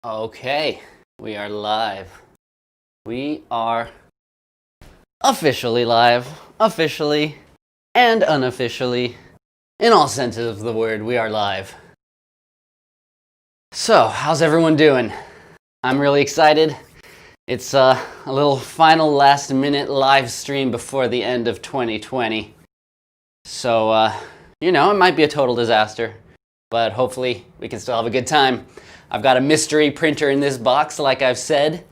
Okay, we are live. We are officially live, officially and unofficially. In all senses of the word, we are live. So, how's everyone doing? I'm really excited. It's a little final last minute live stream before the end of 2020. So, it might be a total disaster, but hopefully we can still have a good time. I've got a mystery printer in this box, like I've said,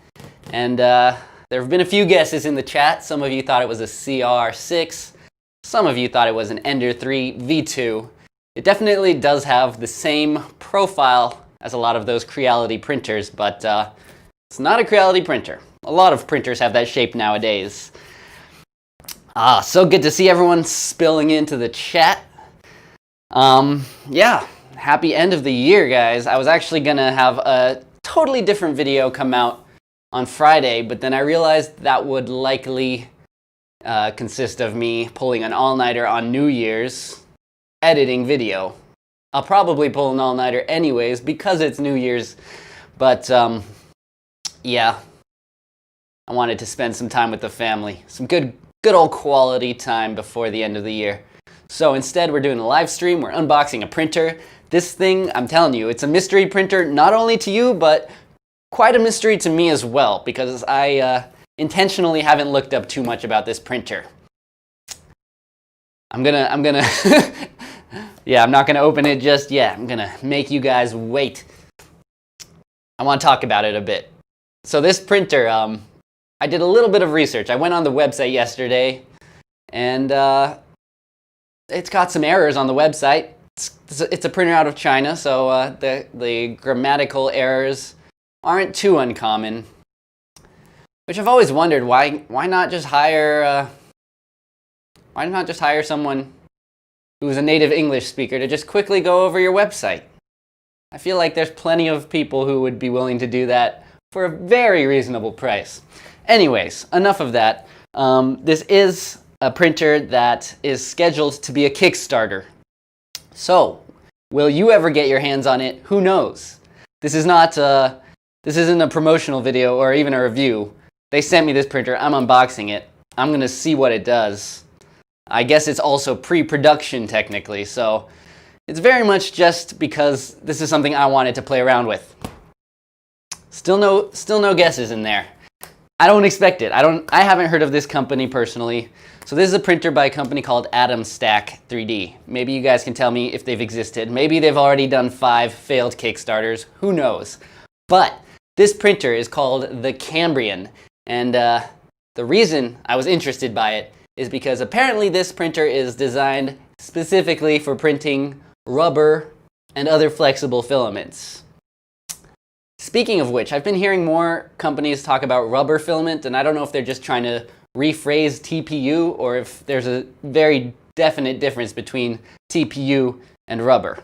and there have been a few guesses in the chat. Some of you thought it was a CR6. Some of you thought it was an Ender 3 V2. It definitely does have the same profile as a lot of those Creality printers, but it's not a Creality printer. A lot of printers have that shape nowadays. So good to see everyone spilling into the chat. Yeah. Happy end of the year, guys. I was actually gonna have a totally different video come out on Friday, but then I realized that would likely consist of me pulling an all-nighter on New Year's, editing video. I'll probably pull an all-nighter anyways because it's New Year's, but yeah, I wanted to spend some time with the family, some good old quality time before the end of the year. So instead, we're doing a live stream. We're unboxing a printer. This thing, I'm telling you, it's a mystery printer, not only to you, but quite a mystery to me as well, because I intentionally haven't looked up too much about this printer. I'm gonna, yeah, I'm not gonna open it just yet. I'm gonna make you guys wait. I want to talk about it a bit. So this printer, I did a little bit of research. I went on the website yesterday, and it's got some errors on the website. It's a printer out of China, so the grammatical errors aren't too uncommon. Which I've always wondered, why not just hire someone who's a native English speaker to just quickly go over your website? I feel like there's plenty of people who would be willing to do that for a very reasonable price. Anyways, enough of that. This is a printer that is scheduled to be a Kickstarter. So, will you ever get your hands on it? Who knows? This isn't a promotional video or even a review. They sent me this printer. I'm unboxing it. I'm gonna see what it does. I guess it's also pre-production technically, so it's very much just because this is something I wanted to play around with. Still no guesses in there. I don't expect it. I haven't heard of this company personally. So this is a printer by a company called Atomstack 3D. Maybe you guys can tell me if they've existed. Maybe they've already done 5 failed Kickstarters. Who knows? But this printer is called the Cambrian. And the reason I was interested by it is because apparently this printer is designed specifically for printing rubber and other flexible filaments. Speaking of which, I've been hearing more companies talk about rubber filament, and I don't know if they're just trying to rephrase TPU or if there's a very definite difference between TPU and rubber.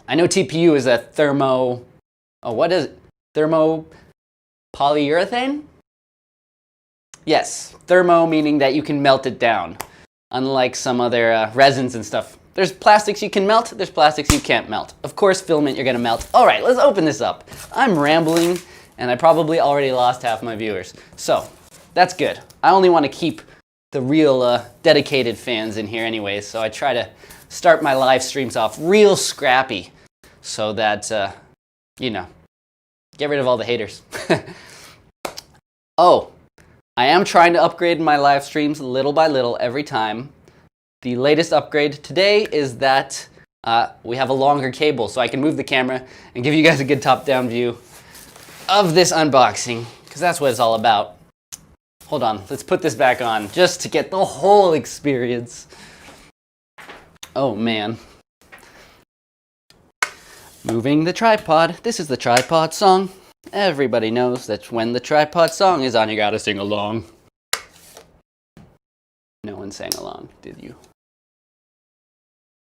I know TPU is a thermopolyurethane? Yes, thermo meaning that you can melt it down, unlike some other resins and stuff. There's plastics you can melt, there's plastics you can't melt. Of course, filament you're gonna melt. All right, let's open this up. I'm rambling, and I probably already lost half my viewers. So, that's good. I only want to keep the real dedicated fans in here anyway, so I try to start my live streams off real scrappy so that, get rid of all the haters. Oh, I am trying to upgrade my live streams little by little every time. The latest upgrade today is that we have a longer cable, so I can move the camera and give you guys a good top-down view of this unboxing, because that's what it's all about. Hold on, let's put this back on just to get the whole experience. Oh man. Moving the tripod. This is the tripod song. Everybody knows that when the tripod song is on, you gotta sing along. No one sang along, did you?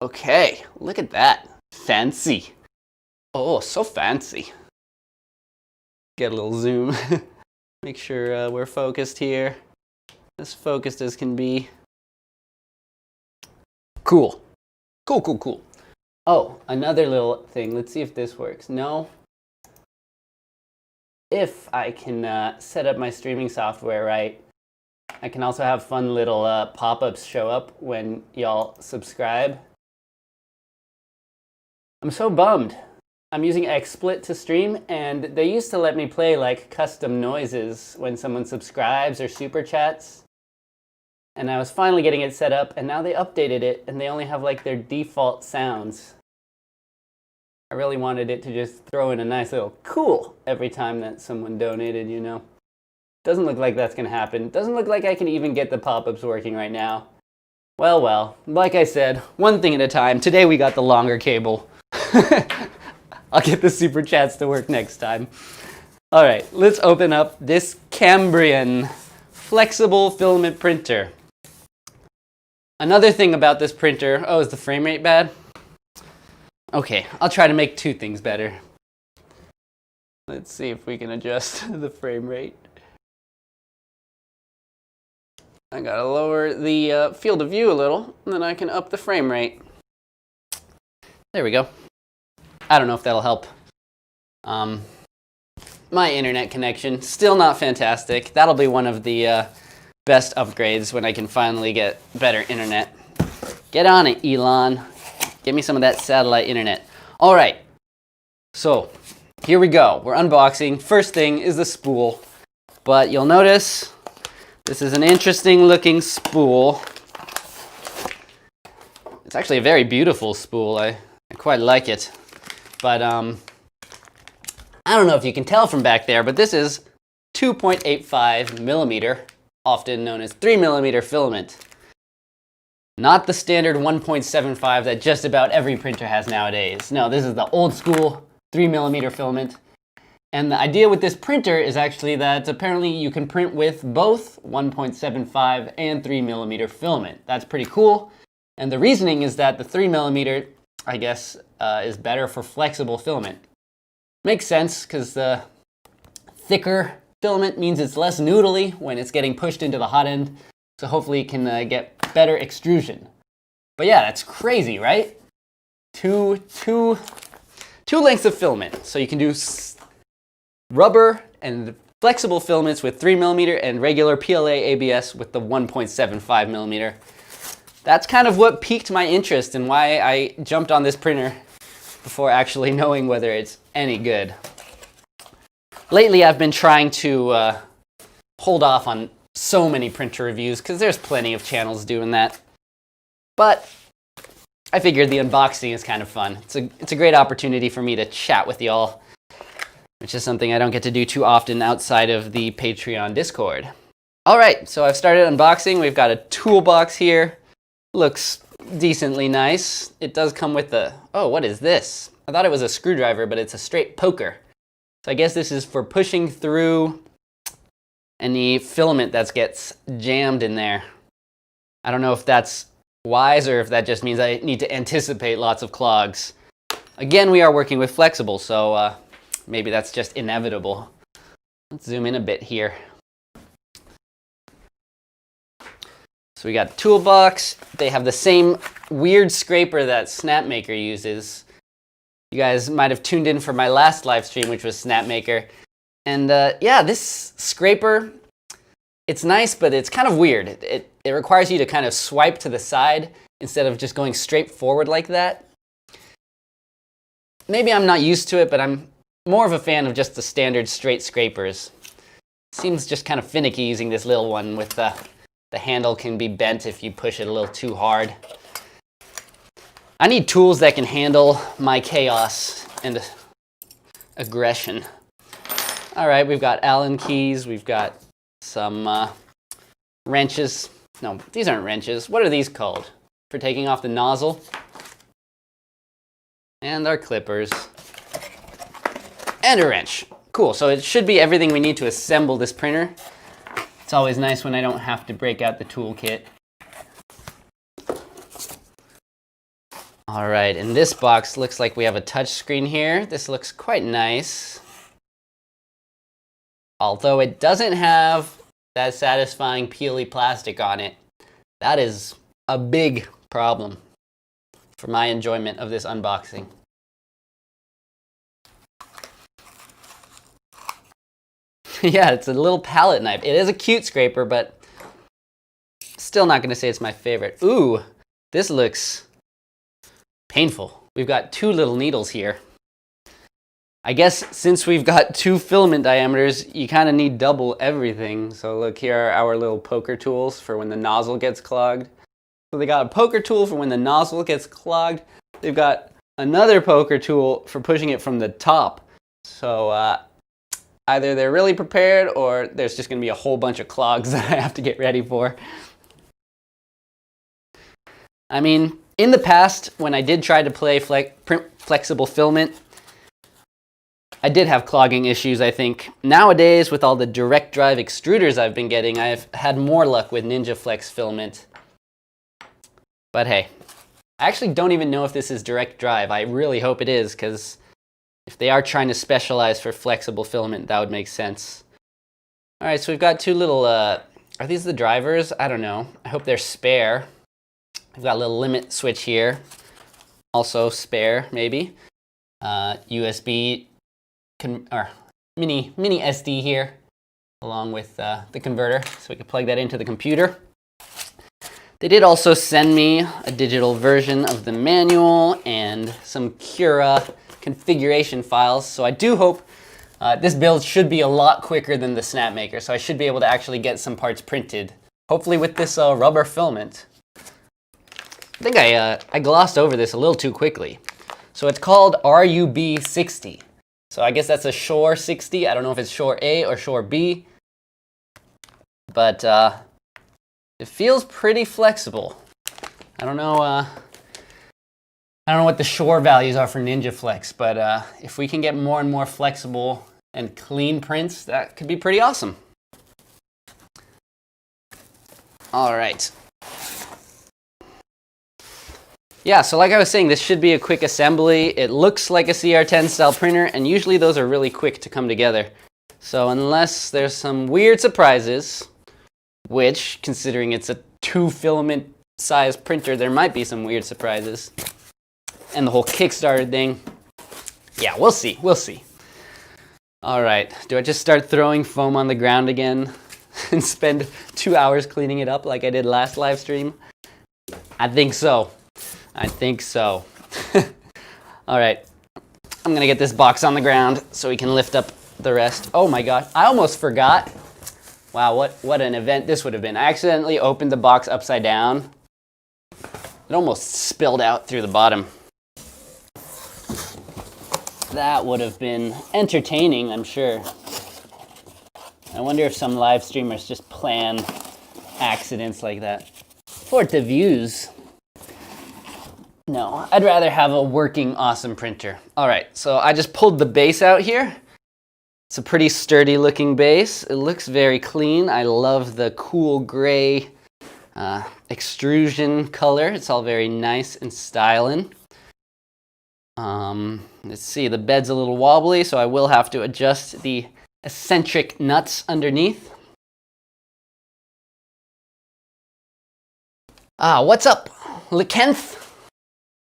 Okay, look at that. Fancy. Oh, so fancy. Get a little zoom. Make sure we're focused here. As focused as can be. Cool. Cool. Oh, another little thing. Let's see if this works. No? if I can set up my streaming software right, I can also have fun little pop-ups show up when y'all subscribe. I'm so bummed. I'm using XSplit to stream, and they used to let me play like custom noises when someone subscribes or super chats. And I was finally getting it set up, and now they updated it, and they only have like their default sounds. I really wanted it to just throw in a nice little cool every time that someone donated, you know. Doesn't look like that's gonna happen. Doesn't look like I can even get the pop-ups working right now. Well, like I said, one thing at a time. Today we got the longer cable. I'll get the super chats to work next time. All right, let's open up this Cambrian flexible filament printer. Another thing about this printer, oh, is the frame rate bad? Okay, I'll try to make two things better. Let's see if we can adjust the frame rate. I gotta lower the field of view a little, and then I can up the frame rate. There we go. I don't know if that'll help. My internet connection, still not fantastic. That'll be one of the best upgrades when I can finally get better internet. Get on it, Elon. Get me some of that satellite internet. All right, so here we go. We're unboxing. First thing is the spool, but you'll notice this is an interesting looking spool. It's actually a very beautiful spool. I quite like it. But I don't know if you can tell from back there, but this is 2.85 millimeter, often known as 3 millimeter filament. Not the standard 1.75 that just about every printer has nowadays. No, this is the old school 3 millimeter filament. And the idea with this printer is actually that apparently you can print with both 1.75 and 3 millimeter filament. That's pretty cool. And the reasoning is that the 3 millimeter, I guess, is better for flexible filament. Makes sense, because the thicker filament means it's less noodly when it's getting pushed into the hot end. So hopefully it can get better extrusion. But yeah, that's crazy, right? Two lengths of filament. So you can do rubber and flexible filaments with 3 millimeter and regular PLA ABS with the 1.75 millimeter. That's kind of what piqued my interest and why I jumped on this printer before actually knowing whether it's any good. Lately, I've been trying to hold off on so many printer reviews because there's plenty of channels doing that. But I figured the unboxing is kind of fun. It's a great opportunity for me to chat with y'all, which is something I don't get to do too often outside of the Patreon Discord. All right, so I've started unboxing. We've got a toolbox here. Looks decently nice. It does come with the, oh, what is this? I thought it was a screwdriver, but it's a straight poker. So I guess this is for pushing through any filament that gets jammed in there. I don't know if that's wise or if that just means I need to anticipate lots of clogs. Again, we are working with flexible, so maybe that's just inevitable. Let's zoom in a bit here. So we got toolbox. They have the same weird scraper that Snapmaker uses. You guys might have tuned in for my last live stream, which was Snapmaker. And yeah, this scraper, it's nice, but it's kind of weird. It requires you to kind of swipe to the side instead of just going straight forward like that. Maybe I'm not used to it, but I'm more of a fan of just the standard straight scrapers. Seems just kind of finicky using this little one with the handle can be bent if you push it a little too hard. I need tools that can handle my chaos and aggression. All right, we've got Allen keys. We've got some wrenches. No, these aren't wrenches. What are these called? For taking off the nozzle. And our clippers. And a wrench. Cool, so it should be everything we need to assemble this printer. It's always nice when I don't have to break out the toolkit. All right, in this box, looks like we have a touch screen here. This looks quite nice. Although it doesn't have that satisfying peely plastic on it. That is a big problem for my enjoyment of this unboxing. Yeah, it's a little palette knife. It is a cute scraper, but still not going to say it's my favorite. Ooh, this looks painful. We've got 2 little needles here. I guess since we've got 2 filament diameters, you kind of need double everything. So look, here are our little poker tools for when the nozzle gets clogged. So they got a poker tool for when the nozzle gets clogged. They've got another poker tool for pushing it from the top. So either they're really prepared or there's just going to be a whole bunch of clogs that I have to get ready for. I mean, in the past, when I did try to print flexible filament, I did have clogging issues, I think. Nowadays, with all the direct drive extruders I've been getting, I've had more luck with Ninja Flex filament. But hey, I actually don't even know if this is direct drive. I really hope it is, because if they are trying to specialize for flexible filament, that would make sense. All right, so we've got 2 little, are these the drivers? I don't know. I hope they're spare. We've got a little limit switch here. Also spare, maybe. USB or mini SD here, along with the converter, so we can plug that into the computer. They did also send me a digital version of the manual and some Cura configuration files, so I do hope this build should be a lot quicker than the Snapmaker, so I should be able to actually get some parts printed, hopefully with this rubber filament. I think I glossed over this a little too quickly. So it's called RUB60. So I guess that's a Shore 60. I don't know if it's Shore A or Shore B. But it feels pretty flexible. I don't know what the Shore values are for Ninja Flex, but if we can get more and more flexible and clean prints, that could be pretty awesome. All right. Yeah, so like I was saying, this should be a quick assembly. It looks like a CR10 style printer, and usually those are really quick to come together. So unless there's some weird surprises, which, considering it's a 2 filament size printer, there might be some weird surprises. And the whole Kickstarter thing, yeah, we'll see, we'll see. All right, do I just start throwing foam on the ground again and spend 2 hours cleaning it up like I did last live stream? I think so. I think so. All right, I'm gonna get this box on the ground so we can lift up the rest. Oh my God, I almost forgot. Wow, what an event this would have been. I accidentally opened the box upside down. It almost spilled out through the bottom. That would have been entertaining, I'm sure. I wonder if some live streamers just plan accidents like that for the views. No, I'd rather have a working awesome printer. All right, so I just pulled the base out here. It's a pretty sturdy looking base. It looks very clean. I love the cool gray extrusion color. It's all very nice and styling. Let's see, the bed's a little wobbly, so I will have to adjust the eccentric nuts underneath. What's up, Lykenth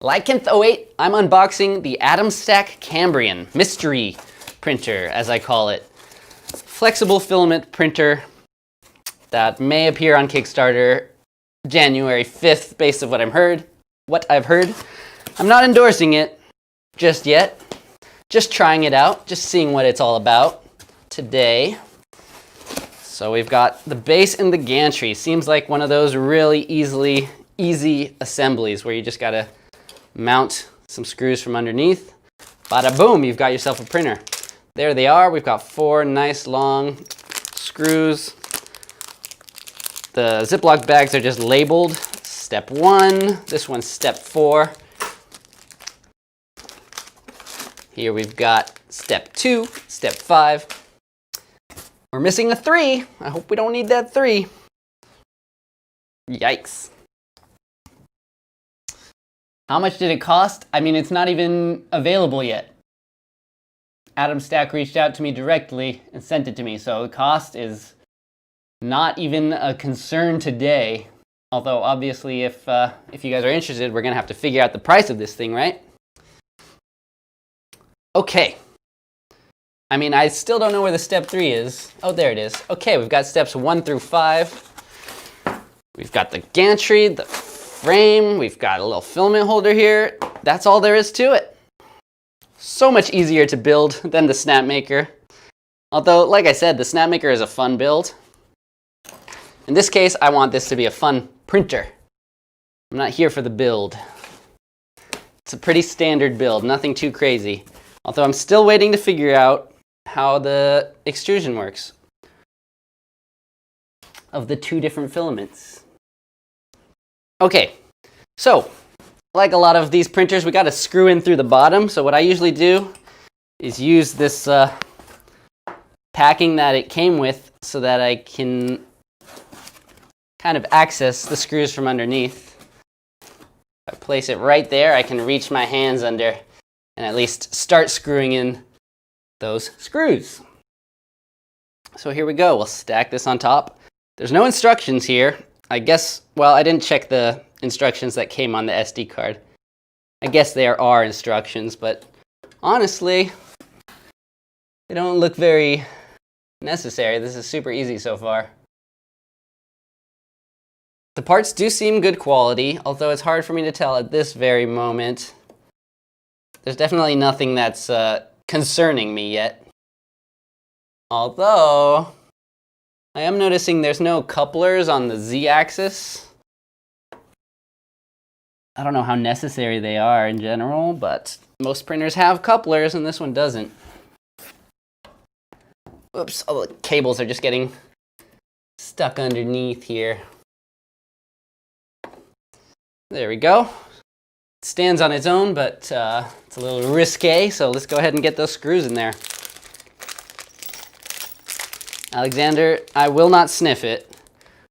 08, I'm unboxing the Atomstack Cambrian mystery printer, as I call it. Flexible filament printer that may appear on Kickstarter January 5th, based on what I've heard. I'm not endorsing it just yet. Just trying it out, just seeing what it's all about today. So we've got the base and the gantry. Seems like one of those really easy assemblies where you just gotta mount some screws from underneath. Bada boom, you've got yourself a printer. There they are. We've got 4 nice long screws. The Ziploc bags are just labeled step 1. This one's step 4. Here we've got step 2, step 5. We're missing a 3. I hope we don't need that 3. Yikes. How much did it cost? I mean, it's not even available yet. Atomstack reached out to me directly and sent it to me, so the cost is not even a concern today. Although, obviously, if you guys are interested, we're gonna have to figure out the price of this thing, right? Okay. I mean, I still don't know where the step 3 is. Oh, there it is. Okay, we've got steps 1 through 5. We've got the gantry, the frame, we've got a little filament holder here. That's all there is to it. So much easier to build than the Snapmaker. Although, like I said, the Snapmaker is a fun build. In this case, I want this to be a fun printer. I'm not here for the build. It's a pretty standard build, nothing too crazy. Although I'm still waiting to figure out how the extrusion works of the 2 different filaments. Okay, so like a lot of these printers, we got to screw in through the bottom. So what I usually do is use this packing that it came with so that I can kind of access the screws from underneath. If I place it right there, I can reach my hands under and at least start screwing in those screws. So here we go. We'll stack this on top. There's no instructions here. I guess, well, I didn't check the instructions that came on the SD card. I guess there are instructions, but honestly, they don't look very necessary. This is super easy so far. The parts do seem good quality, although it's hard for me to tell at this very moment. There's definitely nothing that's concerning me yet. Although, I am noticing there's no couplers on the Z-axis. I don't know how necessary they are in general, but most printers have couplers and this one doesn't. Oops, all the cables are just getting stuck underneath here. There we go. It stands on its own, but it's a little risque, so let's go ahead and get those screws in there. Alexander, I will not sniff it,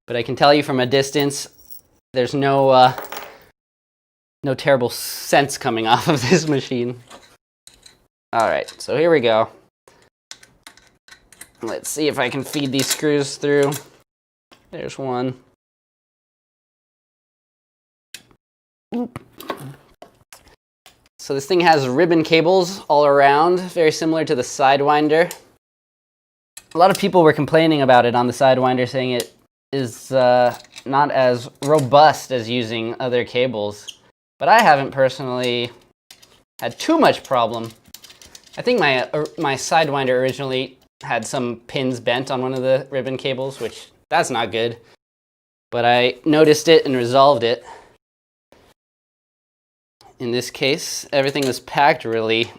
but I can tell you from a distance, there's no terrible scents coming off of this machine. All right, so here we go. Let's see if I can feed these screws through. There's one. Oop. So this thing has ribbon cables all around, very similar to the Sidewinder. A lot of people were complaining about it on the Sidewinder, saying it is not as robust as using other cables. But I haven't personally had too much problem. I think my Sidewinder originally had some pins bent on one of the ribbon cables, which that's not good. But I noticed it and resolved it. In this case, everything was packed really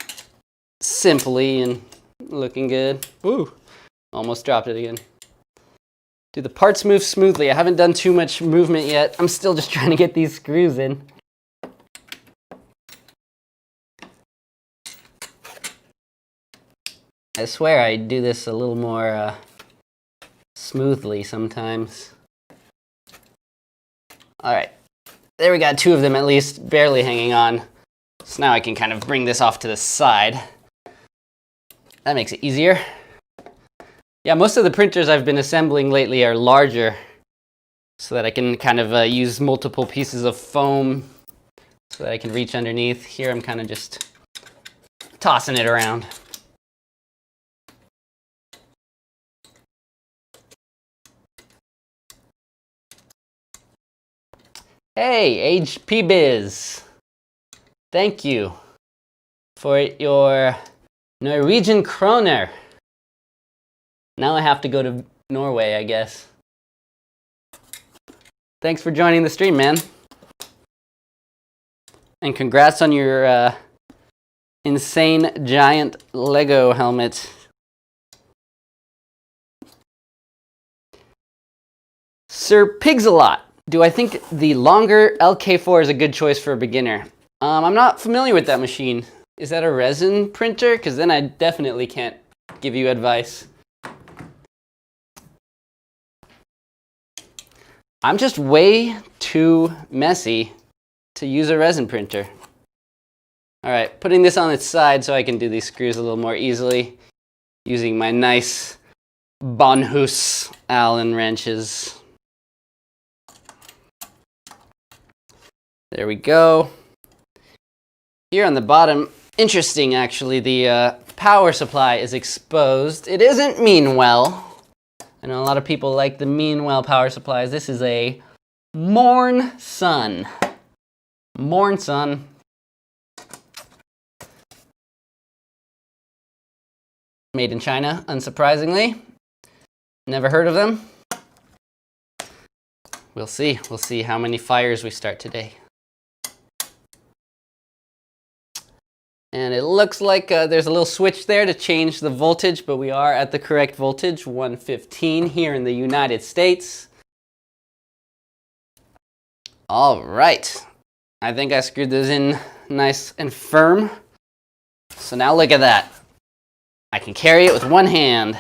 simply and looking good. Ooh, almost dropped it again. Do the parts move smoothly? I haven't done too much movement yet. I'm still just trying to get these screws in. I swear I do this a little more smoothly sometimes. All right. There we got 2 of them at least, barely hanging on. So now I can kind of bring this off to the side. That makes it easier. Yeah, most of the printers I've been assembling lately are larger, so that I can kind of use multiple pieces of foam so that I can reach underneath. Here I'm kind of just tossing it around. Hey, HP Biz. Thank you for your Norwegian kroner. Now I have to go to Norway, I guess. Thanks for joining the stream, man. And congrats on your insane giant Lego helmet. Sir Pigsalot. Do I think the longer LK4 is a good choice for a beginner? I'm not familiar with that machine. Is that a resin printer? Because then I definitely can't give you advice. I'm just way too messy to use a resin printer. All right, putting this on its side so I can do these screws a little more easily using my nice Bonhus Allen wrenches. There we go. Here on the bottom, Interesting, actually. The power supply is exposed. It isn't Meanwell. I know a lot of people like the Meanwell power supplies. This is a Morn Sun. Morn Sun. Made in China, unsurprisingly. Never heard of them. We'll see. We'll see how many fires we start today. And it looks like there's a little switch there to change the voltage, but we are at the correct voltage, 115 here in the United States. All right. I think I screwed this in nice and firm. So now look at that. I can carry it with one hand.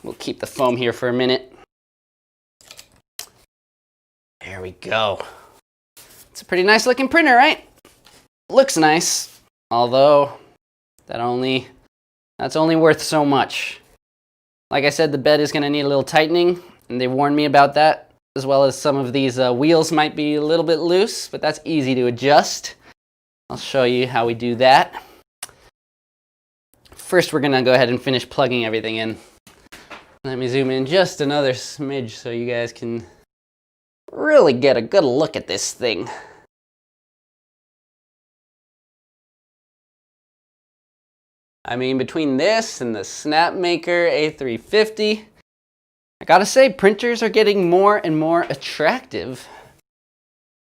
We'll keep the foam here for a minute. There we go. It's a pretty nice looking printer, right? Looks nice, although that's only worth so much. Like I said, the bed is going to need a little tightening, and they warned me about that, as well as some of these wheels might be a little bit loose, but that's easy to adjust. I'll show you how we do that. First, we're going to go ahead and finish plugging everything in. Let me zoom in just another smidge so you guys can really get a good look at this thing. I mean, between this and the Snapmaker A350, I gotta say, printers are getting more and more attractive.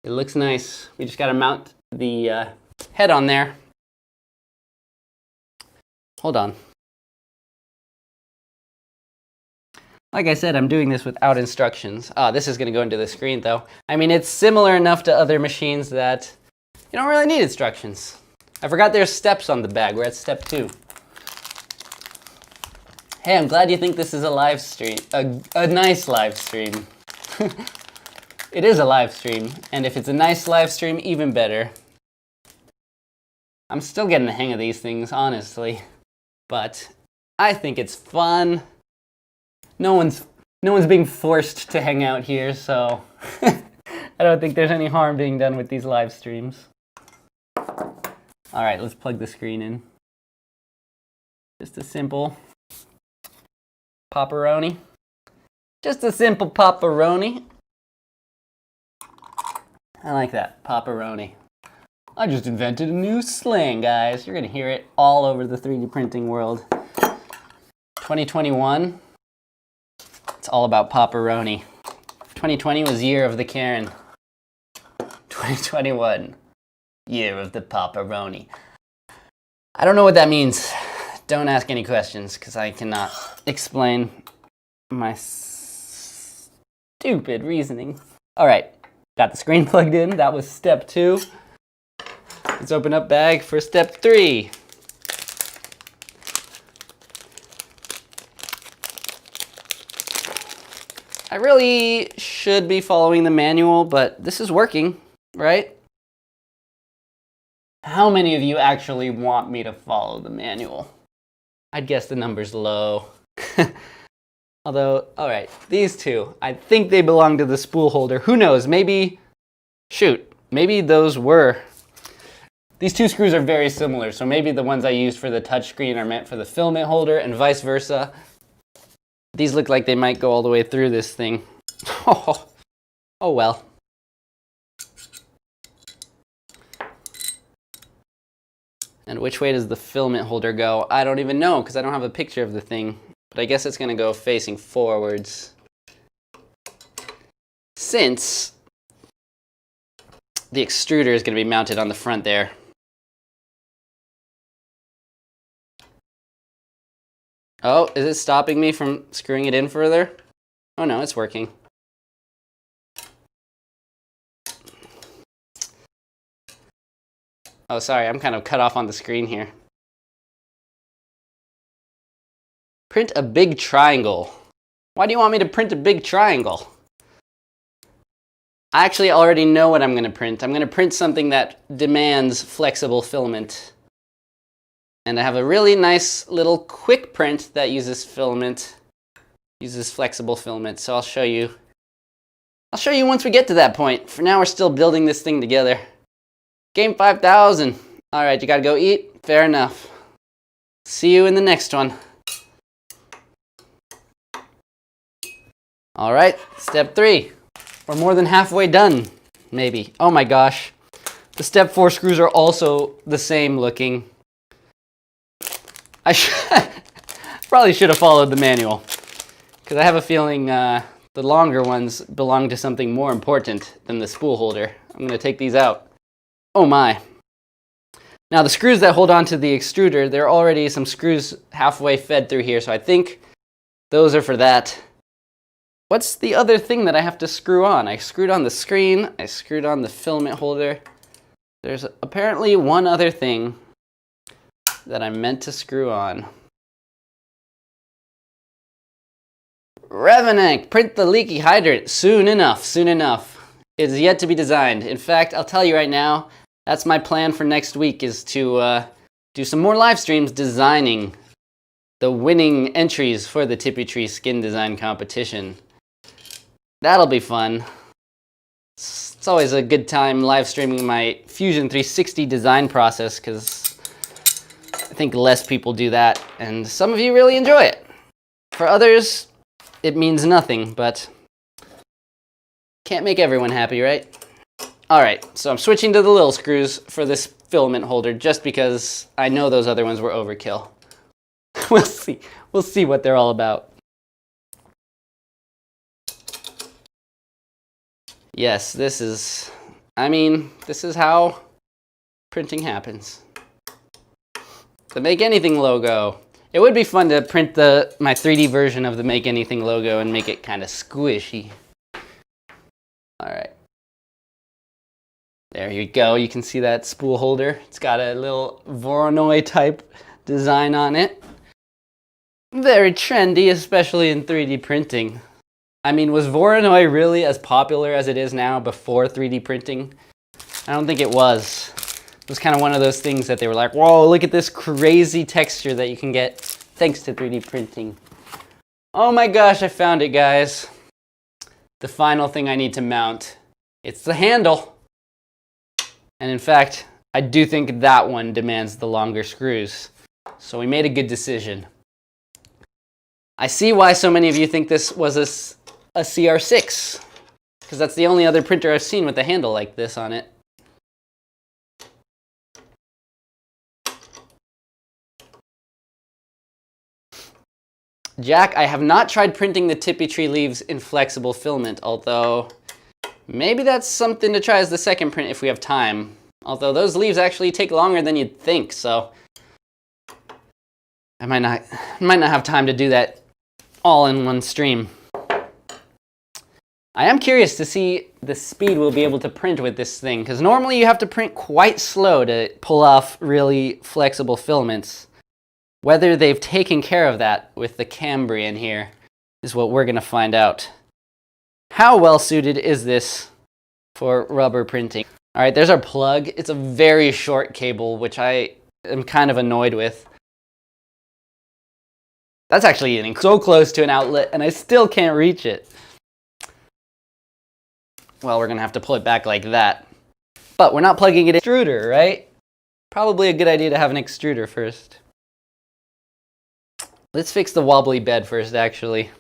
It looks nice. We just gotta mount the head on there. Hold on. Like I said, I'm doing this without instructions. This is gonna go into the screen though. I mean, it's similar enough to other machines that you don't really need instructions. I forgot there's steps on the bag. We're at step 2. Hey, I'm glad you think this is a live stream. A nice live stream. It is a live stream, and if it's a nice live stream, even better. I'm still getting the hang of these things, honestly. But I think it's fun. No one's being forced to hang out here, so I don't think there's any harm being done with these live streams. All right, let's plug the screen in. Just a simple pepperoni. Just a simple pepperoni. I like that, pepperoni. I just invented a new slang, guys. You're gonna hear it all over the 3D printing world. 2021, it's all about pepperoni. 2020 was year of the Karen. 2021. Year of the pepperoni. I don't know what that means. Don't ask any questions, because I cannot explain my stupid reasoning. All right, got the screen plugged in. That was step 2. Let's open up bag for step 3. I really should be following the manual, but this is working, right? How many of you actually want me to follow the manual? I'd guess the number's low. Although, all right, these two, I think they belong to the spool holder. Who knows? Maybe, shoot, maybe those were. These two screws are very similar, so maybe the ones I used for the touchscreen are meant for the filament holder and vice versa. These look like they might go all the way through this thing. Oh well. And which way does the filament holder go? I don't even know, because I don't have a picture of the thing. But I guess it's going to go facing forwards, since the extruder is going to be mounted on the front there. Oh, is it stopping me from screwing it in further? Oh no, it's working. Oh, sorry, I'm kind of cut off on the screen here. Print a big triangle. Why do you want me to print a big triangle? I actually already know what I'm going to print. I'm going to print something that demands flexible filament. And I have a really nice little quick print that uses filament, uses flexible filament. So I'll show you once we get to that point. For now, we're still building this thing together. Game 5000. All right, you gotta go eat. Fair enough. See you in the next one. All right, step 3. We're more than halfway done, maybe. Oh my gosh. The step 4 screws are also the same looking. I probably should have followed the manual, because I have a feeling the longer ones belong to something more important than the spool holder. I'm going to take these out. Oh my. Now the screws that hold on to the extruder, there are already some screws halfway fed through here, so I think those are for that. What's the other thing that I have to screw on? I screwed on the screen, I screwed on the filament holder. There's apparently one other thing that I meant to screw on. Revenant, print the leaky hydrant soon enough, soon enough. It is yet to be designed. In fact, I'll tell you right now, that's my plan for next week, is to do some more live streams designing the winning entries for the Tippy Tree skin design competition. That'll be fun. It's always a good time live streaming my Fusion 360 design process, because I think less people do that, and some of you really enjoy it. For others, it means nothing, but can't make everyone happy, right? All right, so I'm switching to the little screws for this filament holder just because I know those other ones were overkill. We'll see. We'll see what they're all about. Yes, this is how printing happens. The Make Anything logo. It would be fun to print my 3D version of the Make Anything logo and make it kind of squishy. All right. There you go. You can see that spool holder. It's got a little Voronoi type design on it. Very trendy, especially in 3D printing. I mean, was Voronoi really as popular as it is now before 3D printing? I don't think it was. It was kind of one of those things that they were like, whoa, look at this crazy texture that you can get thanks to 3D printing. Oh my gosh, I found it, guys. The final thing I need to mount. It's the handle. And in fact, I do think that one demands the longer screws. So we made a good decision. I see why so many of you think this was a CR6, because that's the only other printer I've seen with a handle like this on it. Jack, I have not tried printing the Tippy Tree leaves in flexible filament, although maybe that's something to try as the second print if we have time. Although those leaves actually take longer than you'd think, so I might not have time to do that all in one stream. I am curious to see the speed we'll be able to print with this thing, because normally you have to print quite slow to pull off really flexible filaments. Whether they've taken care of that with the Cambrian here is what we're going to find out. How well suited is this for rubber printing? All right, there's our plug. It's a very short cable, which I am kind of annoyed with. That's actually getting so close to an outlet, and I still can't reach it. Well, we're going to have to pull it back like that. But we're not plugging it in extruder, right? Probably a good idea to have an extruder first. Let's fix the wobbly bed first, actually.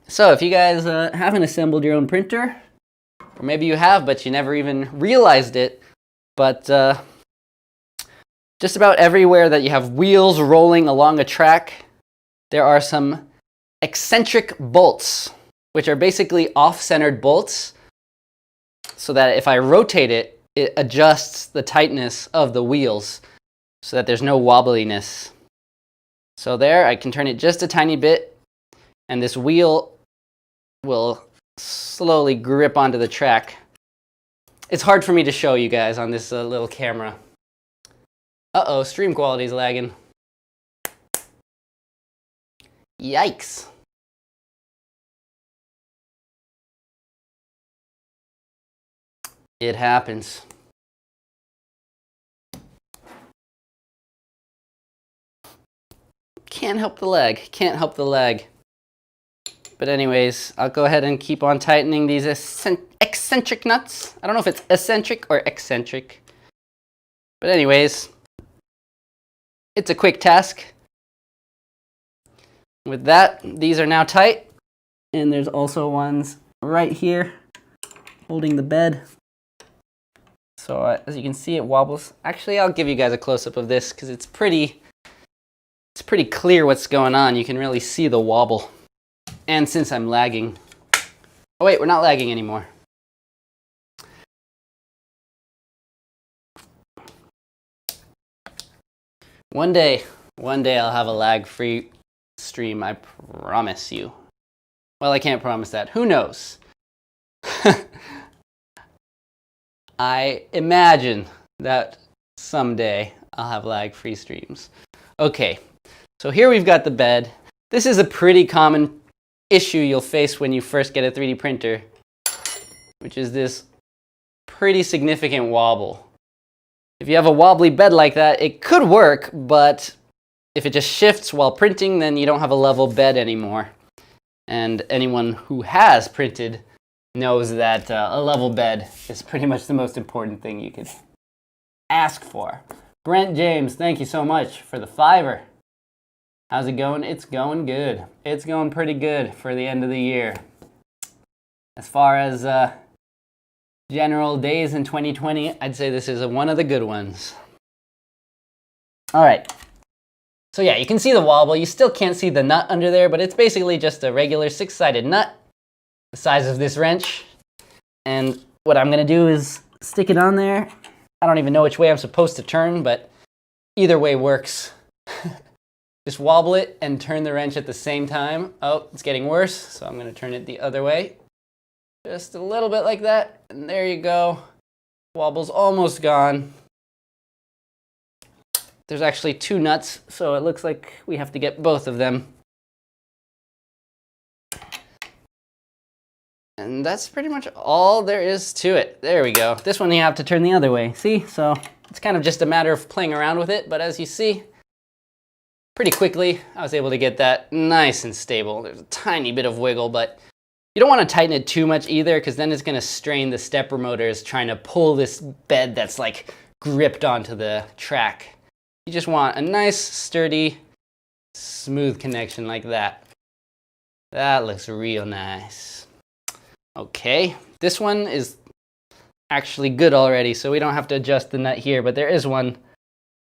So if you guys haven't assembled your own printer, or maybe you have, but you never even realized it, but just about everywhere that you have wheels rolling along a track, there are some eccentric bolts, which are basically off-centered bolts, so that if I rotate it, it adjusts the tightness of the wheels so that there's no wobbliness. So there, I can turn it just a tiny bit, and this wheel will slowly grip onto the track. It's hard for me to show you guys on this little camera. Uh-oh, stream quality's lagging. Yikes. It happens. Can't help the lag. Can't help the lag. But anyways, I'll go ahead and keep on tightening these eccentric nuts. I don't know if it's eccentric or eccentric. But anyways, it's a quick task. With that, these are now tight. And there's also ones right here holding the bed. So as you can see, it wobbles. Actually, I'll give you guys a close-up of this because it's pretty clear what's going on. You can really see the wobble. And since I'm lagging, oh wait, we're not lagging anymore. One day I'll have a lag-free stream, I promise you. Well, I can't promise that. Who knows? I imagine that someday I'll have lag-free streams. Okay, so here we've got the bed. This is a pretty common issue you'll face when you first get a 3D printer, which is this pretty significant wobble. If you have a wobbly bed like that, it could work, but if it just shifts while printing, then you don't have a level bed anymore. And anyone who has printed knows that a level bed is pretty much the most important thing you could ask for. Brent James, thank you so much for the $5. How's it going? It's going good. It's going pretty good for the end of the year. As far as general days in 2020, I'd say this is one of the good ones. All right. So yeah, you can see the wobble. You still can't see the nut under there, but it's basically just a regular 6-sided nut, the size of this wrench. And what I'm gonna do is stick it on there. I don't even know which way I'm supposed to turn, but either way works. Just wobble it and turn the wrench at the same time. Oh, it's getting worse, so I'm gonna turn it the other way. Just a little bit like that, and there you go. Wobble's almost gone. There's actually 2 nuts, so it looks like we have to get both of them. And that's pretty much all there is to it. There we go. This one you have to turn the other way. See? So it's kind of just a matter of playing around with it, but as you see, pretty quickly I was able to get that nice and stable. There's a tiny bit of wiggle, but you don't want to tighten it too much either, because then it's going to strain the stepper motors trying to pull this bed that's like gripped onto the track. You just want a nice, sturdy, smooth connection like that. That looks real nice. Okay, this one is actually good already, so we don't have to adjust the nut here, but there is one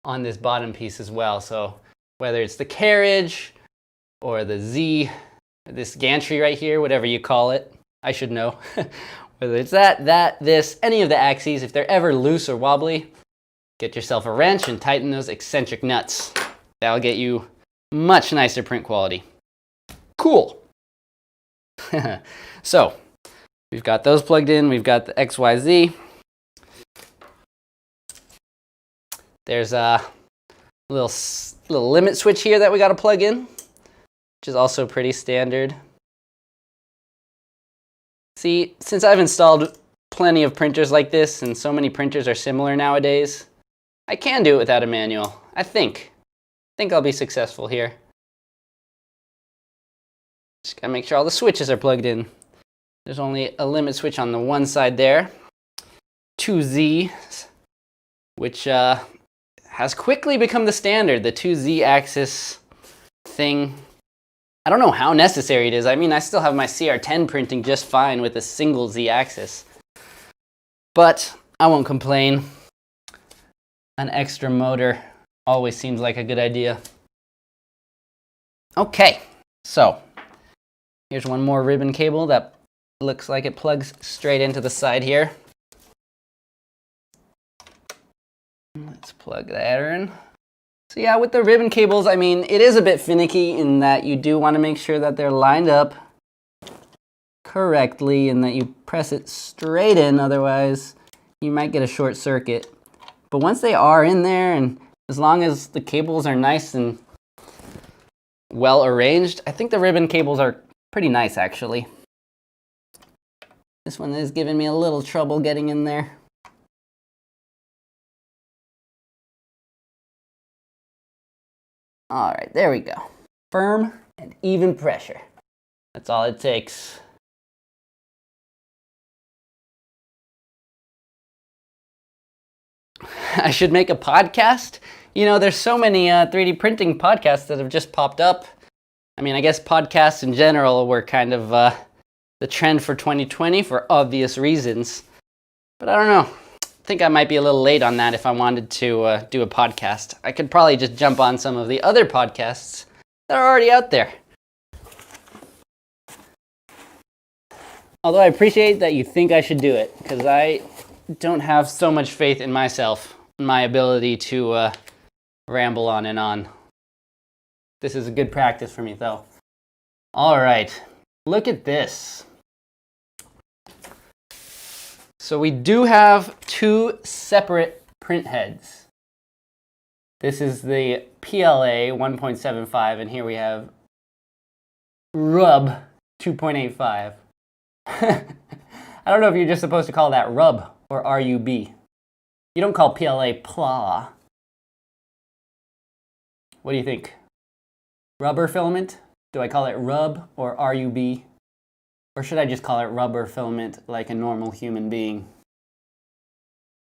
on this bottom piece as well. So whether it's the carriage or the Z, this gantry right here, whatever you call it, I should know. Whether it's that, this, any of the axes, if they're ever loose or wobbly, get yourself a wrench and tighten those eccentric nuts. That'll get you much nicer print quality. Cool. So, we've got those plugged in. We've got the XYZ. There's a little limit switch here that we got to plug in, which is also pretty standard. See, since I've installed plenty of printers like this, and so many printers are similar nowadays, I can do it without a manual. I think I'll be successful here. Just gotta make sure all the switches are plugged in. There's only a limit switch on the one side there. 2Z, which has quickly become the standard, the 2Z axis thing. I don't know how necessary it is. I mean, I still have my CR10 printing just fine with a single Z axis. But I won't complain. An extra motor always seems like a good idea. Okay, so here's one more ribbon cable that looks like it plugs straight into the side here. Let's plug that in. So yeah, with the ribbon cables, I mean, it is a bit finicky in that you do want to make sure that they're lined up correctly and that you press it straight in, otherwise you might get a short circuit. But once they are in there, and as long as the cables are nice and well arranged, I think the ribbon cables are pretty nice actually. This one is giving me a little trouble getting in there. All right, there we go. Firm and even pressure. That's all it takes. I should make a podcast. You know, there's so many 3D printing podcasts that have just popped up. I mean, I guess podcasts in general were kind of the trend for 2020 for obvious reasons. But I don't know. I think I might be a little late on that if I wanted to do a podcast. I could probably just jump on some of the other podcasts that are already out there. Although I appreciate that you think I should do it, because I don't have so much faith in myself, in my ability to ramble on and on. This is a good practice for me, though. All right, look at this. So we do have two separate print heads. This is the PLA 1.75, and here we have Rub 2.85. I don't know if you're just supposed to call that Rub or RUB. You don't call PLA PLA. What do you think? Rubber filament? Do I call it Rub or RUB? Or should I just call it rubber filament like a normal human being?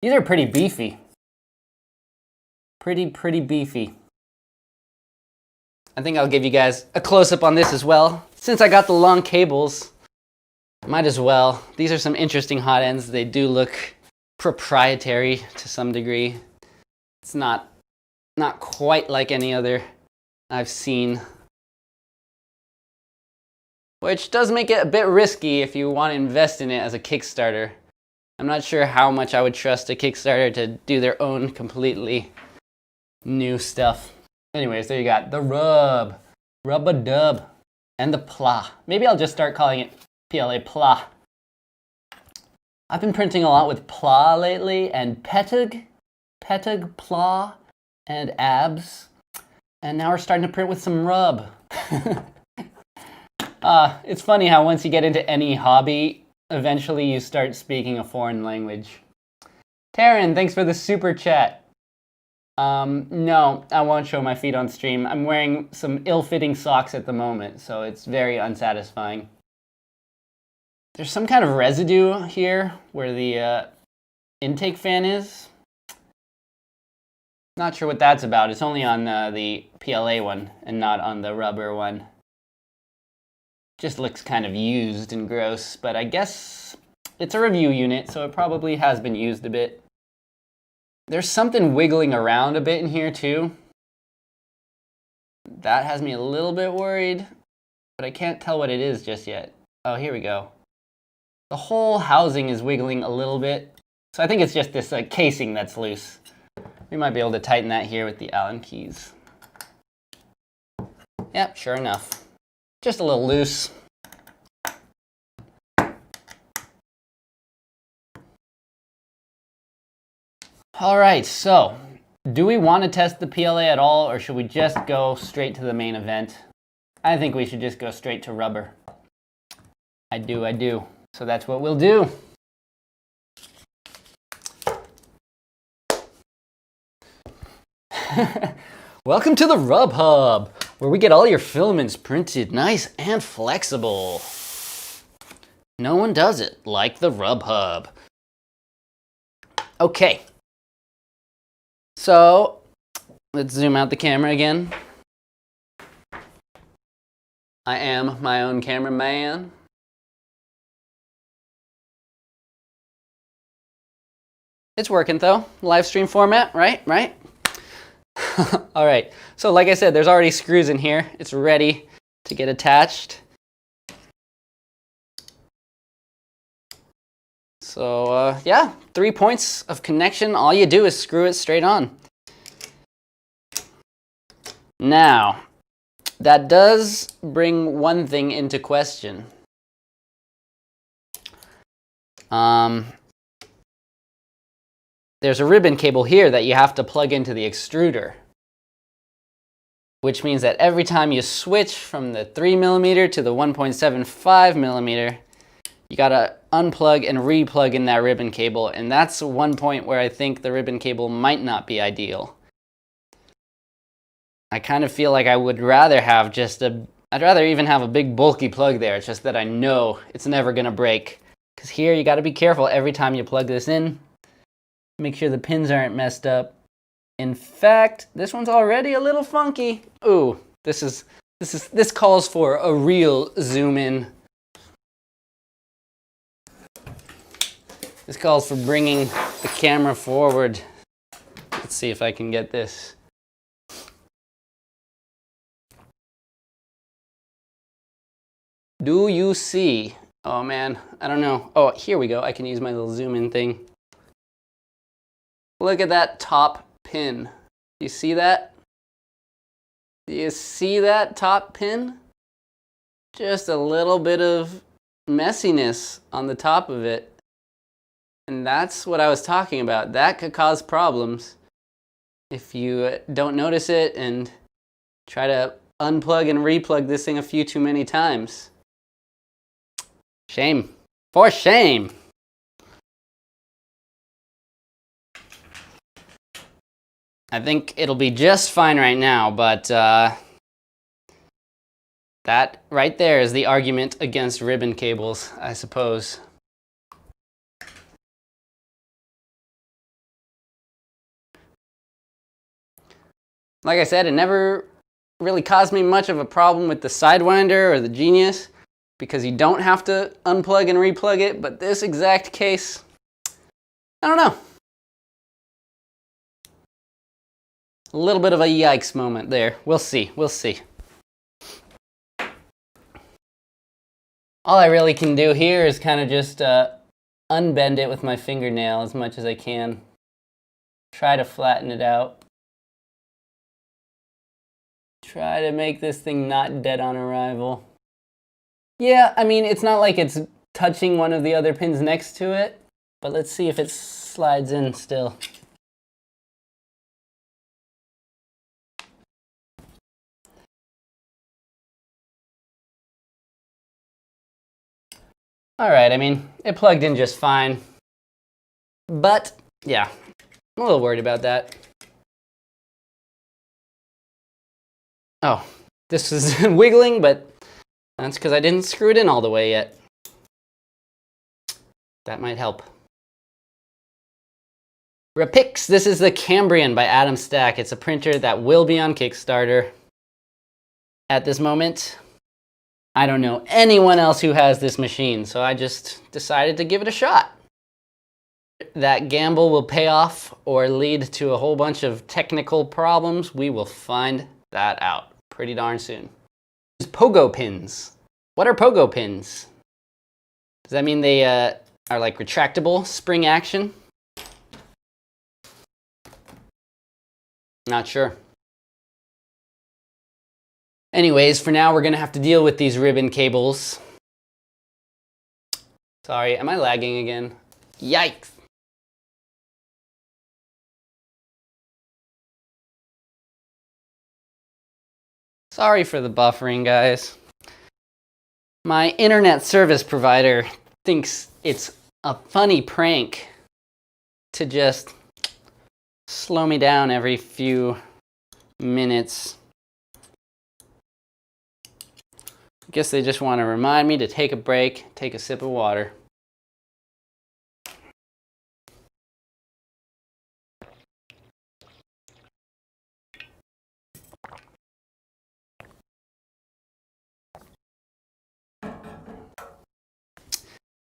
These are pretty beefy. Pretty beefy. I think I'll give you guys a close-up on this as well. Since I got the long cables, might as well. These are some interesting hot ends. They do look proprietary to some degree. It's not quite like any other I've seen. Which does make it a bit risky if you want to invest in it as a Kickstarter. I'm not sure how much I would trust a Kickstarter to do their own completely new stuff. Anyways, there you got the Rub, Rub-a-Dub, and the PLA. Maybe I'll just start calling it PLA PLA. I've been printing a lot with PLA lately, and Petug, PLA, and Abs. And now we're starting to print with some Rub. It's funny how once you get into any hobby, eventually you start speaking a foreign language. Taryn, thanks for the super chat. No, I won't show my feet on stream. I'm wearing some ill-fitting socks at the moment, so it's very unsatisfying. There's some kind of residue here where the intake fan is. Not sure what that's about. It's only on the PLA one and not on the rubber one. Just looks kind of used and gross, but I guess it's a review unit, so it probably has been used a bit. There's something wiggling around a bit in here too. That has me a little bit worried, but I can't tell what it is just yet. Oh, here we go. The whole housing is wiggling a little bit, so I think it's just this casing that's loose. We might be able to tighten that here with the Allen keys. Yep, sure enough. Just a little loose. All right, so do we want to test the PLA at all, or should we just go straight to the main event? I think we should just go straight to rubber. I do. So that's what we'll do. Welcome to the Rub Hub, where we get all your filaments printed nice and flexible. No one does it like the Rub Hub. Okay. So, let's zoom out the camera again. I am my own cameraman. It's working though. Live stream format, right? All right, so like I said, there's already screws in here. It's ready to get attached. So yeah, 3 points of connection. All you do is screw it straight on. Now, that does bring one thing into question. There's a ribbon cable here that you have to plug into the extruder, which means that every time you switch from the 3mm to the 1.75mm, you gotta unplug and replug in that ribbon cable, and that's one point where I think the ribbon cable might not be ideal. I kind of feel like I would rather have just a I'd rather even have a big bulky plug there. It's just that I know it's never gonna break. Because here you gotta be careful every time you plug this in. Make sure the pins aren't messed up. In fact, this one's already a little funky. Ooh, this calls for a real zoom in. This calls for bringing the camera forward. Let's see if I can get this. Do you see? Oh man, I don't know. Oh, here we go. I can use my little zoom in thing. Look at that top pin. You see that? Do you see that top pin? Just a little bit of messiness on the top of it. And that's what I was talking about. That could cause problems if you don't notice it and try to unplug and replug this thing a few too many times. Shame. For shame. I think it'll be just fine right now, but that right there is the argument against ribbon cables, I suppose. Like I said, it never really caused me much of a problem with the Sidewinder or the Genius because you don't have to unplug and replug it, but this exact case, I don't know. A little bit of a yikes moment there. We'll see, we'll see. All I really can do here is kind of just unbend it with my fingernail as much as I can. Try to flatten it out. Try to make this thing not dead on arrival. Yeah, I mean, it's not like it's touching one of the other pins next to it, but let's see if it slides in still. All right, I mean, it plugged in just fine, but yeah, I'm a little worried about that. Oh, this is wiggling, but that's because I didn't screw it in all the way yet. That might help. Repix, this is the Cambrian by Atomstack. It's a printer that will be on Kickstarter. At this moment, I don't know anyone else who has this machine, so I just decided to give it a shot. That gamble will pay off or lead to a whole bunch of technical problems. We will find that out pretty darn soon. Pogo pins. What are pogo pins? Does that mean they are like retractable spring action? Not sure. Anyways, for now we're gonna have to deal with these ribbon cables. Sorry, am I lagging again? Yikes! Sorry for the buffering, guys. My internet service provider thinks it's a funny prank to just slow me down every few minutes. I guess they just want to remind me to take a break, take a sip of water.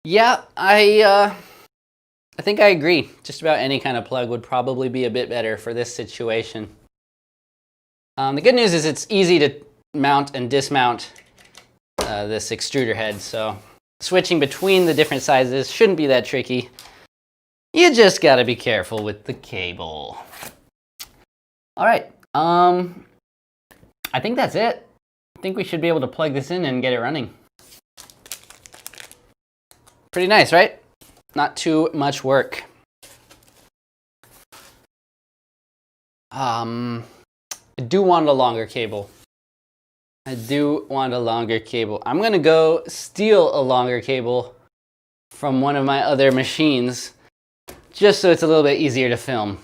Yeah, I think I agree. Just about any kind of plug would probably be a bit better for this situation. The good news is it's easy to mount and dismount this extruder head, so switching between the different sizes shouldn't be that tricky. You just gotta be careful with the cable. All right, I think that's it. I think we should be able to plug this in and get it running. Pretty nice, right? Not too much work. I do want a longer cable. I'm gonna go steal a longer cable from one of my other machines, just so it's a little bit easier to film.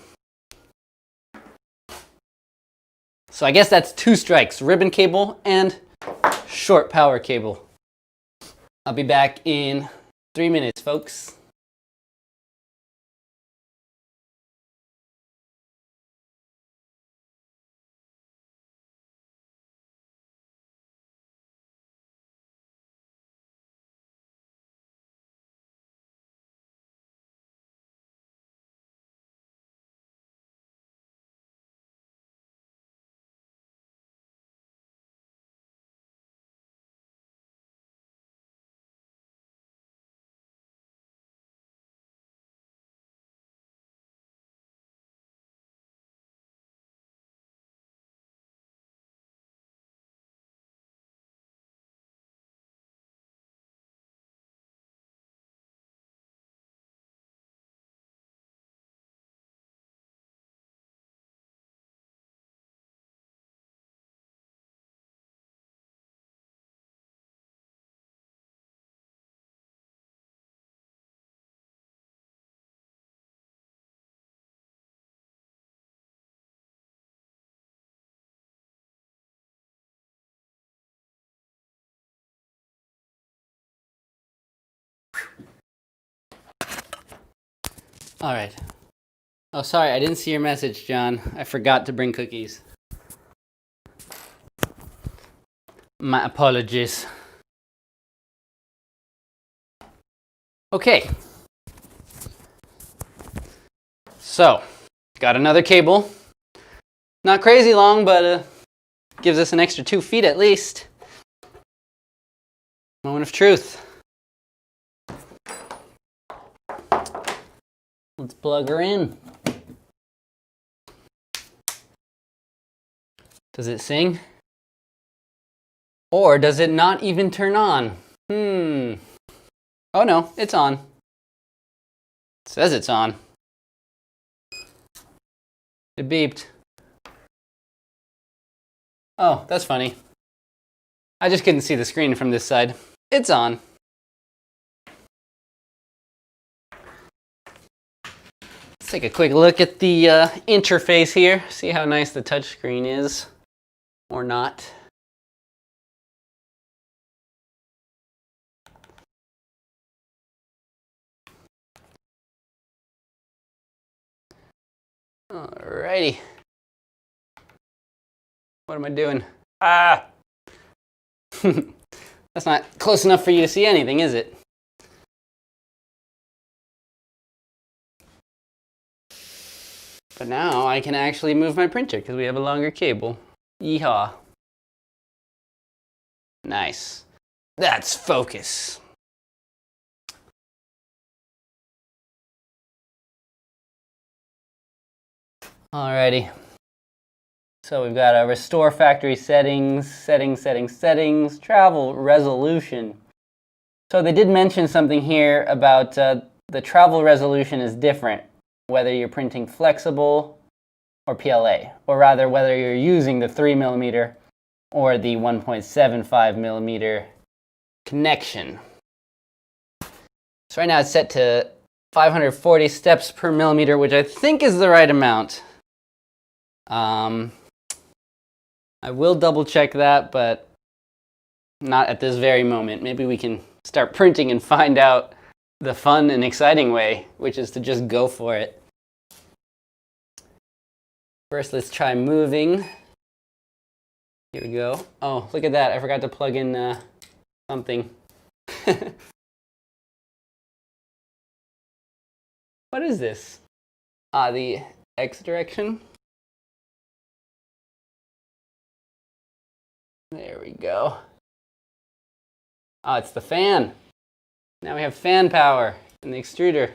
So I guess that's 2 strikes, ribbon cable and short power cable. I'll be back in 3 minutes, folks. All right. Oh, sorry, I didn't see your message, John. I forgot to bring cookies. My apologies. Okay. So, got another cable. Not crazy long, but gives us an extra 2 feet at least. Moment of truth. Let's plug her in. Does it sing? Or does it not even turn on? Oh no, it's on. It says it's on. It beeped. Oh, that's funny. I just couldn't see the screen from this side. It's on. Let's take a quick look at the interface here. See how nice the touchscreen is, or not. Alrighty. What am I doing? Ah! That's not close enough for you to see anything, is it? But now I can actually move my printer because we have a longer cable. Yeehaw. Nice. That's focus. Alrighty. So we've got a restore factory settings, travel resolution. So they did mention something here about the travel resolution is different, whether you're printing flexible or PLA, or rather whether you're using the 3mm or the 1.75mm connection. So right now it's set to 540 steps per millimeter, which I think is the right amount. I will double check that, but not at this very moment. Maybe we can start printing and find out the fun and exciting way, which is to just go for it. First, let's try moving. Here we go. Oh, look at that. I forgot to plug in something. What is this? The X direction. There we go. It's the fan. Now we have fan power in the extruder.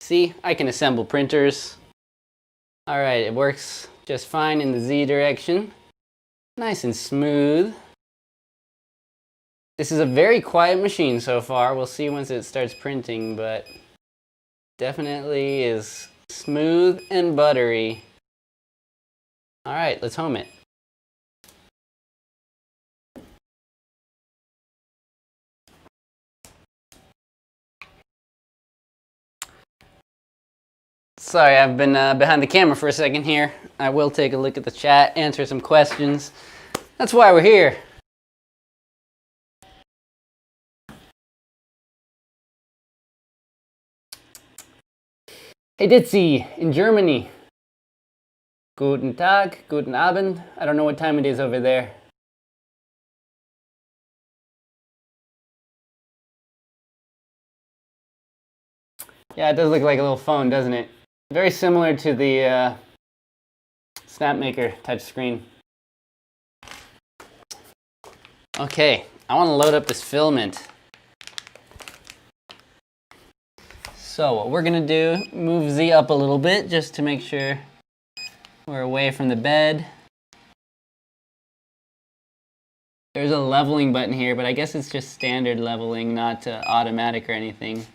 See, I can assemble printers. All right, it works just fine in the Z direction. Nice and smooth. This is a very quiet machine so far. We'll see once it starts printing, but definitely is smooth and buttery. All right, let's home it. Sorry, I've been behind the camera for a second here. I will take a look at the chat, answer some questions. That's why we're here. Hey Ditzy, in Germany. Guten Tag, guten Abend. I don't know what time it is over there. Yeah, it does look like a little phone, doesn't it? Very similar to the Snapmaker touchscreen. Okay, I want to load up this filament. So what we're gonna do, move Z up a little bit just to make sure we're away from the bed. There's a leveling button here, but I guess it's just standard leveling, not automatic or anything.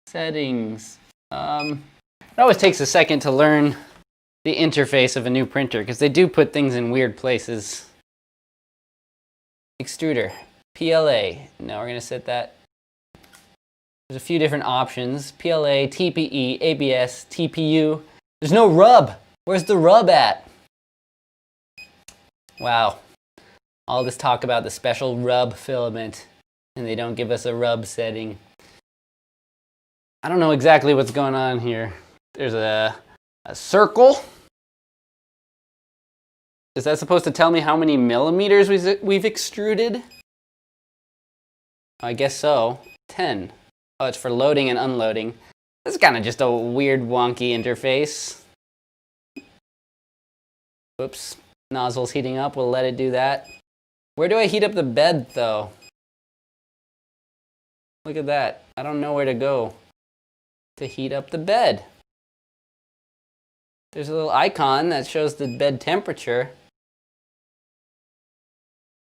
Settings. It always takes a second to learn the interface of a new printer because they do put things in weird places. Extruder, PLA. Now we're gonna set that. There's a few different options. PLA, TPE, ABS, TPU. There's no rub. Where's the rub at? Wow. All this talk about the special rub filament, and they don't give us a rub setting. I don't know exactly what's going on here. There's a circle. Is that supposed to tell me how many millimeters we've extruded? I guess so. 10. Oh, it's for loading and unloading. This is kind of just a weird, wonky interface. Whoops. Nozzle's heating up. We'll let it do that. Where do I heat up the bed, though? Look at that. I don't know where to go to heat up the bed. There's a little icon that shows the bed temperature.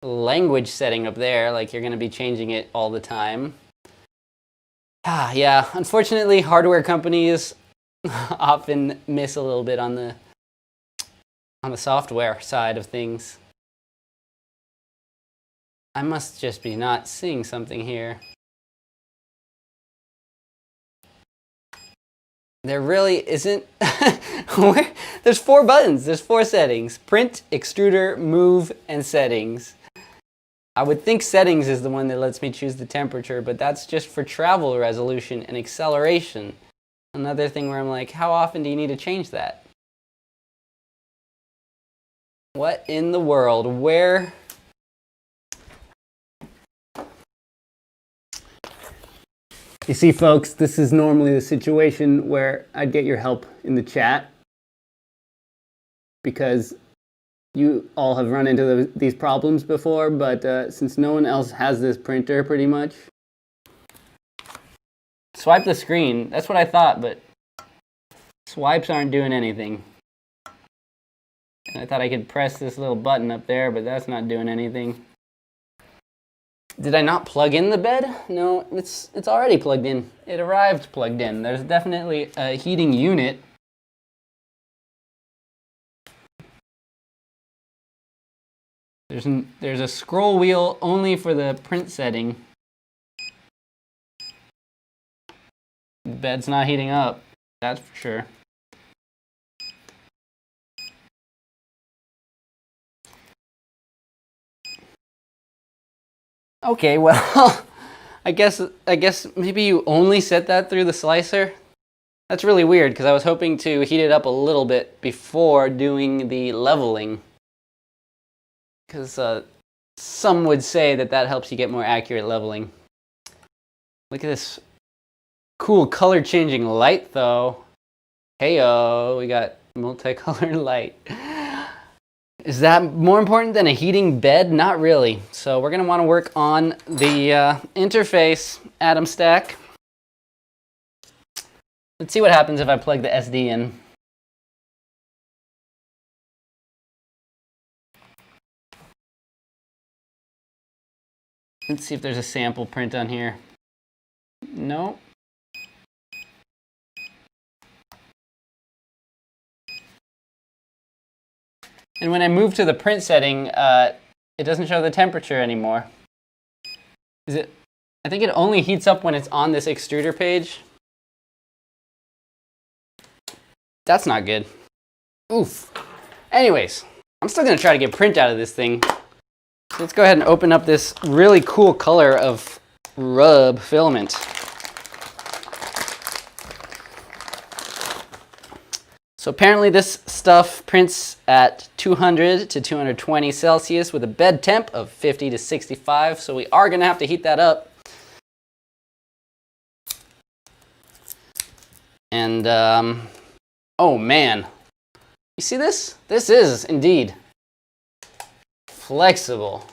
Language setting up there, like you're going to be changing it all the time. Yeah, unfortunately, hardware companies often miss a little bit on the software side of things. I must just be not seeing something here. There really isn't. There's 4 buttons. There's 4 settings. Print, extruder, move, and settings. I would think settings is the one that lets me choose the temperature, but that's just for travel resolution and acceleration. Another thing where I'm like, how often do you need to change that? What in the world? Where? You see, folks, this is normally the situation where I'd get your help in the chat because you all have run into these problems before, but since no one else has this printer pretty much, swipe the screen. That's what I thought, but swipes aren't doing anything. And I thought I could press this little button up there, but that's not doing anything. Did I not plug in the bed? No, it's already plugged in. It arrived plugged in. There's definitely a heating unit. There's a scroll wheel only for the print setting. The bed's not heating up, that's for sure. Okay, well, I guess maybe you only set that through the slicer. That's really weird because I was hoping to heat it up a little bit before doing the leveling. Because some would say that helps you get more accurate leveling. Look at this cool color changing light though. Heyo, we got multicolored light. Is that more important than a heating bed? Not really. So we're going to want to work on the interface Atomstack. Let's see what happens if I plug the SD in. Let's see if there's a sample print on here. No. And when I move to the print setting, it doesn't show the temperature anymore. I think it only heats up when it's on this extruder page. That's not good. Oof. Anyways, I'm still gonna try to get print out of this thing. So let's go ahead and open up this really cool color of rub filament. So apparently this stuff prints at 200 to 220 Celsius with a bed temp of 50 to 65. So we are gonna have to heat that up. And, oh man, you see this? This is indeed flexible.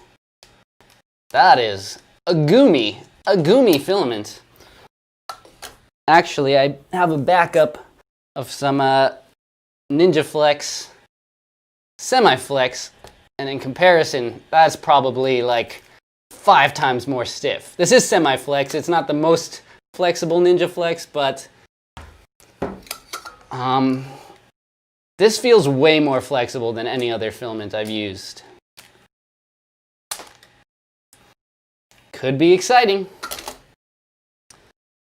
That is a gummy filament. Actually, I have a backup of some Ninja Flex Semi-Flex, and in comparison, that's probably like 5 times more stiff. This is Semi-Flex. It's not the most flexible Ninja Flex, but this feels way more flexible than any other filament I've used. Could be exciting.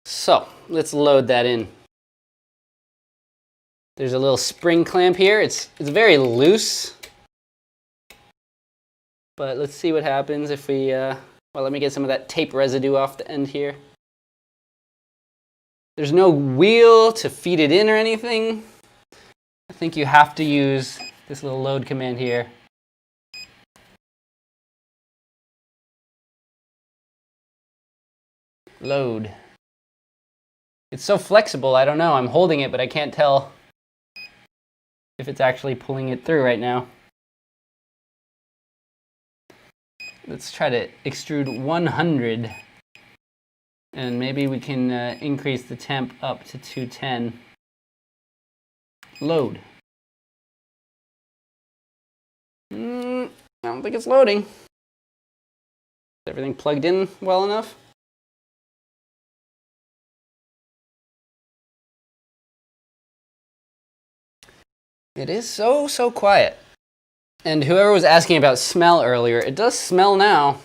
So let's load that in. There's a little spring clamp here. It's very loose, but let's see what happens if we, well, let me get some of that tape residue off the end here. There's no wheel to feed it in or anything. I think you have to use this little load command here. Load. It's so flexible, I don't know. I'm holding it, but I can't tell if it's actually pulling it through right now. Let's try to extrude 100. And maybe we can increase the temp up to 210. Load. I don't think it's loading. Is everything plugged in well enough? It is so quiet. And whoever was asking about smell earlier, it does smell now.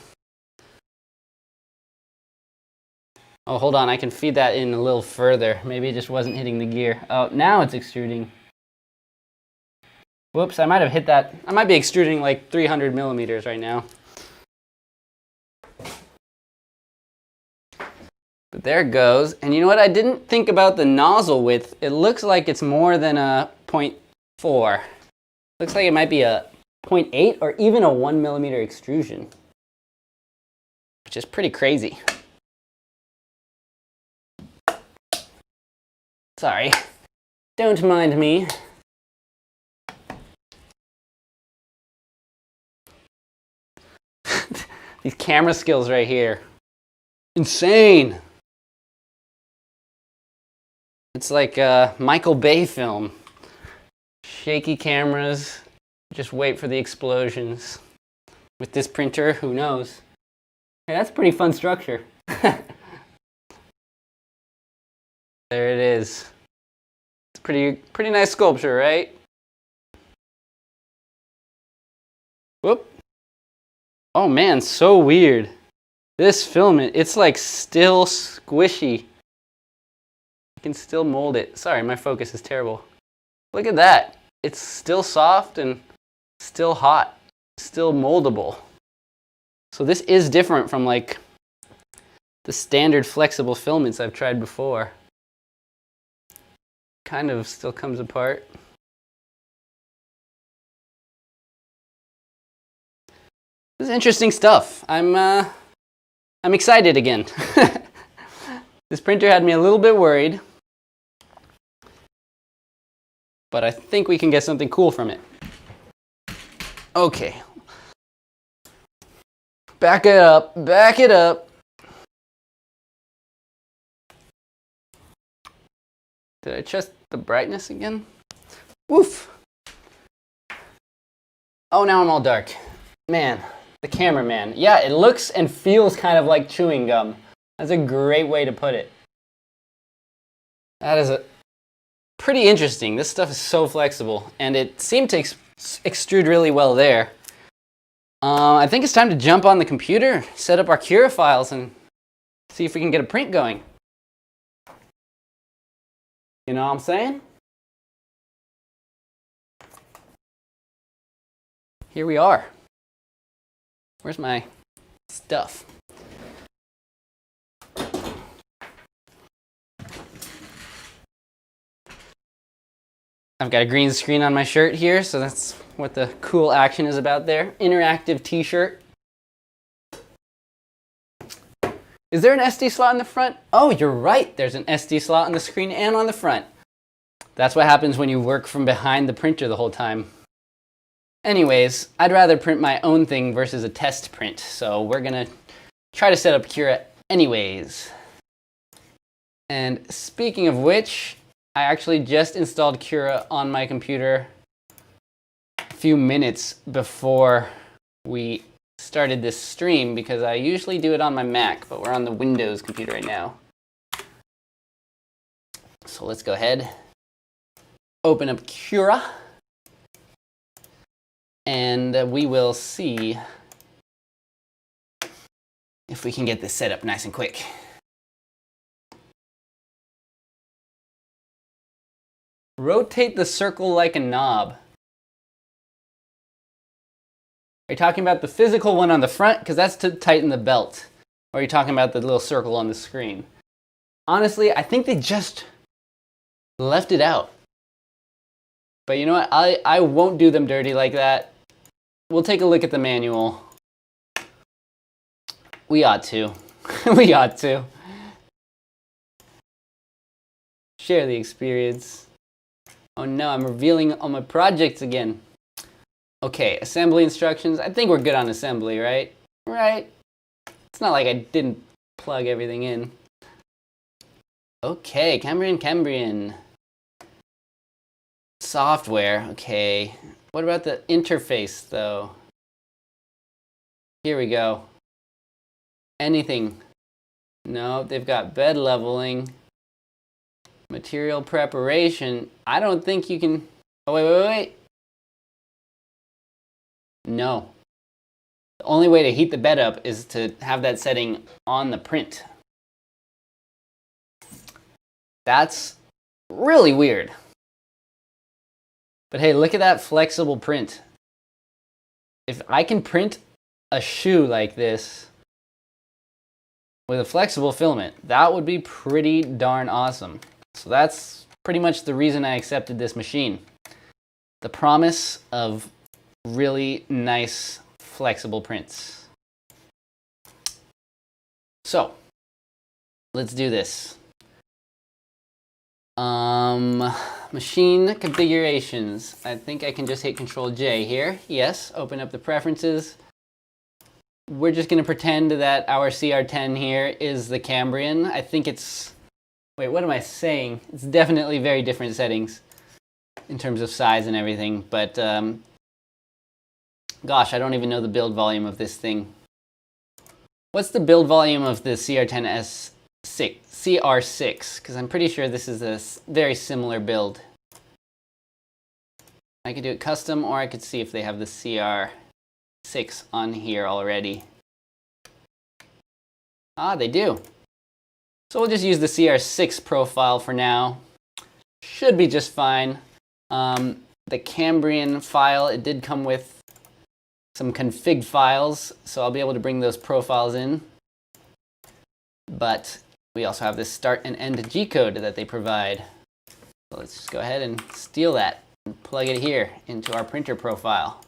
Oh, hold on, I can feed that in a little further. Maybe it just wasn't hitting the gear. Oh, now it's extruding. Whoops, I might have hit that. I might be extruding like 300 millimeters right now. But there it goes. And you know what? I didn't think about the nozzle width. It looks like it's more than a 0.4. Looks like it might be a 0.8 or even a 1 millimeter extrusion, which is pretty crazy. Sorry, don't mind me. These camera skills right here. Insane. It's like a Michael Bay film. Shaky cameras, just wait for the explosions. With this printer, who knows? Hey, that's a pretty fun structure. There it is. It's pretty nice sculpture, right? Whoop. Oh man, so weird. This filament, it's like still squishy. I can still mold it. Sorry, my focus is terrible. Look at that. It's still soft and still hot, still moldable. So this is different from like the standard flexible filaments I've tried before. Kind of still comes apart. This is interesting stuff. I'm excited again. This printer had me a little bit worried, but I think we can get something cool from it. Okay. Back it up, back it up. Did I adjust the brightness again? Woof. Oh, now I'm all dark. Man, the cameraman. Yeah, it looks and feels kind of like chewing gum. That's a great way to put it. That is pretty interesting. This stuff is so flexible, and it seemed to extrude really well there. I think it's time to jump on the computer, set up our Cura files, and see if we can get a print going. You know what I'm saying? here we are. Where's my stuff? I've got a green screen on my shirt here, so that's what the cool action is about there. Interactive t-shirt. Is there an SD slot in the front? Oh, you're right. There's an SD slot on the screen and on the front. That's what happens when you work from behind the printer the whole time. Anyways, I'd rather print my own thing versus a test print, so we're gonna try to set up Cura anyways. And speaking of which, I actually just installed Cura on my computer a few minutes before we started this stream because I usually do it on my Mac, but we're on the Windows computer right now. So let's go ahead, open up Cura, and we will see if we can get this set up nice and quick. Rotate the circle like a knob. Are you talking about the physical one on the front? Because that's to tighten the belt. Or are you talking about the little circle on the screen? Honestly, I think they just left it out. But you know what? I won't do them dirty like that. We'll take a look at the manual. We ought to. We ought to. Share the experience. Oh no, I'm revealing all my projects again. Okay, assembly instructions. I think we're good on assembly, right? Right. It's not like I didn't plug everything in. Okay, Cambrian. Software, okay. What about the interface, though? Here we go. Anything. No, they've got bed leveling. Material preparation. I don't think you can... Oh, wait. No. The only way to heat the bed up is to have that setting on the print. That's really weird. But hey, look at that flexible print. If I can print a shoe like this with a flexible filament, that would be pretty darn awesome. So that's pretty much the reason I accepted this machine. The promise of really nice flexible prints. So, let's do this. Machine configurations. I think I can just hit Control J here. Yes, open up the preferences. We're just going to pretend that our CR10 here is the Cambrian. I think it's... Wait, what am I saying? It's definitely very different settings in terms of size and everything, but gosh, I don't even know the build volume of this thing. What's the build volume of the CR10S6? CR6, because I'm pretty sure this is a very similar build. I could do it custom, or I could see if they have the CR6 on here already. Ah, they do. So we'll just use the CR6 profile for now. Should be just fine. The Cambrian file, it did come with some config files, so I'll be able to bring those profiles in. But we also have this start and end G-code that they provide. So let's just go ahead and steal that and plug it here into our printer profile.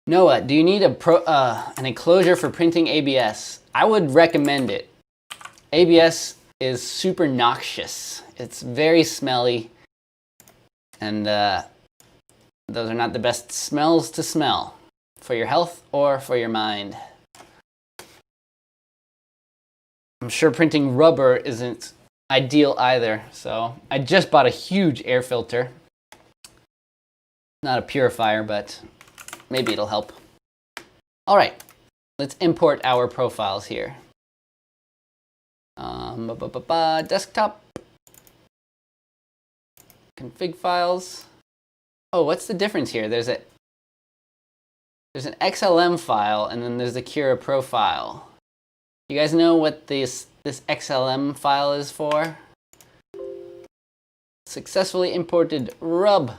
Noah, do you need an enclosure for printing ABS? I would recommend it. ABS is super noxious. It's very smelly, and those are not the best smells to smell for your health or for your mind. I'm sure printing rubber isn't ideal either, so I just bought a huge air filter. Not a purifier, but maybe it'll help. All right, let's import our profiles here. Desktop. Config files. Oh, what's the difference here? There's an XLM file, and then there's the Cura profile. You guys know what this XLM file is for? Successfully imported rub.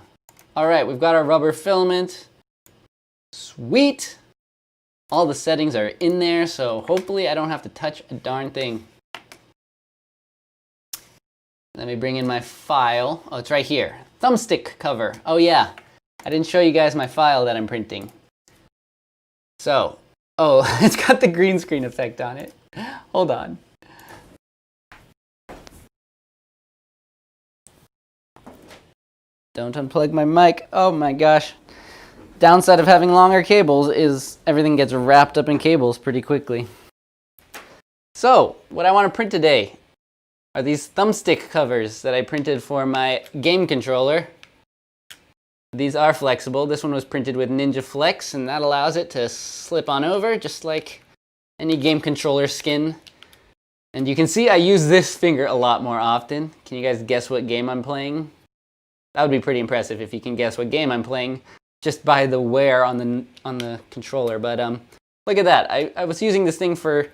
All right, we've got our rubber filament. Sweet. All the settings are in there, so hopefully I don't have to touch a darn thing. Let me bring in my file. Oh, it's right here. Thumbstick cover. Oh yeah, I didn't show you guys my file that I'm printing. So, oh, it's got the green screen effect on it. Hold on. Don't unplug my mic. Oh my gosh. Downside of having longer cables is everything gets wrapped up in cables pretty quickly. So, what I want to print today are these thumbstick covers that I printed for my game controller. These are flexible. This one was printed with Ninja Flex, and that allows it to slip on over just like any game controller skin. And you can see I use this finger a lot more often. Can you guys guess what game I'm playing? That would be pretty impressive if you can guess what game I'm playing just by the wear on the controller. But look at that. I was using this thing for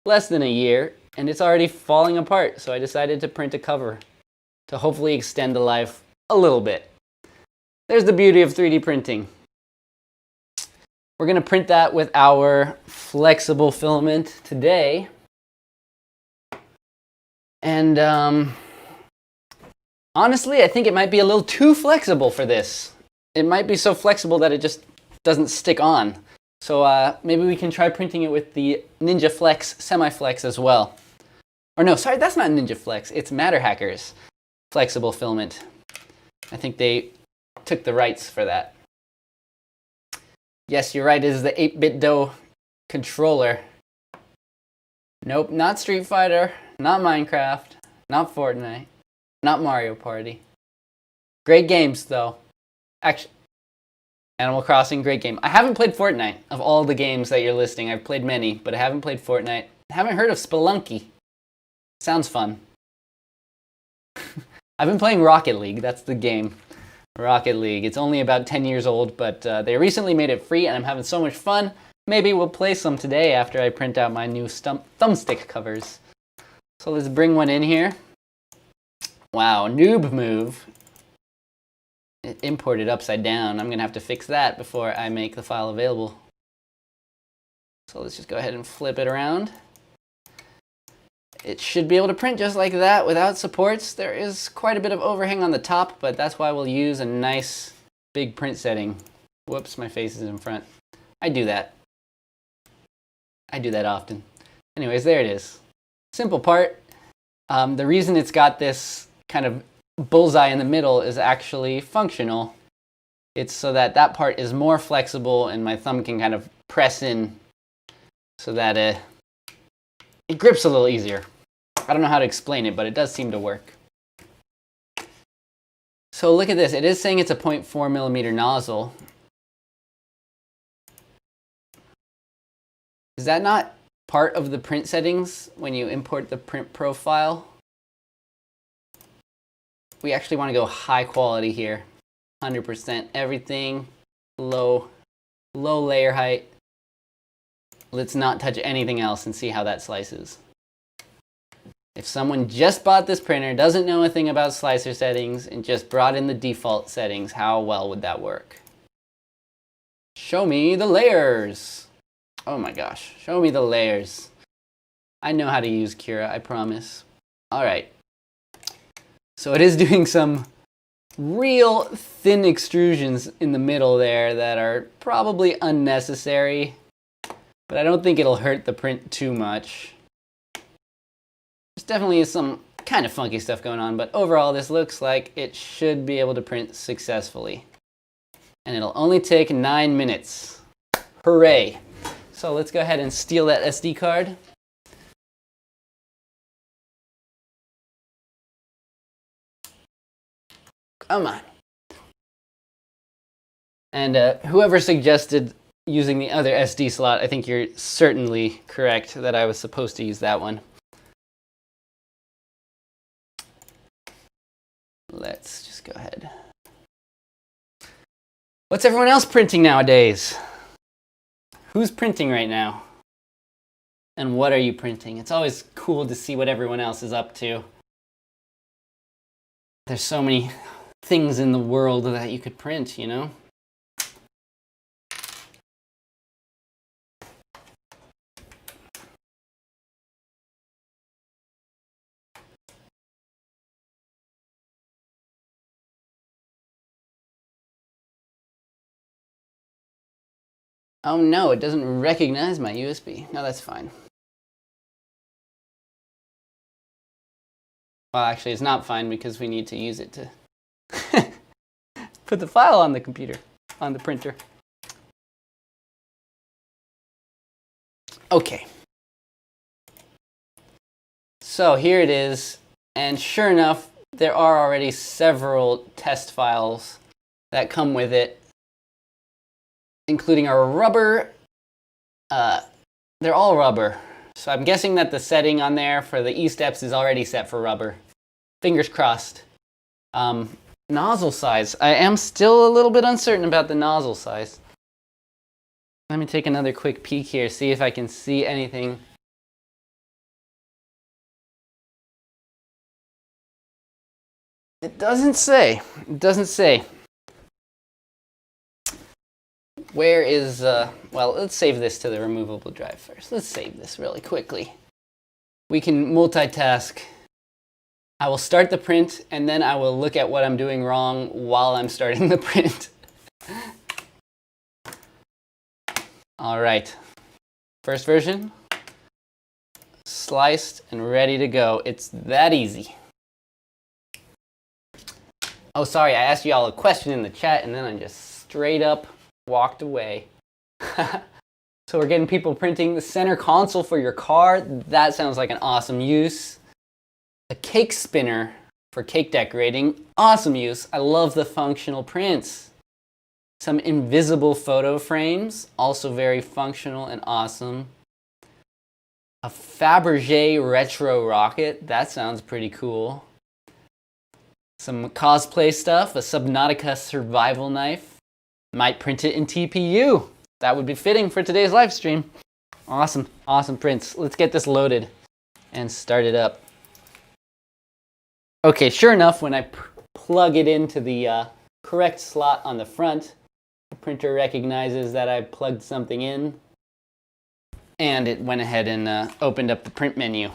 less than a year, and it's already falling apart. So I decided to print a cover to hopefully extend the life a little bit. There's the beauty of 3D printing. We're going to print that with our flexible filament today. And honestly, I think it might be a little too flexible for this. It might be so flexible that it just doesn't stick on. So maybe we can try printing it with the Ninja Flex Semi-Flex as well. Or no, sorry, that's not Ninja Flex. It's Matter Hacker's flexible filament. I think they took the rights for that. Yes, you're right. It is the 8-bit DOE controller. Nope, not Street Fighter, not Minecraft, not Fortnite, not Mario Party. Great games, though. Actually, Animal Crossing, great game. I haven't played Fortnite. Of all the games that you're listing, I've played many, but I haven't played Fortnite. I haven't heard of Spelunky. Sounds fun. I've been playing Rocket League. That's the game. Rocket League. It's only about 10 years old, but they recently made it free, and I'm having so much fun. Maybe we'll play some today after I print out my new thumbstick covers. So let's bring one in here. Wow, noob move. It imported upside down. I'm going to have to fix that before I make the file available. So let's just go ahead and flip it around. It should be able to print just like that without supports. There is quite a bit of overhang on the top, but that's why we'll use a nice big print setting. Whoops, my face is in front. I do that. I do that often. Anyways, there it is. Simple part. The reason it's got this kind of bullseye in the middle is actually functional. It's so that that part is more flexible and my thumb can kind of press in so that it grips a little easier. I don't know how to explain it, but it does seem to work. So look at this. It is saying it's a 0.4 millimeter nozzle. Is that not part of the print settings when you import the print profile? We actually want to go high quality here. 100%. Everything low layer height. Let's not touch anything else and see how that slices. If someone just bought this printer, doesn't know a thing about slicer settings, and just brought in the default settings, how well would that work? Show me the layers. Oh my gosh, show me the layers. I know how to use Cura, I promise. All right. So it is doing some real thin extrusions in the middle there that are probably unnecessary, but I don't think it'll hurt the print too much. There's definitely some kind of funky stuff going on, but overall this looks like it should be able to print successfully. And it'll only take 9 minutes. Hooray! So let's go ahead and steal that SD card. Come on. And whoever suggested using the other SD slot, I think you're certainly correct that I was supposed to use that one. Let's just go ahead. What's everyone else printing nowadays? Who's printing right now? And what are you printing? It's always cool to see what everyone else is up to. There's so many things in the world that you could print, you know? Oh no, it doesn't recognize my USB. No, that's fine. Well, actually, it's not fine because we need to use it to put the file on the computer, on the printer. Okay. So here it is, and sure enough, there are already several test files that come with it, including our rubber. They're all rubber. So I'm guessing that the setting on there for the E-steps is already set for rubber. Fingers crossed. Nozzle size. I am still a little bit uncertain about the nozzle size. Let me take another quick peek here, see if I can see anything. It doesn't say. It doesn't say. Where is, well, let's save this to the removable drive first. Let's save this really quickly. We can multitask. I will start the print, and then I will look at what I'm doing wrong while I'm starting the print. All right. First version. Sliced and ready to go. It's that easy. Oh, sorry, I asked you all a question in the chat, and then I just straight up walked away. So we're getting people printing the center console for your car. That sounds like an awesome use. A cake spinner for cake decorating. Awesome use. I love the functional prints. Some invisible photo frames. Also very functional and awesome. A Fabergé retro rocket. That sounds pretty cool. Some cosplay stuff. A Subnautica survival knife. Might print it in TPU. That would be fitting for today's live stream. Awesome, awesome prints. Let's get this loaded and start it up. Okay, sure enough, when I plug it into the correct slot on the front, the printer recognizes that I plugged something in, and it went ahead and opened up the print menu.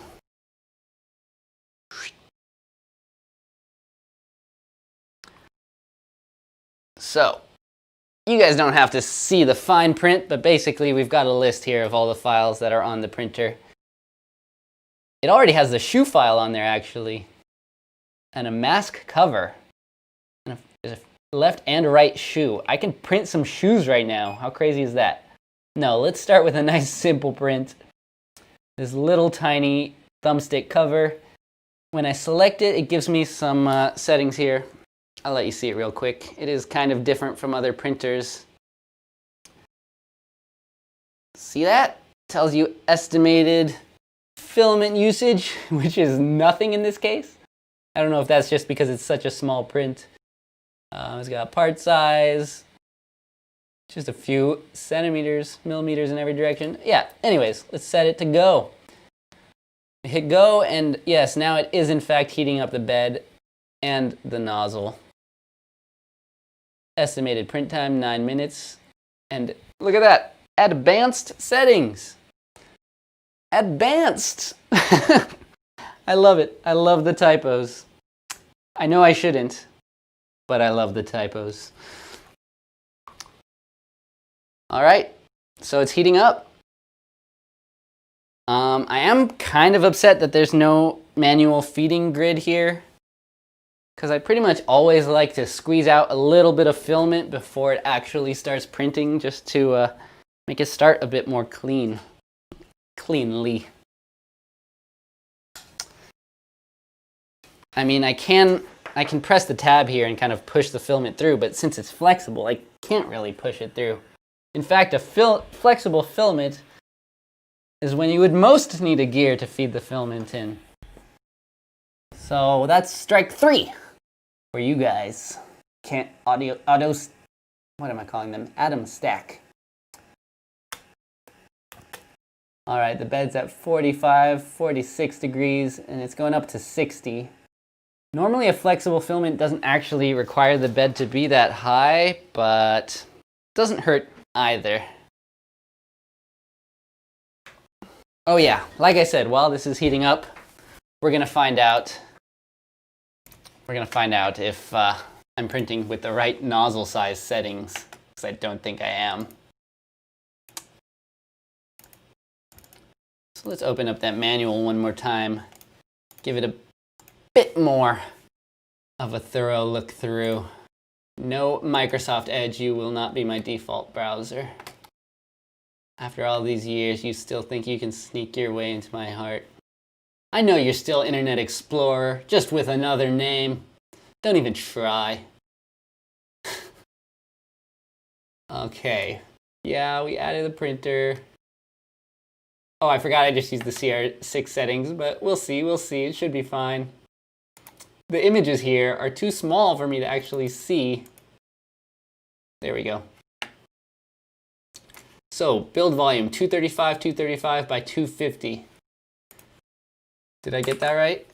So, you guys don't have to see the fine print, but basically we've got a list here of all the files that are on the printer. It already has the shoe file on there, actually, and a mask cover. And there's a left and right shoe. I can print some shoes right now. How crazy is that? No, let's start with a nice simple print. This little tiny thumbstick cover. When I select it, it gives me some settings here. I'll let you see it real quick. It is kind of different from other printers. See that? Tells you estimated filament usage, which is nothing in this case. I don't know if that's just because it's such a small print. It's got part size, just a few centimeters, millimeters in every direction. Yeah, anyways, let's set it to go. Hit go, and yes, now it is in fact heating up the bed and the nozzle. Estimated print time, 9 minutes. And look at that, advanced settings. Advanced. I love it. I love the typos. I know I shouldn't, but I love the typos. All right, so it's heating up. I am kind of upset that there's no manual feeding grid here, because I pretty much always like to squeeze out a little bit of filament before it actually starts printing, just to make it start a bit more cleanly. I mean, I can press the tab here and kind of push the filament through, but since it's flexible, I can't really push it through. In fact, a flexible filament is when you would most need a gear to feed the filament in. So that's strike 3 for you guys. Can't what am I calling them? Atomstack. All right, the bed's at 45, 46 degrees, and it's going up to 60. Normally a flexible filament doesn't actually require the bed to be that high, but it doesn't hurt either. Oh yeah, like I said, while this is heating up, we're gonna find out if I'm printing with the right nozzle size settings, because I don't think I am. So let's open up that manual one more time, give it a bit more of a thorough look through. No, Microsoft Edge, you will not be my default browser. After all these years, you still think you can sneak your way into my heart. I know you're still Internet Explorer, just with another name. Don't even try. Okay, yeah, we added the printer. Oh, I forgot I just used the CR6 settings, but we'll see, it should be fine. The images here are too small for me to actually see. There we go. So, build volume 235 by 250. Did I get that right?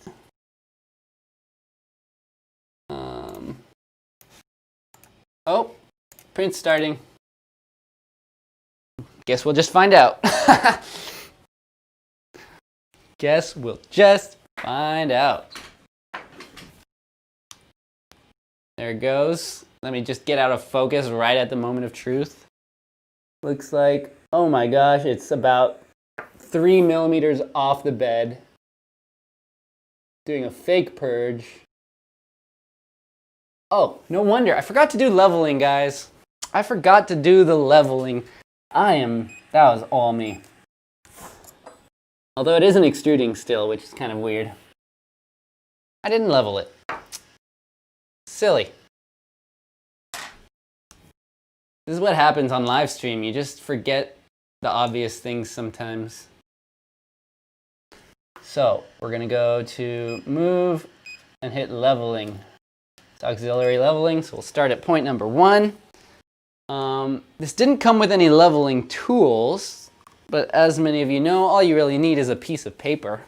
Oh, print's starting. Guess we'll just find out. Guess we'll just find out. There it goes. Let me just get out of focus right at the moment of truth. Looks like, oh my gosh, it's about 3 millimeters off the bed. Doing a fake purge. Oh, no wonder. I forgot to do leveling, guys. I forgot to do the leveling. That was all me. Although it isn't extruding still, which is kind of weird. I didn't level it. Silly. This is what happens on live stream. You just forget the obvious things sometimes. So we're gonna go to move and hit leveling. It's auxiliary leveling, so we'll start at point number 1. This didn't come with any leveling tools, but as many of you know, all you really need is a piece of paper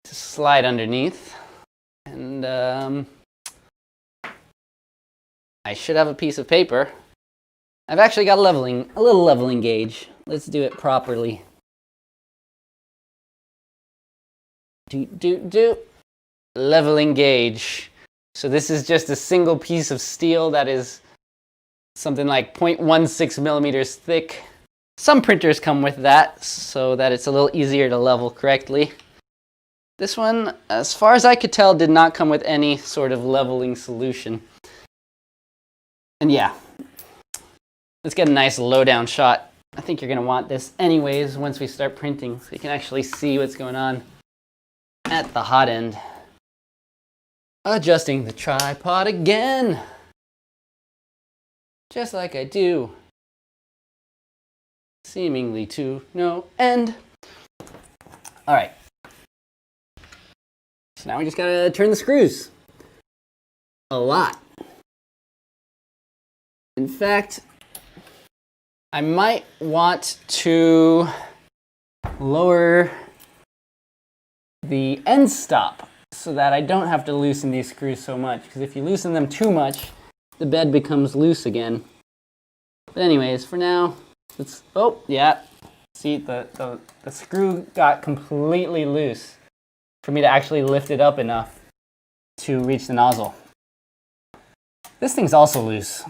to slide underneath. And I should have a piece of paper. I've actually got a little leveling gauge. Let's do it properly. Leveling gauge. So this is just a single piece of steel that is something like 0.16 millimeters thick. Some printers come with that so that it's a little easier to level correctly. This one, as far as I could tell, did not come with any sort of leveling solution. And yeah, let's get a nice low-down shot. I think you're going to want this anyways once we start printing, so you can actually see what's going on at the hot end. Adjusting the tripod again, just like I do, seemingly to no end. All right, so now we just gotta turn the screws. A lot. In fact, I might want to lower the end stop so that I don't have to loosen these screws so much, because if you loosen them too much, the bed becomes loose again. But anyways, for now, let's, oh yeah, see the screw got completely loose for me to actually lift it up enough to reach the nozzle. This thing's also loose.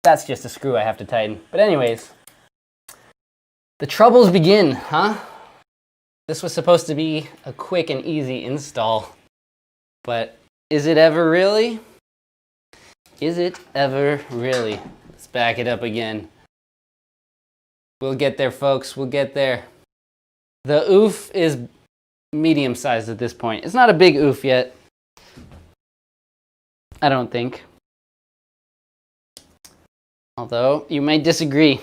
That's just a screw I have to tighten. But anyways, the troubles begin, huh? This was supposed to be a quick and easy install, but is it ever really? Is it ever really? Let's back it up again. We'll get there, folks, we'll get there. The oof is medium sized at this point. It's not a big oof yet, I don't think. Although, you may disagree.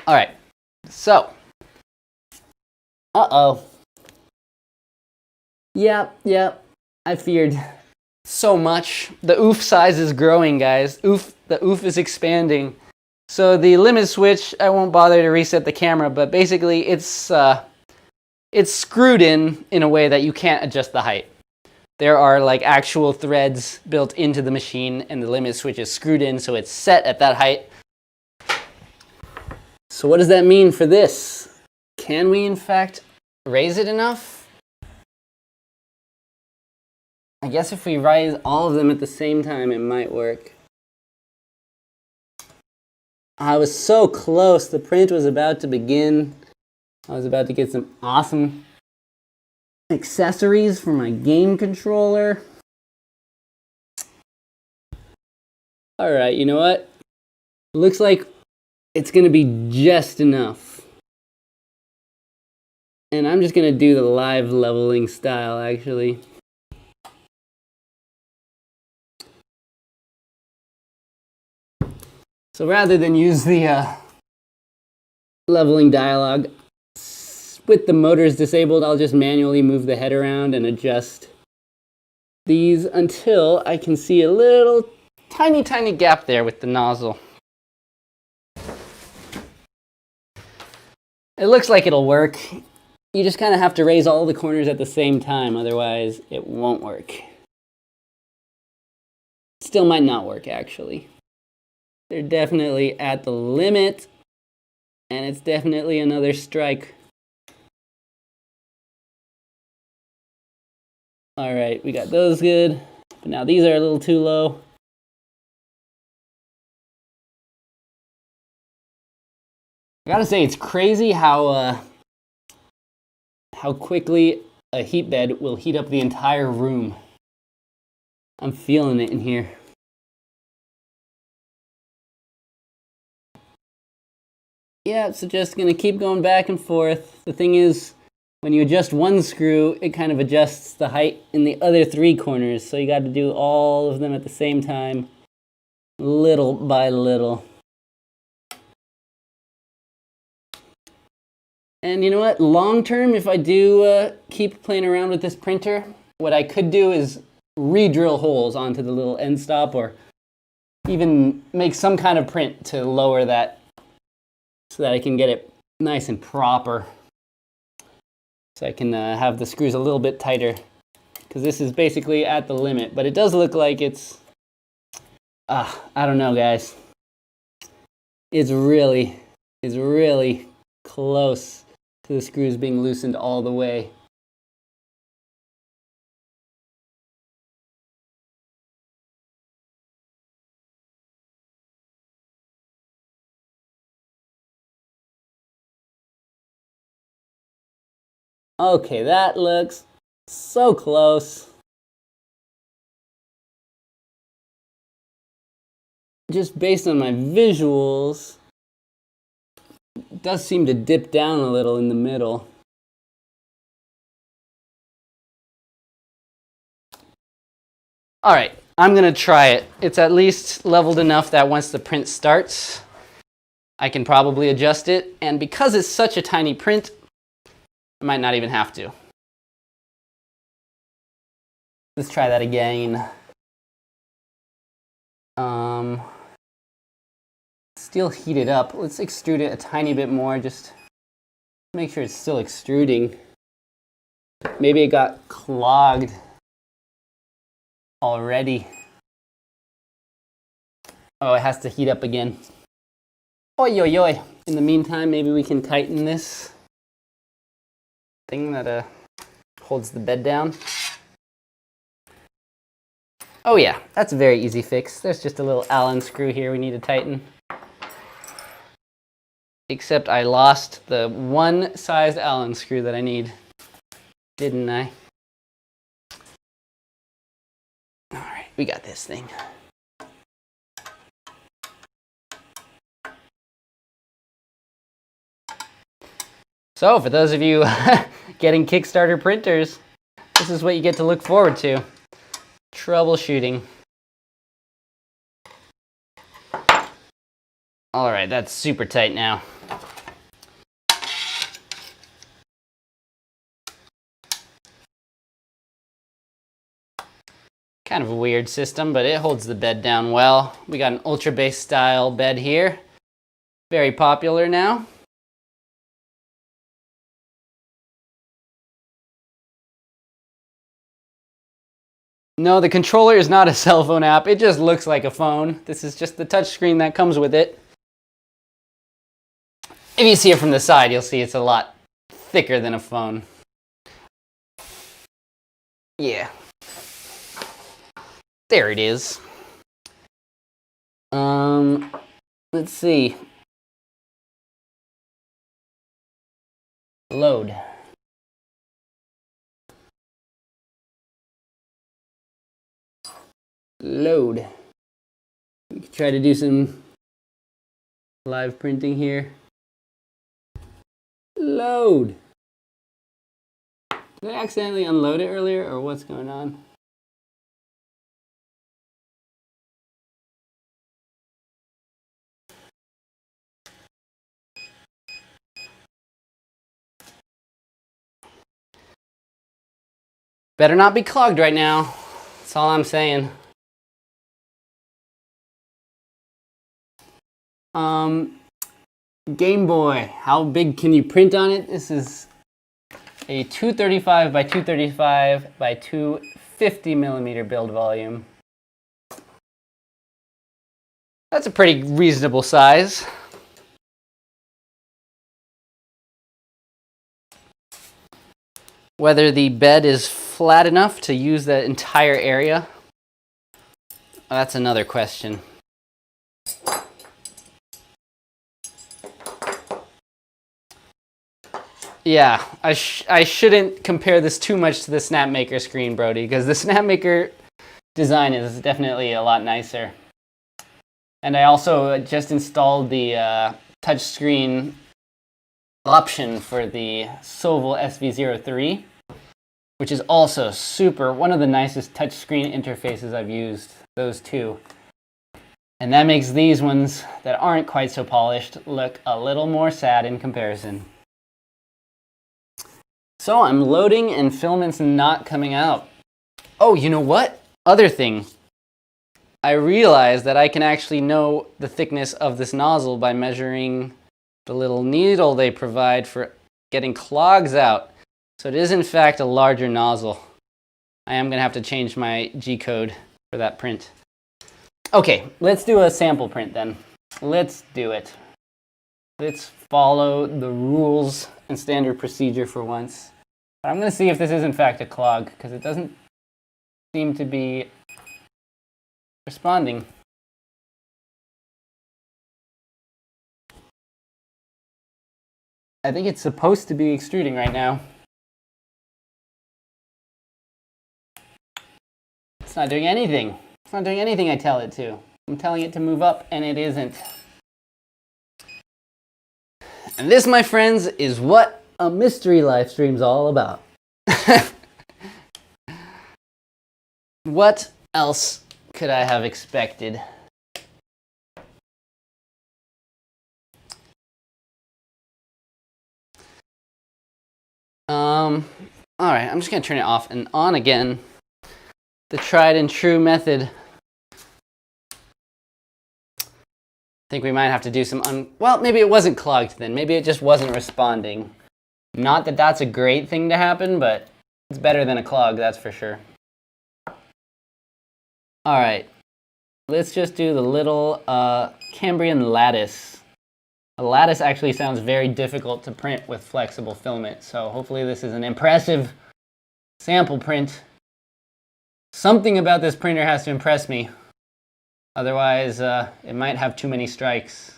All right, so. Uh-oh. Yep, I feared so much. The oof size is growing, guys. The oof is expanding. So the limit switch, I won't bother to reset the camera, but basically it's it's screwed in a way that you can't adjust the height. There are like actual threads built into the machine, and the limit switch is screwed in, so it's set at that height. So what does that mean for this? Can we in fact raise it enough? I guess if we raise all of them at the same time, it might work. I was so close. The print was about to begin. I was about to get some awesome accessories for my game controller. All right, you know what? Looks like it's gonna be just enough. And I'm just gonna do the live leveling style, actually. So rather than use the leveling dialog, with the motors disabled, I'll just manually move the head around and adjust these until I can see a little tiny gap there with the nozzle. It looks like it'll work. You just kind of have to raise all the corners at the same time, otherwise it won't work. Still might not work, actually. They're definitely at the limit, and it's definitely another strike. All right, we got those good, but now these are a little too low. I gotta say, it's crazy how quickly a heat bed will heat up the entire room. I'm feeling it in here. Yeah, so just gonna keep going back and forth. The thing is, when you adjust one screw, it kind of adjusts the height in the other three corners. So you got to do all of them at the same time, little by little. And you know what? Long term, if I do keep playing around with this printer, what I could do is re-drill holes onto the little end stop, or even make some kind of print to lower that so that I can get it nice and proper. So I can have the screws a little bit tighter, because this is basically at the limit, but it does look like it's, I don't know, guys. It's really close to the screws being loosened all the way. Okay, that looks so close. Just based on my visuals, it does seem to dip down a little in the middle. All right, I'm gonna try it. It's at least leveled enough that once the print starts, I can probably adjust it. And because it's such a tiny print, I might not even have to. Let's try that again. Still heated up. Let's extrude it a tiny bit more, just make sure it's still extruding. Maybe it got clogged already. Oh, it has to heat up again. Oi, oi, oi. In the meantime, maybe we can tighten this thing that holds the bed down. Oh yeah, that's a very easy fix. There's just a little Allen screw here we need to tighten. Except I lost the one sized Allen screw that I need, didn't I? All right, we got this thing. So for those of you getting Kickstarter printers, this is what you get to look forward to. Troubleshooting. All right, that's super tight now. Kind of a weird system, but it holds the bed down well. We got an ultra base style bed here. Very popular now. No, the controller is not a cell phone app. It just looks like a phone. This is just the touchscreen that comes with it. If you see it from the side, you'll see it's a lot thicker than a phone. Yeah. There it is. Let's see. Load. Load. We can try to do some live printing here. Load. Did I accidentally unload it earlier, or what's going on? Better not be clogged right now. That's all I'm saying. Game Boy, how big can you print on it? This is a 235 by 235 by 250 millimeter build volume. That's a pretty reasonable size. Whether the bed is flat enough to use that entire area, that's another question. Yeah, I shouldn't compare this too much to the Snapmaker screen, Brody, because the Snapmaker design is definitely a lot nicer. And I also just installed the touchscreen option for the Sovol SV03, which is also one of the nicest touchscreen interfaces I've used, those two. And that makes these ones that aren't quite so polished look a little more sad in comparison. So I'm loading and Filament's not coming out. Oh, you know what? Other thing. I realized that I can actually know the thickness of this nozzle by measuring the little needle they provide for getting clogs out. So it is in fact a larger nozzle. I am going to have to change my G-code for that print. Okay, let's do a sample print then. Let's do it. Let's follow the rules and standard procedure for once. But I'm going to see if this is in fact a clog, because it doesn't seem to be responding. I think it's supposed to be extruding right now. It's not doing anything. It's not doing anything I tell it to. I'm telling it to move up, and it isn't. And this, my friends, is what a mystery live stream's all about. What else could I have expected? All right, I'm just gonna turn it off and on again. The tried and true method. I think we might have to do some well, maybe it wasn't clogged then. Maybe it just wasn't responding. Not that that's a great thing to happen, but it's better than a clog, that's for sure. All right, let's just do the little Cambrian lattice. A lattice actually sounds very difficult to print with flexible filament, so hopefully this is an impressive sample print. Something about this printer has to impress me. Otherwise, it might have too many strikes.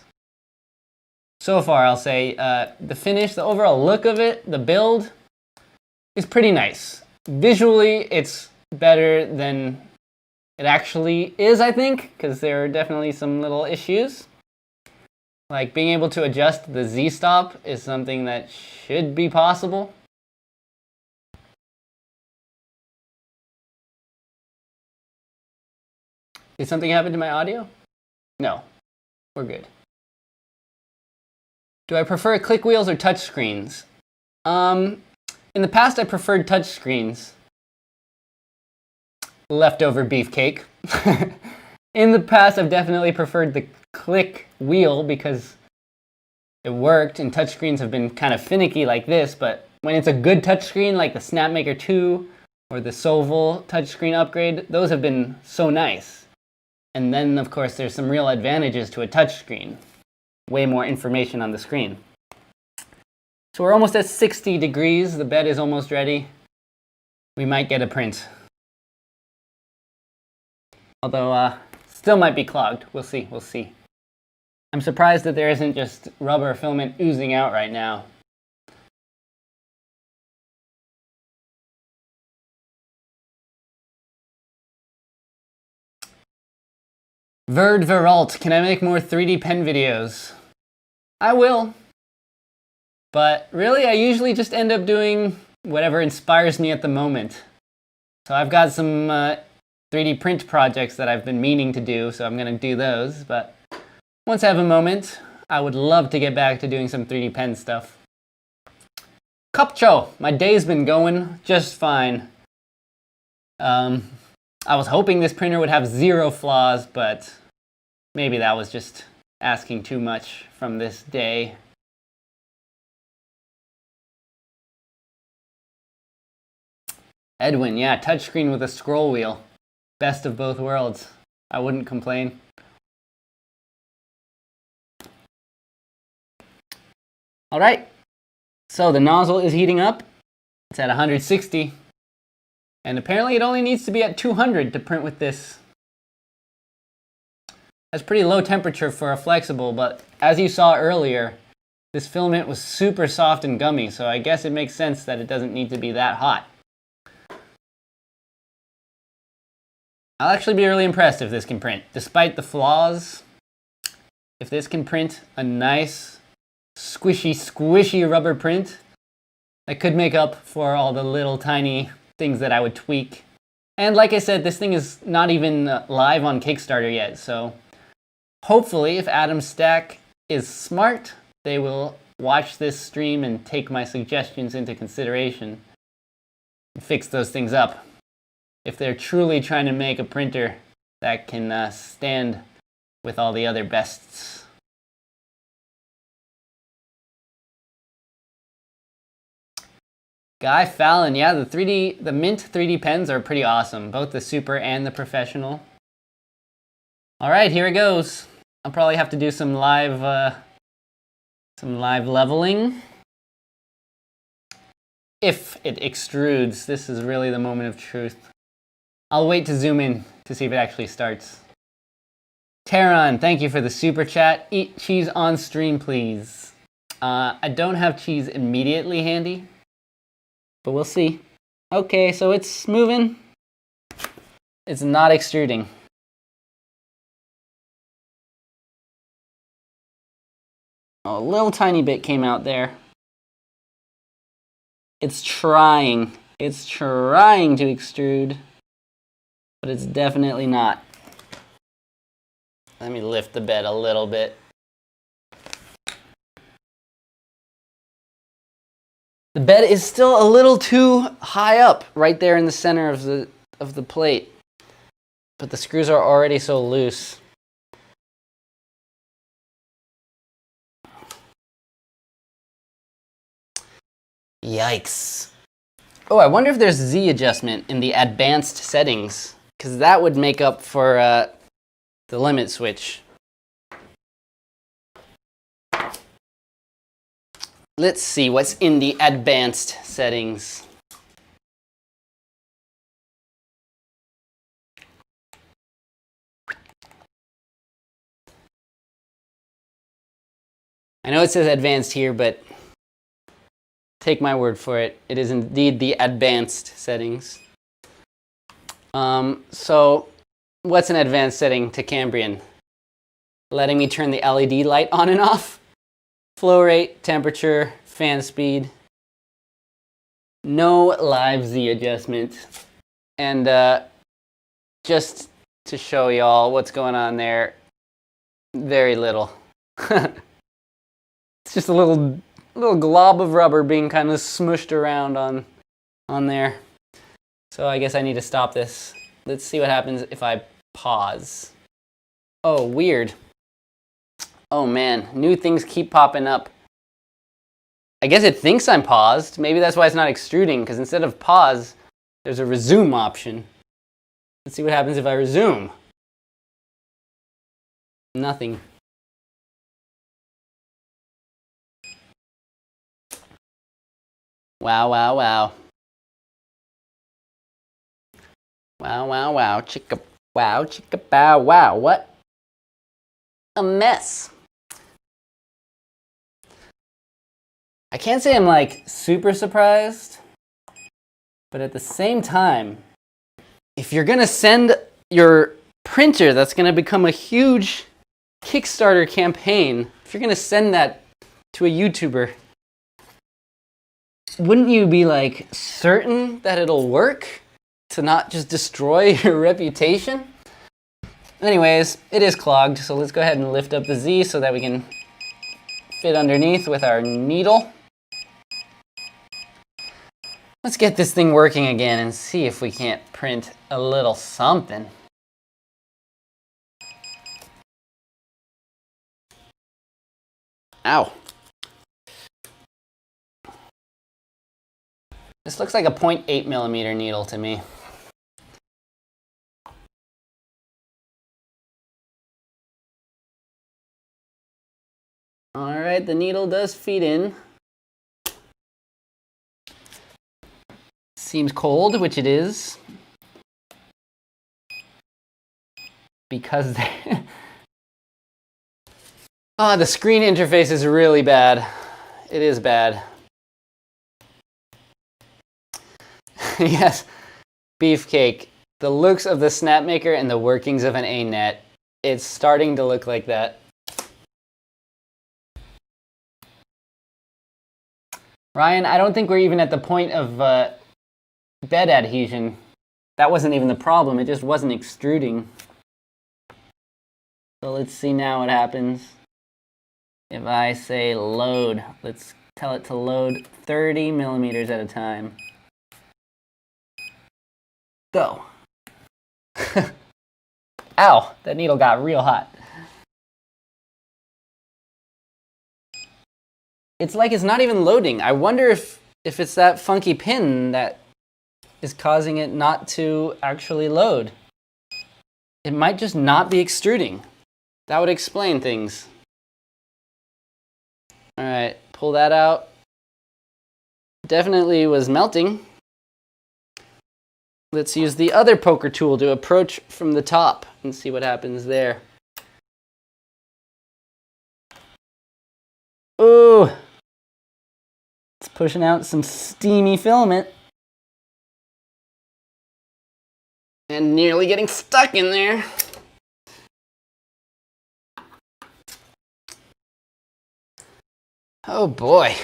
So far, I'll say the finish, the overall look of it, the build, is pretty nice. Visually, it's better than it actually is, I think, because there are definitely some little issues. Like being able to adjust the Z-stop is something that should be possible. Did something happen to my audio? No, we're good. Do I prefer click wheels or touch screens? In the past, I preferred touch screens. Leftover beefcake. In the past, I've definitely preferred the click wheel because it worked, and touchscreens have been kind of finicky like this, but when it's a good touchscreen like the Snapmaker 2 or the Sovol touchscreen upgrade, those have been so nice. And then, of course, there's some real advantages to a touchscreen. Way more information on the screen. So we're almost at 60 degrees. The bed is almost ready. We might get a print. Although, still might be clogged. We'll see, we'll see. I'm surprised that there isn't just rubber filament oozing out right now. Verd Veralt, can I make more 3D pen videos? I will. But really, I usually just end up doing whatever inspires me at the moment. So I've got some 3D print projects that I've been meaning to do, so I'm going to do those. But once I have a moment, I would love to get back to doing some 3D pen stuff. Kupcho, my day's been going just fine. I was hoping this printer would have 0 flaws, but maybe that was just asking too much from this day. Edwin, yeah, touchscreen with a scroll wheel. Best of both worlds. I wouldn't complain. All right, so the nozzle is heating up. It's at 160. And apparently it only needs to be at 200 to print with this. That's pretty low temperature for a flexible, but as you saw earlier, this filament was super soft and gummy, so I guess it makes sense that it doesn't need to be that hot. I'll actually be really impressed if this can print. Despite the flaws, if this can print a nice, squishy rubber print, that could make up for all the little tiny things that I would tweak. And like I said, this thing is not even live on Kickstarter yet, so hopefully if Atomstack is smart, they will watch this stream and take my suggestions into consideration and fix those things up. If they're truly trying to make a printer that can stand with all the other bests. Guy Fallon, yeah, the Mint 3D pens are pretty awesome, both the Super and the Professional. All right, here it goes. I'll probably have to do some live leveling. If it extrudes, this is really the moment of truth. I'll wait to zoom in to see if it actually starts. Taron, thank you for the super chat. Eat cheese on stream, please. I don't have cheese immediately handy, but we'll see. Okay, so it's moving. It's not extruding. Oh, a little tiny bit came out there. It's trying. It's trying to extrude, but it's definitely not. Let me lift the bed a little bit. The bed is still a little too high up, right there in the center of the plate. But the screws are already so loose. Yikes. Oh, I wonder if there's Z adjustment in the advanced settings, because that would make up for the limit switch. Let's see what's in the advanced settings. I know it says advanced here, but take my word for it. It is indeed the advanced settings. So what's an advanced setting to Cambrian? Letting me turn the LED light on and off. Flow rate, temperature, fan speed. No live Z adjustment. And just to show y'all what's going on there, very little. It's just a little glob of rubber being kind of smushed around on there. So I guess I need to stop this. Let's see what happens if I pause. Oh, weird. Oh man, new things keep popping up. I guess it thinks I'm paused. Maybe that's why it's not extruding, because instead of pause, there's a resume option. Let's see what happens if I resume. Nothing. Wow, wow, wow. Wow, wow, wow. Chicka, wow, chicka, bow, wow. What a mess. I can't say I'm like super surprised, but at the same time, if you're gonna send your printer that's gonna become a huge Kickstarter campaign, if you're gonna send that to a YouTuber, wouldn't you be like certain that it'll work to not just destroy your reputation? Anyways, it is clogged, so let's go ahead and lift up the Z so that we can fit underneath with our needle. Let's get this thing working again and see if we can't print a little something. Ow. This looks like a 0.8 millimeter needle to me. All right, the needle does feed in. Seems cold, which it is. Because oh, the screen interface is really bad. It is bad. Yes, Beefcake. The looks of the Snapmaker and the workings of an A-net. It's starting to look like that. Ryan, I don't think we're even at the point of bed adhesion. That wasn't even the problem. It just wasn't extruding. So let's see now what happens. If I say load, let's tell it to load 30 millimeters at a time. Go. Ow, that needle got real hot. It's like it's not even loading. I wonder if it's that funky pin that is causing it not to actually load. It might just not be extruding. That would explain things. All right, pull that out. Definitely was melting. Let's use the other poker tool to approach from the top and see what happens there. Ooh, it's pushing out some steamy filament. And nearly getting stuck in there. Oh boy.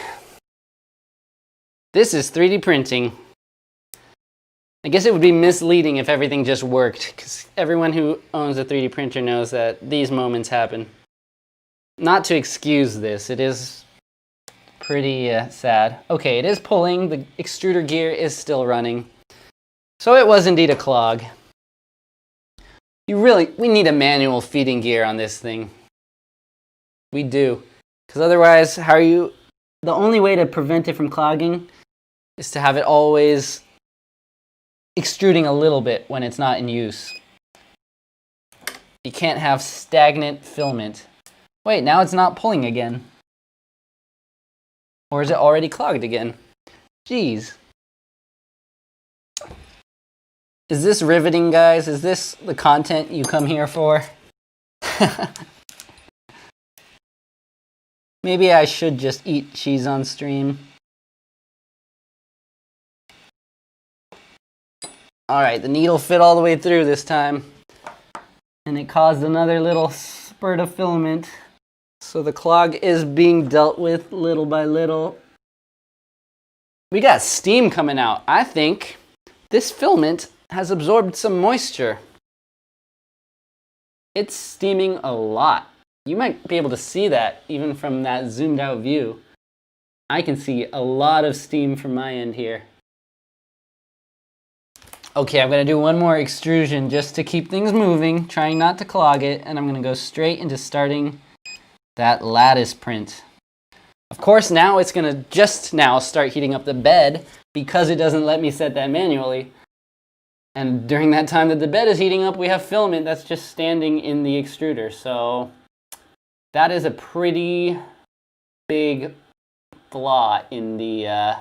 This is 3D printing. I guess it would be misleading if everything just worked, because everyone who owns a 3D printer knows that these moments happen. Not to excuse this, it is pretty sad. Okay, it is pulling, the extruder gear is still running. So it was indeed a clog. We need a manual feeding gear on this thing. We do. Because otherwise, the only way to prevent it from clogging is to have it always extruding a little bit when it's not in use. You can't have stagnant filament. Wait, now it's not pulling again. Or is it already clogged again? Jeez. Is this riveting, guys? Is this the content you come here for? Maybe I should just eat cheese on stream. Alright, the needle fit all the way through this time. And it caused another little spurt of filament. So the clog is being dealt with little by little. We got steam coming out. I think this filament has absorbed some moisture. It's steaming a lot. You might be able to see that even from that zoomed out view. I can see a lot of steam from my end here. Okay, I'm going to do one more extrusion just to keep things moving, trying not to clog it, and I'm going to go straight into starting that lattice print. Of course, now it's going to just now start heating up the bed because it doesn't let me set that manually. And during that time that the bed is heating up, we have filament that's just standing in the extruder. So that is a pretty big flaw in the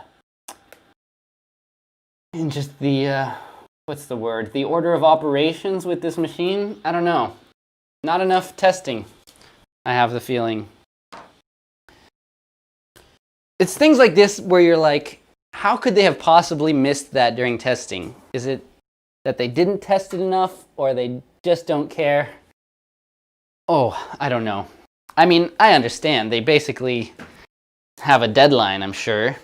what's the word? The order of operations with this machine. I don't know. Not enough testing, I have the feeling. It's things like this where you're like, how could they have possibly missed that during testing? Is it that they didn't test it enough, or they just don't care? Oh, I don't know. I mean, I understand. They basically have a deadline, I'm sure.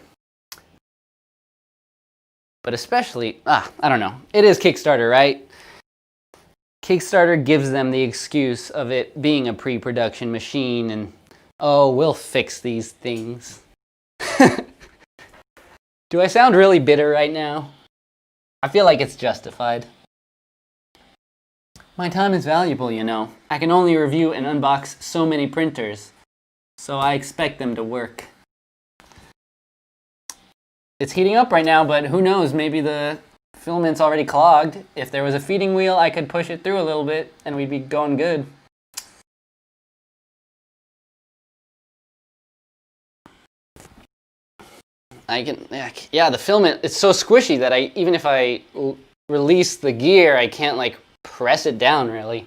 But especially, I don't know. It is Kickstarter, right? Kickstarter gives them the excuse of it being a pre-production machine and, oh, we'll fix these things. Do I sound really bitter right now? I feel like it's justified. My time is valuable, you know. I can only review and unbox so many printers, so I expect them to work. It's heating up right now, but who knows, maybe the filament's already clogged. If there was a feeding wheel, I could push it through a little bit and we'd be going good. Yeah, the filament, it's so squishy that even if I release the gear, I can't like press it down really.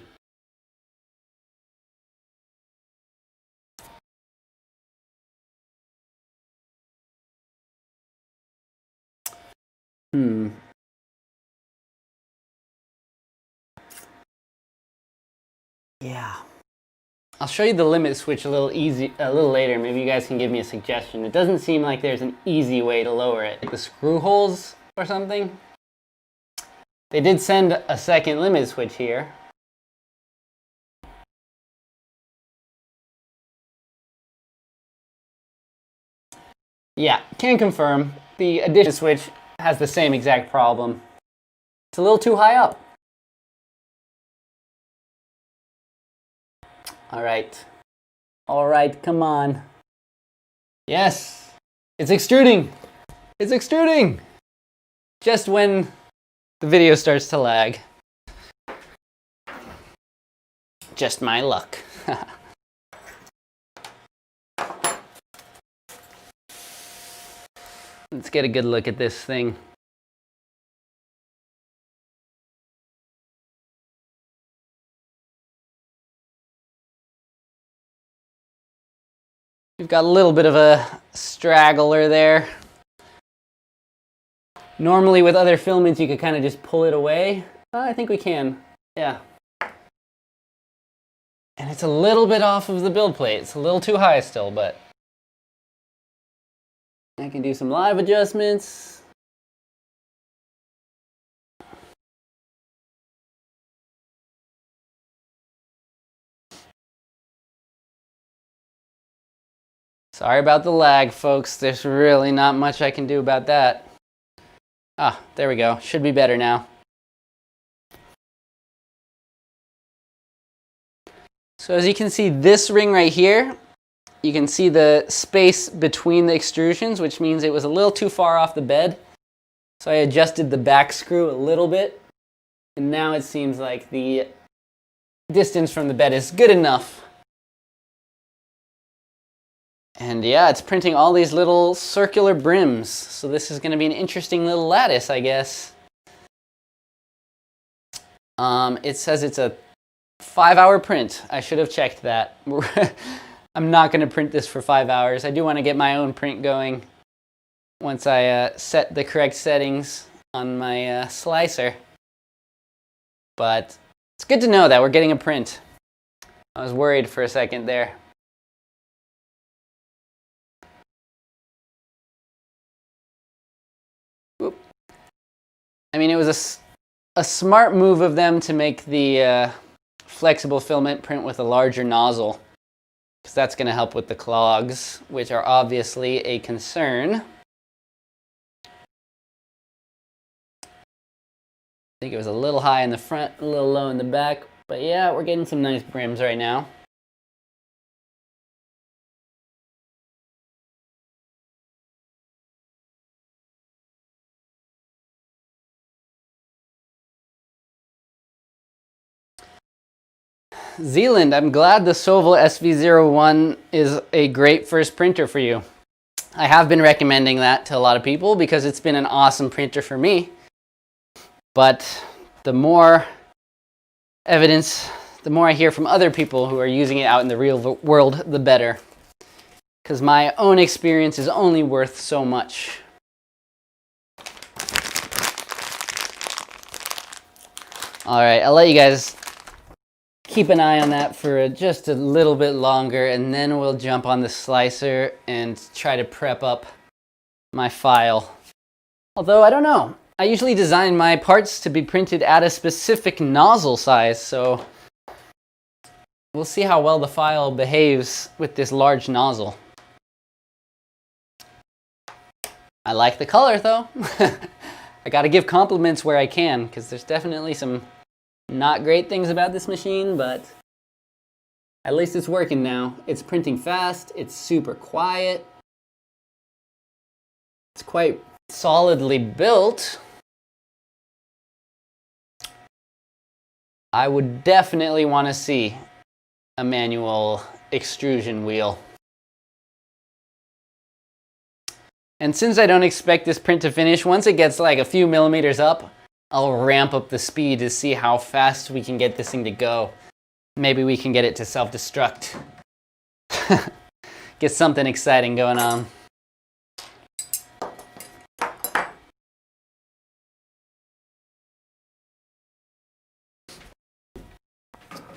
Yeah. I'll show you the limit switch a little later. Maybe you guys can give me a suggestion. It doesn't seem like there's an easy way to lower it. Like the screw holes or something. They did send a second limit switch here. Yeah, can confirm. The addition switch has the same exact problem. It's a little too high up. All right, come on. Yes, it's extruding. It's extruding. Just when the video starts to lag. Just my luck. Let's get a good look at this thing. We've got a little bit of a straggler there. Normally with other filaments you could kind of just pull it away. I think we can, yeah. And it's a little bit off of the build plate. It's a little too high still, but I can do some live adjustments. Sorry about the lag, folks. There's really not much I can do about that. Ah, there we go. Should be better now. So as you can see, this ring right here, you can see the space between the extrusions, which means it was a little too far off the bed. So I adjusted the back screw a little bit, and now it seems like the distance from the bed is good enough. And yeah, it's printing all these little circular brims. So this is going to be an interesting little lattice, I guess. It says it's a 5-hour print. I should have checked that. I'm not going to print this for 5 hours. I do want to get my own print going once I set the correct settings on my slicer. But it's good to know that we're getting a print. I was worried for a second there. Oop. I mean, it was a smart move of them to make the flexible filament print with a larger nozzle, because that's going to help with the clogs, which are obviously a concern. I think it was a little high in the front, a little low in the back, but yeah, we're getting some nice brims right now. Zealand, I'm glad the Soval SV01 is a great first printer for you. I have been recommending that to a lot of people because it's been an awesome printer for me. But the more evidence, the more I hear from other people who are using it out in the real world, the better. Because my own experience is only worth so much. All right, I'll let you guys keep an eye on that for just a little bit longer, and then we'll jump on the slicer and try to prep up my file. Although, I don't know. I usually design my parts to be printed at a specific nozzle size, so we'll see how well the file behaves with this large nozzle. I like the color, though. I gotta give compliments where I can, because there's definitely some not great things about this machine, but at least it's working now. It's printing fast, it's super quiet, it's quite solidly built. I would definitely want to see a manual extrusion wheel. And since I don't expect this print to finish, once it gets like a few millimeters up, I'll ramp up the speed to see how fast we can get this thing to go. Maybe we can get it to self-destruct. Get something exciting going on.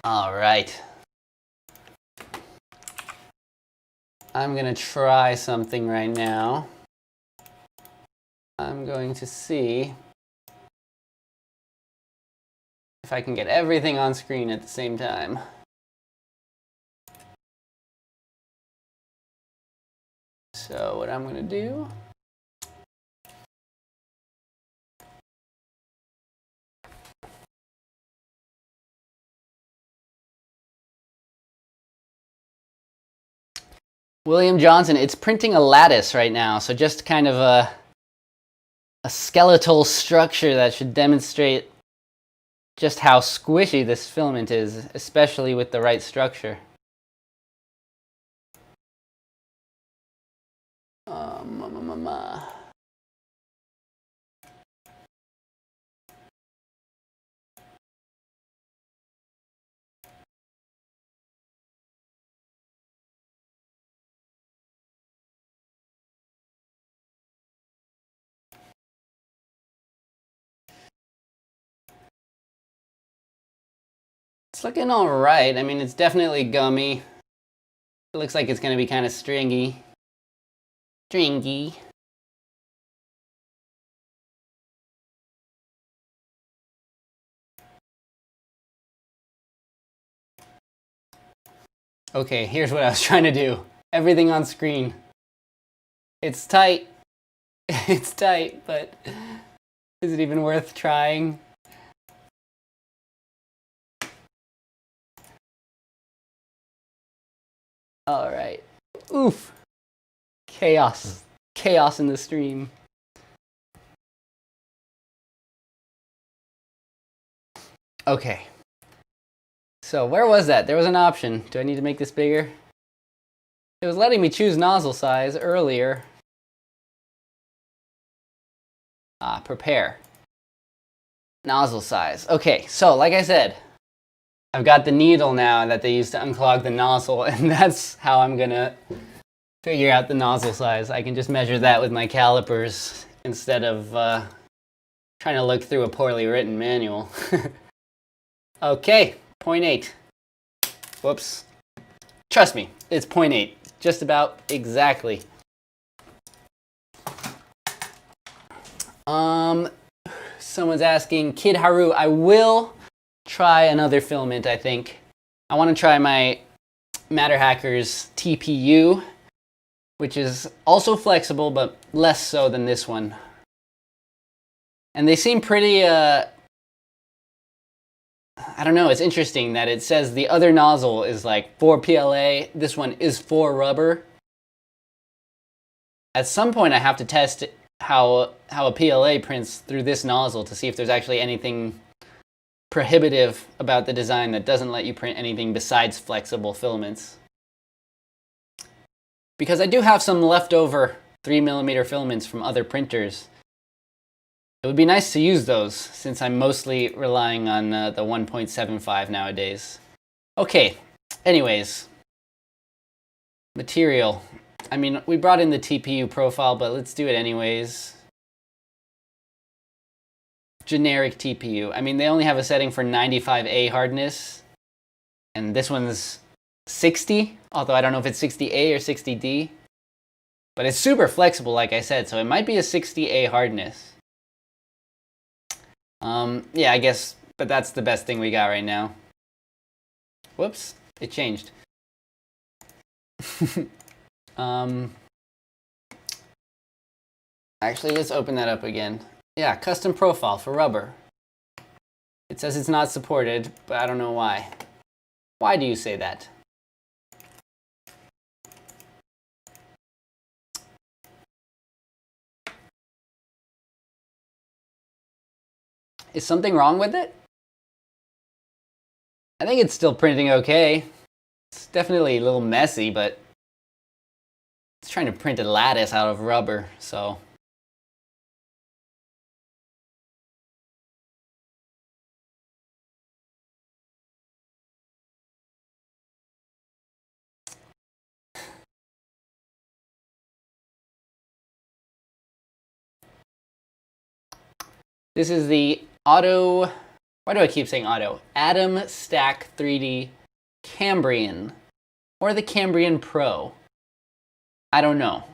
All right. I'm gonna try something right now. I'm going to see if I can get everything on screen at the same time. So what I'm gonna do, William Johnson, it's printing a lattice right now, so just kind of a skeletal structure that should demonstrate just how squishy this filament is, especially with the right structure. It's looking all right. I mean, it's definitely gummy. It looks like it's going to be kind of stringy. Stringy. Okay, here's what I was trying to do. Everything on screen. It's tight. It's tight, but is it even worth trying? All right. Oof. Chaos. Chaos in the stream. Okay. So where was that? There was an option. Do I need to make this bigger? It was letting me choose nozzle size earlier. Prepare. Nozzle size. Okay, so like I said, I've got the needle now that they use to unclog the nozzle, and that's how I'm gonna figure out the nozzle size. I can just measure that with my calipers instead of trying to look through a poorly written manual. Okay, 0.8. Whoops. Trust me, it's 0.8. Just about exactly. Someone's asking, Kid Haru, I will try another filament, I think. I want to try my Matter Hackers TPU, which is also flexible, but less so than this one. And they seem pretty, I don't know, it's interesting that it says the other nozzle is like for PLA, this one is for rubber. At some point I have to test how a PLA prints through this nozzle to see if there's actually anything prohibitive about the design that doesn't let you print anything besides flexible filaments. Because I do have some leftover 3mm filaments from other printers. It would be nice to use those since I'm mostly relying on the 1.75 nowadays. Okay, anyways. Material. I mean, we brought in the TPU profile, but let's do it anyways. Generic TPU. I mean, they only have a setting for 95A hardness, and this one's 60, although I don't know if it's 60A or 60D. But it's super flexible, like I said, so it might be a 60A hardness. Yeah, I guess, but that's the best thing we got right now. Whoops, it changed. Actually, let's open that up again. Yeah, custom profile for rubber. It says it's not supported, but I don't know why. Why do you say that? Is something wrong with it? I think it's still printing okay. It's definitely a little messy, but it's trying to print a lattice out of rubber, so. This is the Auto, why do I keep saying Auto? Atomstack 3D Cambrian, or the Cambrian Pro. I don't know.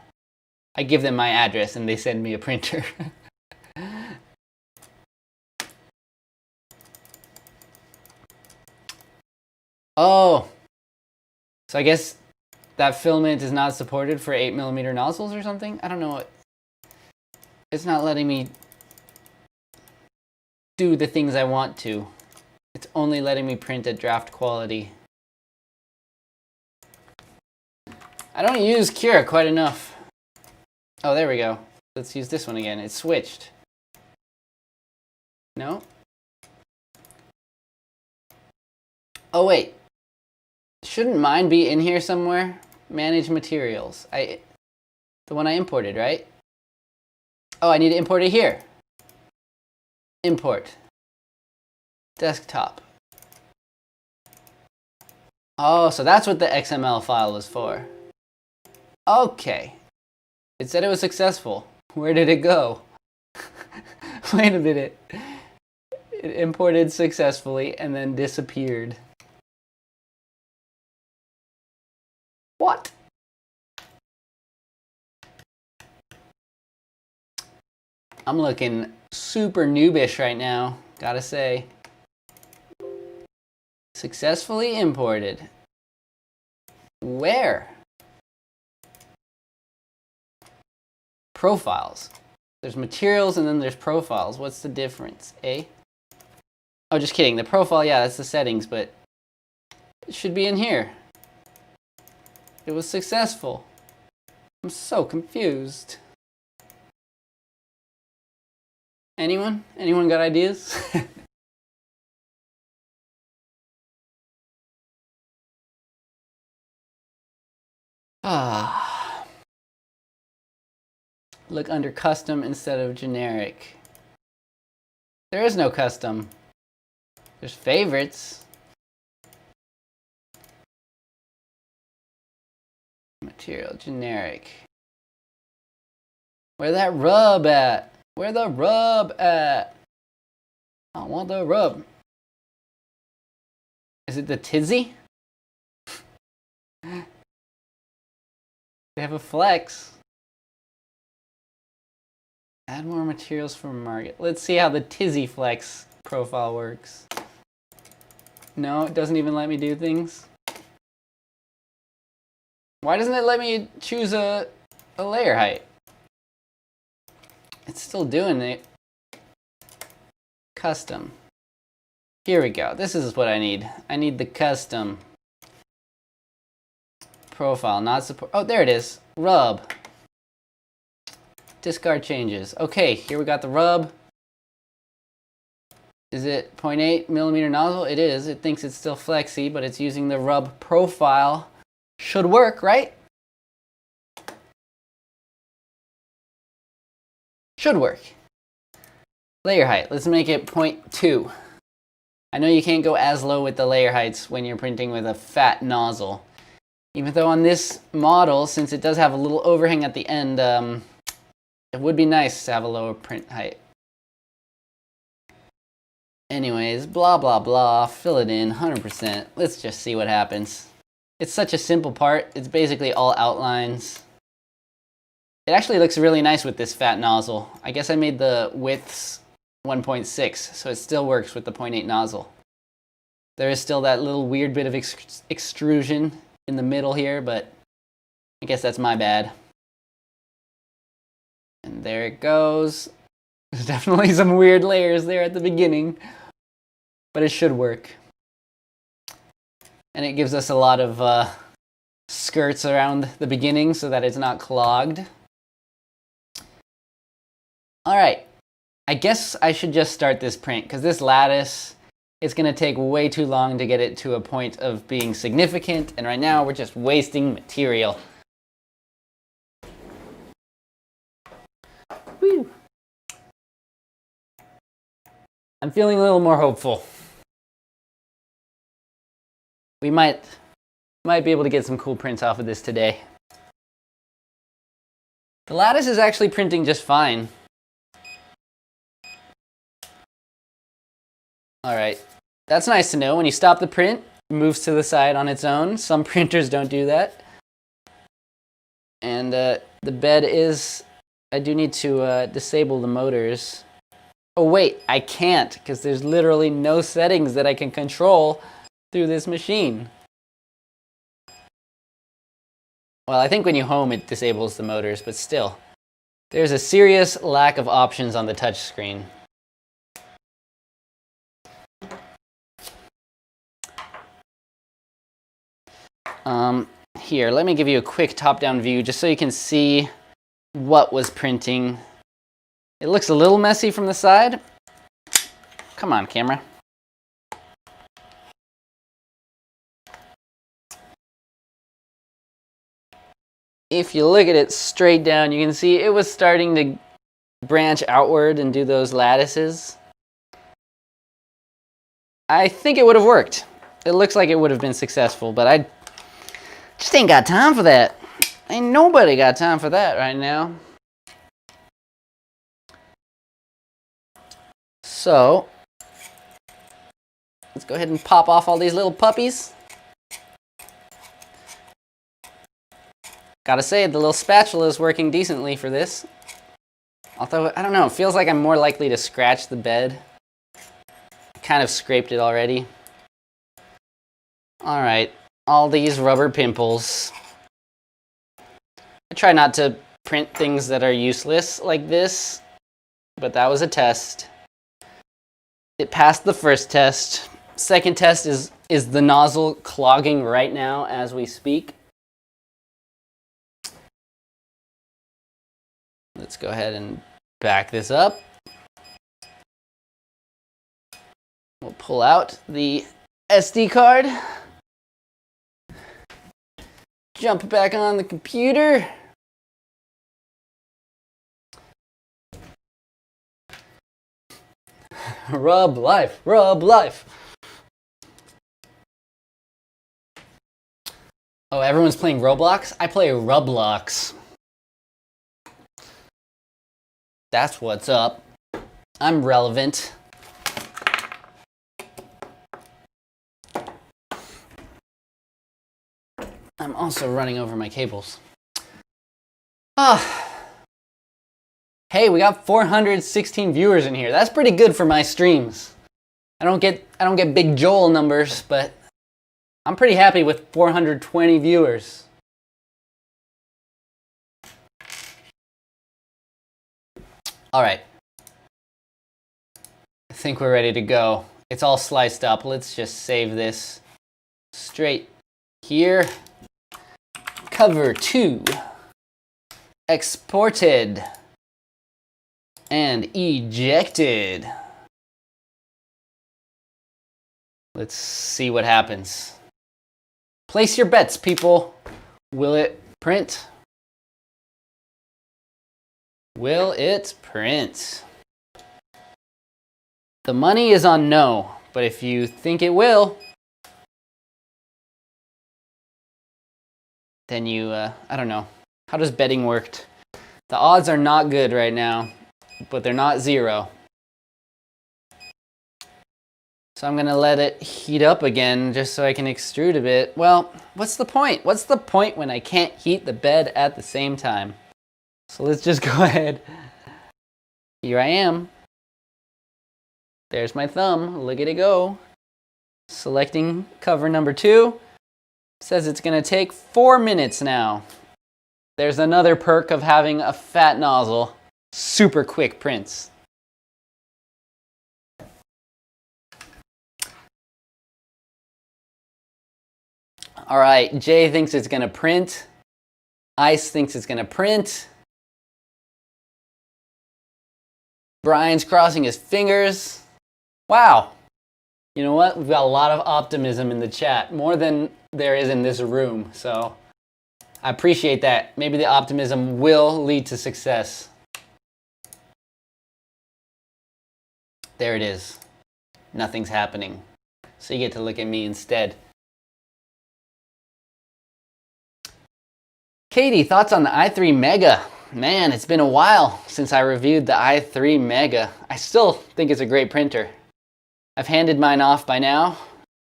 I give them my address and they send me a printer. Oh, so I guess that filament is not supported for 8mm nozzles or something? I don't know what. It's not letting me do the things I want to. It's only letting me print at draft quality. I don't use Cura quite enough. Oh, there we go. Let's use this one again. It switched. No? Oh, wait. Shouldn't mine be in here somewhere? Manage materials. The one I imported, right? Oh, I need to import it here. Import. Desktop. Oh, so that's what the XML file was for. Okay. It said it was successful. Where did it go? Wait a minute. It imported successfully and then disappeared. What? I'm looking super noobish right now, gotta say. Successfully imported. Where? Profiles. There's materials and then there's profiles. What's the difference? A? Oh, just kidding. The profile, yeah, that's the settings, but it should be in here. It was successful. I'm so confused. Anyone? Anyone got ideas? Look under custom instead of generic. There is no custom. There's favorites. Material, generic. Where that rub at? Where the rub at? I want the rub. Is it the tizzy? They have a flex. Add more materials for market. Let's see how the tizzy flex profile works. No, it doesn't even let me do things. Why doesn't it let me choose a layer height? It's still doing it. Custom. Here we go. This is what I need. I need the custom profile, not support. Oh, there it is. Rub. Discard changes. Okay, here we got the rub. Is it 0.8 millimeter nozzle? It is. It thinks it's still flexy, but it's using the rub profile. Should work, right? Should work. Layer height, let's make it 0.2. I know you can't go as low with the layer heights when you're printing with a fat nozzle. Even though on this model, since it does have a little overhang at the end, it would be nice to have a lower print height. Anyways, blah, blah, blah, fill it in, 100%. Let's just see what happens. It's such a simple part. It's basically all outlines. It actually looks really nice with this fat nozzle. I guess I made the widths 1.6, so it still works with the 0.8 nozzle. There is still that little weird bit of extrusion in the middle here, but I guess that's my bad. And there it goes. There's definitely some weird layers there at the beginning, but it should work. And it gives us a lot of skirts around the beginning so that it's not clogged. All right, I guess I should just start this print because this lattice, it's going to take way too long to get it to a point of being significant, and right now we're just wasting material. Whew. I'm feeling a little more hopeful. We might be able to get some cool prints off of this today. The lattice is actually printing just fine. All right, that's nice to know. When you stop the print, it moves to the side on its own. Some printers don't do that. And the bed is, I do need to disable the motors. Oh wait, I can't because there's literally no settings that I can control through this machine. Well, I think when you home it disables the motors, but still. There's a serious lack of options on the touch screen. Here, let me give you a quick top-down view just so you can see what was printing. It looks a little messy from the side. Come on, camera. If you look at it straight down, you can see it was starting to branch outward and do those lattices. I think it would have worked. It looks like it would have been successful, but I just ain't got time for that. Ain't nobody got time for that right now. So, let's go ahead and pop off all these little puppies. Gotta say, the little spatula is working decently for this. Although, I don't know, it feels like I'm more likely to scratch the bed. Kind of scraped it already. All right, all these rubber pimples. I try not to print things that are useless like this, but that was a test. It passed the first test. Second test is the nozzle clogging right now as we speak. Let's go ahead and back this up. We'll pull out the SD card. Jump back on the computer. Rub life, rub life. Oh, everyone's playing Roblox? I play Rublox. That's what's up. I'm relevant. I'm also running over my cables. Hey, we got 416 viewers in here. That's pretty good for my streams. I don't get big Joel numbers, but I'm pretty happy with 420 viewers. All right. I think we're ready to go. It's all sliced up. Let's just save this straight here. Cover 2. Exported. And ejected. Let's see what happens. Place your bets, people. Will it print? Will it print? The money is on no, but if you think it will, then you, I don't know. How does betting work? The odds are not good right now, but they're not zero. So I'm gonna let it heat up again just so I can extrude a bit. Well, what's the point? What's the point when I can't heat the bed at the same time? So let's just go ahead. Here I am. There's my thumb. Look at it go. Selecting cover number 2. Says it's gonna take 4 minutes now. There's another perk of having a fat nozzle. Super quick prints. All right, Jay thinks it's gonna print. Ice thinks it's gonna print. Brian's crossing his fingers. Wow. You know what? We've got a lot of optimism in the chat, more than there is in this room. So I appreciate that. Maybe the optimism will lead to success. There it is. Nothing's happening. So you get to look at me instead. Katie, thoughts on the i3 Mega? Man, it's been a while since I reviewed the i3 Mega. I still think it's a great printer. I've handed mine off by now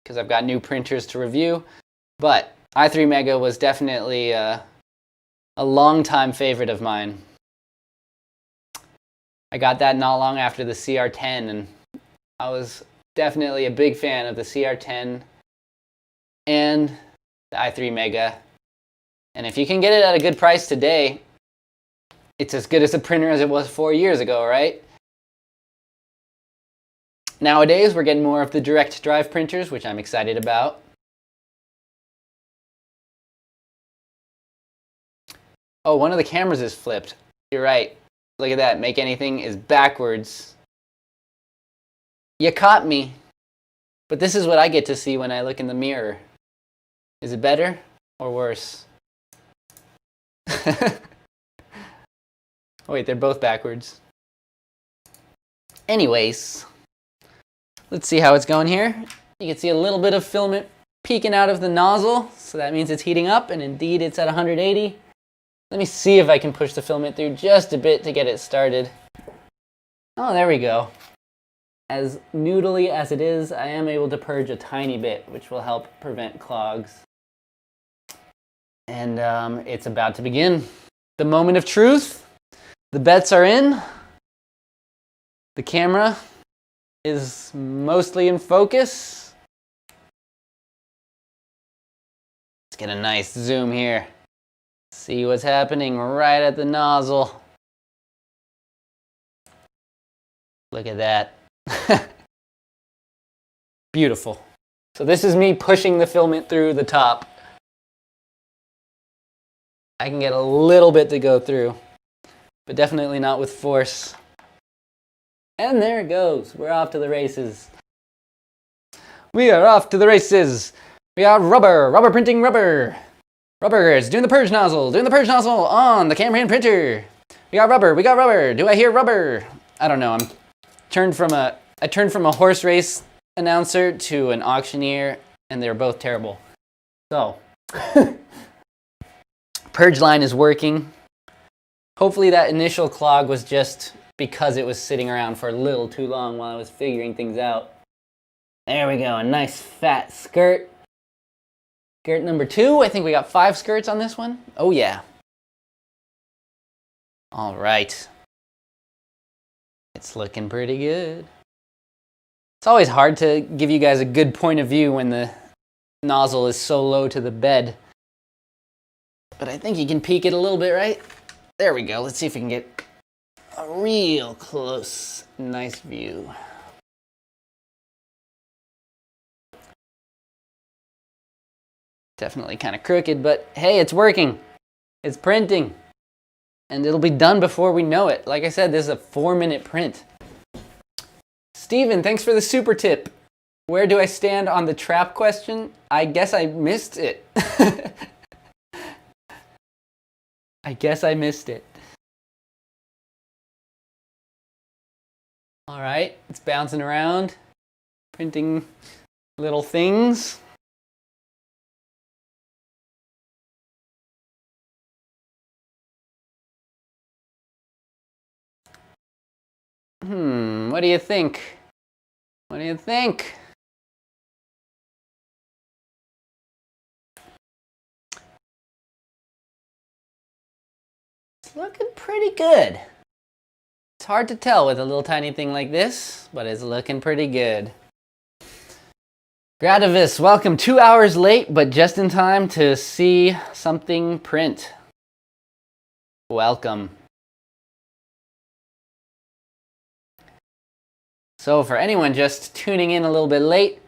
because I've got new printers to review, but i3 Mega was definitely a long-time favorite of mine. I got that not long after the CR10, and I was definitely a big fan of the CR10 and the i3 Mega. And if you can get it at a good price today, it's as good as a printer as it was 4 years ago, right? Nowadays, we're getting more of the direct drive printers, which I'm excited about. Oh, one of the cameras is flipped. You're right. Look at that. Make Anything is backwards. You caught me. But this is what I get to see when I look in the mirror. Is it better or worse? Oh, wait, they're both backwards. Anyways, let's see how it's going here. You can see a little bit of filament peeking out of the nozzle, so that means it's heating up, and indeed it's at 180. Let me see if I can push the filament through just a bit to get it started. Oh, there we go. As noodly as it is, I am able to purge a tiny bit, which will help prevent clogs. And it's about to begin. The moment of truth. The bets are in. The camera is mostly in focus. Let's get a nice zoom here. See what's happening right at the nozzle. Look at that. Beautiful. So this is me pushing the filament through the top. I can get a little bit to go through, but definitely not with force. And there it goes. We're off to the races. We are off to the races. We got rubber printing rubber. Rubber is doing the purge nozzle on the Cambrian printer. We got rubber. Do I hear rubber? I don't know. I turned from a horse race announcer to an auctioneer, and they're both terrible. So, purge line is working. Hopefully that initial clog was just because it was sitting around for a little too long while I was figuring things out. There we go, a nice fat skirt. Skirt number 2, I think we got 5 skirts on this one. Oh yeah. All right. It's looking pretty good. It's always hard to give you guys a good point of view when the nozzle is so low to the bed. But I think you can peek it a little bit, right? There we go. Let's see if we can get a real close, nice view. Definitely kind of crooked, but hey, it's working. It's printing. And it'll be done before we know it. Like I said, this is a 4-minute print. Steven, thanks for the super tip. Where do I stand on the trap question? I guess I missed it. I guess I missed it. All right, it's bouncing around, printing little things. What do you think? What do you think? It's looking pretty good. It's hard to tell with a little tiny thing like this, but it's looking pretty good. Gradavis, welcome. 2 hours late, but just in time to see something print. Welcome. So for anyone just tuning in a little bit late,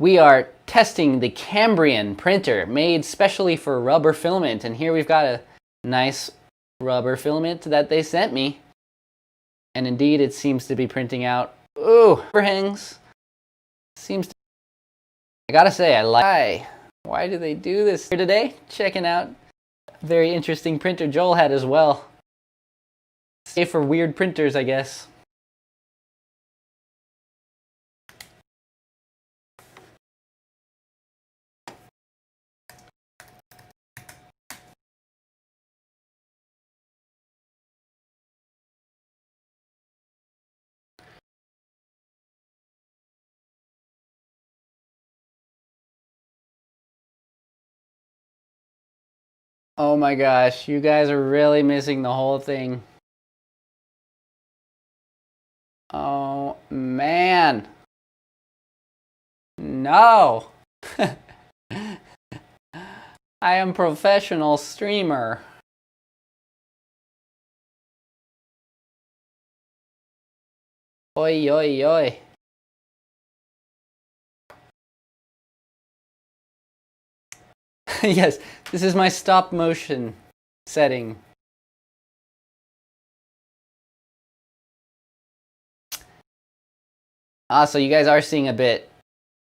we are testing the Cambrian printer made specially for rubber filament. And here we've got a nice rubber filament that they sent me. And indeed, it seems to be printing out, ooh, overhangs. Seems to, I gotta say, I like, why do they do this here today? Checking out a very interesting printer Joel had as well. Stay for weird printers, I guess. Oh my gosh, you guys are really missing the whole thing. Oh man. No. I am professional streamer. Oi, oi, oi. Yes, this is my stop motion setting. So you guys are seeing a bit.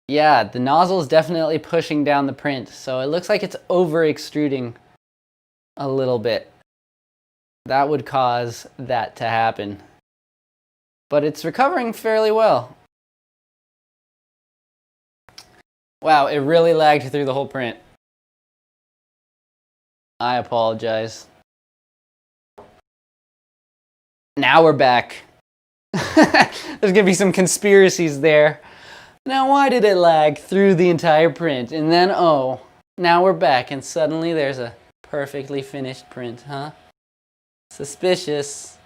Yeah, the nozzle is definitely pushing down the print, so it looks like it's over extruding a little bit. That would cause that to happen. But it's recovering fairly well. Wow, it really lagged through the whole print. I apologize. Now we're back. There's gonna be some conspiracies there. Now why did it lag through the entire print? And then, oh, now we're back and suddenly there's a perfectly finished print, huh? Suspicious.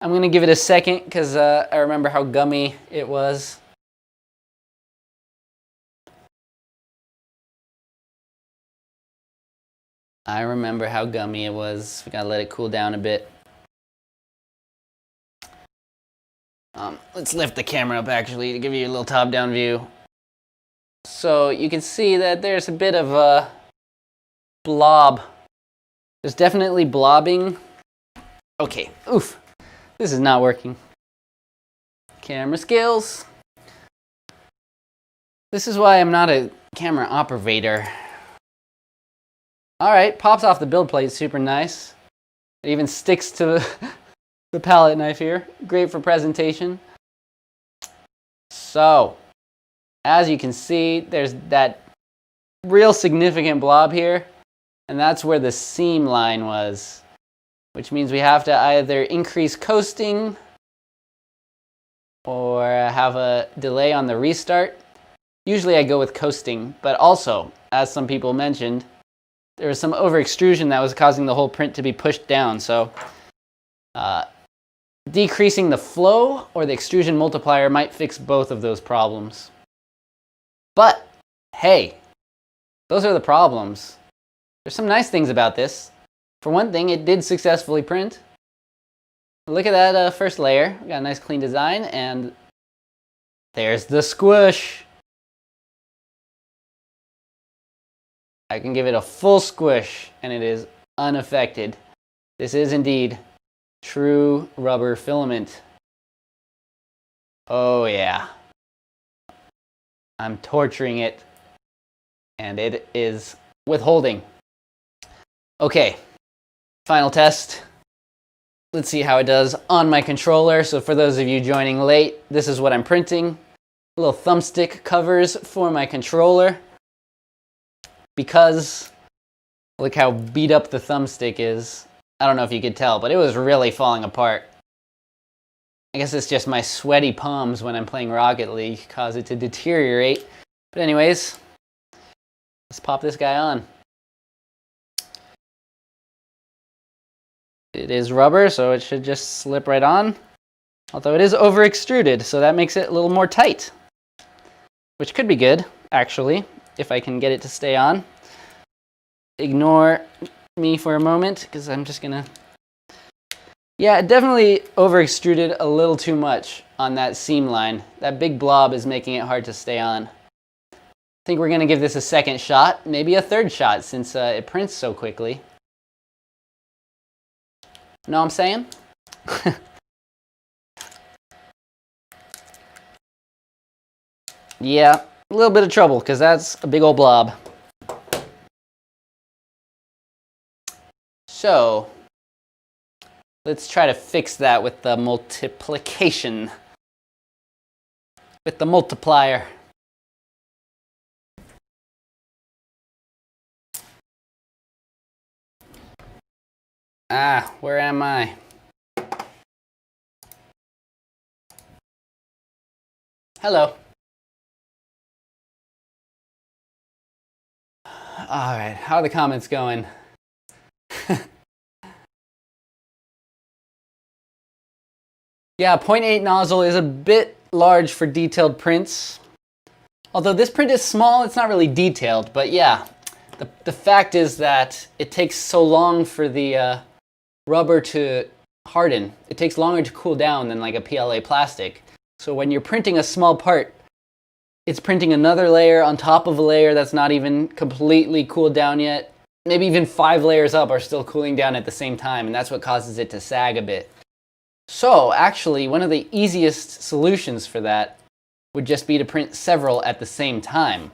I'm gonna give it a second because I remember how gummy it was. I remember how gummy it was. We gotta let it cool down a bit. Let's lift the camera up actually to give you a little top-down view. So you can see that there's a bit of a blob. There's definitely blobbing. Okay, oof. This is not working. Camera skills. This is why I'm not a camera operator. All right, pops off the build plate, super nice. It even sticks to the palette knife here. Great for presentation. So, as you can see, there's that real significant blob here, and that's where the seam line was, which means we have to either increase coasting or have a delay on the restart. Usually I go with coasting, but also, as some people mentioned, there was some over extrusion that was causing the whole print to be pushed down. So decreasing the flow or the extrusion multiplier might fix both of those problems. But hey, those are the problems. There's some nice things about this. For one thing, it did successfully print. Look at that first layer. We got a nice clean design, and there's the squish. I can give it a full squish and it is unaffected. This is indeed true rubber filament. Oh yeah. I'm torturing it, and it is withholding. Okay, final test. Let's see how it does on my controller. So for those of you joining late, this is what I'm printing. Little thumbstick covers for my controller. Because, look how beat up the thumbstick is. I don't know if you could tell, but it was really falling apart. I guess it's just my sweaty palms when I'm playing Rocket League cause it to deteriorate. But anyways, let's pop this guy on. It is rubber, so it should just slip right on. Although it is over extruded, so that makes it a little more tight. Which could be good, actually, if I can get it to stay on. Ignore me for a moment, because I'm just gonna... Yeah, it definitely over extruded a little too much on that seam line. That big blob is making it hard to stay on. I think we're gonna give this a second shot, maybe a third shot, since it prints so quickly. Know what I'm saying? Yeah, a little bit of trouble because that's a big old blob. So, let's try to fix that with the multiplication. With the multiplier. Ah, where am I? Hello. All right, how are the comments going? Yeah, 0.8 nozzle is a bit large for detailed prints. Although this print is small, it's not really detailed, but yeah. The fact is that it takes so long for the rubber to harden. It takes longer to cool down than like a PLA plastic. So when you're printing a small part, it's printing another layer on top of a layer that's not even completely cooled down yet. Maybe even 5 layers up are still cooling down at the same time, and that's what causes it to sag a bit. So actually, one of the easiest solutions for that would just be to print several at the same time.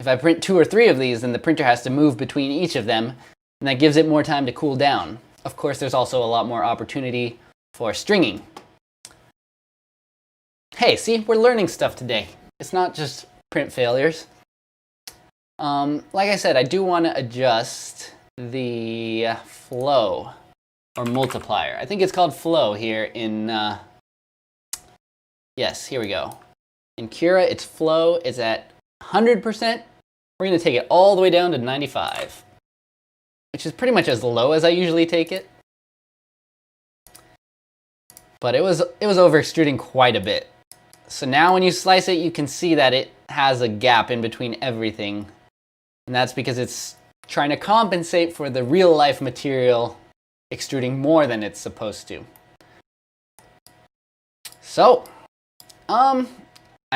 If I print 2 or 3 of these, then the printer has to move between each of them, and that gives it more time to cool down. Of course, there's also a lot more opportunity for stringing. Hey, see, we're learning stuff today. It's not just print failures. Like I said, I do want to adjust the flow or multiplier. I think it's called flow here in, yes, here we go. In Cura, its flow is at 100%. We're going to take it all the way down to 95, which is pretty much as low as I usually take it. But it was over extruding quite a bit. So now when you slice it, you can see that it has a gap in between everything. And that's because it's trying to compensate for the real life material extruding more than it's supposed to. So, I'm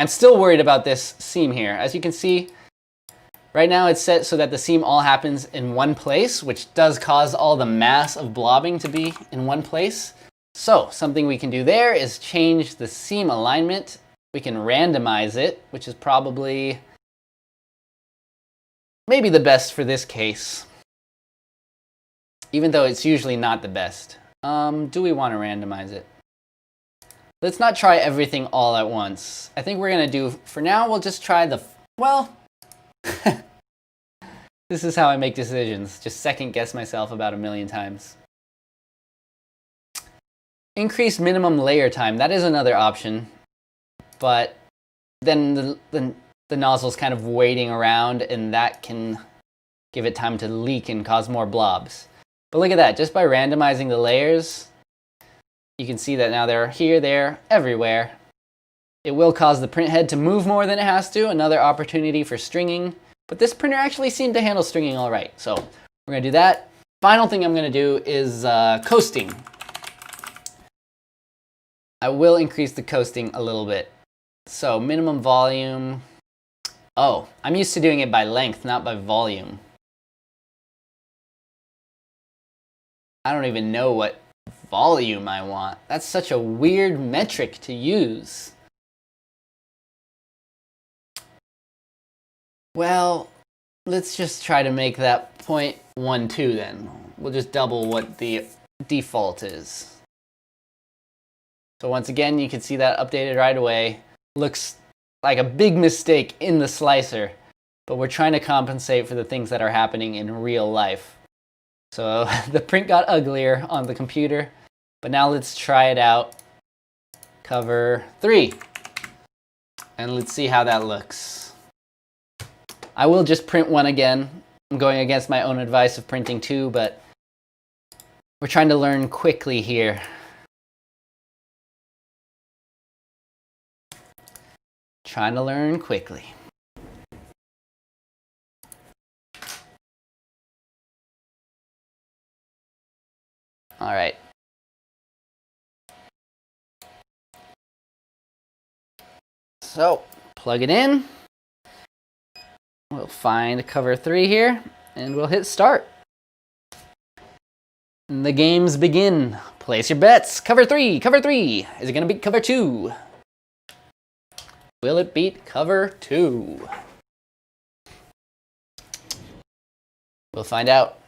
still worried about this seam here. As you can see, right now it's set so that the seam all happens in one place, which does cause all the mass of blobbing to be in one place. So, something we can do there is change the seam alignment. We can randomize it, which is probably maybe the best for this case, even though it's usually not the best. Do we want to randomize it? Let's not try everything all at once. I think we're going to do, for now, we'll just try the, well, this is how I make decisions. Just second guess myself about 1,000,000 times. Increase minimum layer time. That is another option. But then the nozzle's kind of waiting around, and that can give it time to leak and cause more blobs. But look at that. Just by randomizing the layers, you can see that now they're here, there, everywhere. It will cause the print head to move more than it has to. Another opportunity for stringing. But this printer actually seemed to handle stringing all right. So we're going to do that. Final thing I'm going to do is coasting. I will increase the coasting a little bit. So minimum volume. Oh, I'm used to doing it by length, not by volume. I don't even know what volume I want. That's such a weird metric to use. Well, let's just try to make that 0.12 then. We'll just double what the default is. So once again, you can see that updated right away. Looks like a big mistake in the slicer, but we're trying to compensate for the things that are happening in real life. So the print got uglier on the computer, but now let's try it out. Cover 3. And let's see how that looks. I will just print one again. I'm going against my own advice of printing 2, but we're trying to learn quickly here. Trying to learn quickly. All right. So, plug it in. We'll find cover 3 here, and we'll hit start. And the games begin. Place your bets. Cover 3, cover 3. Is it going to beat cover 2? Will it beat cover 2? We'll find out.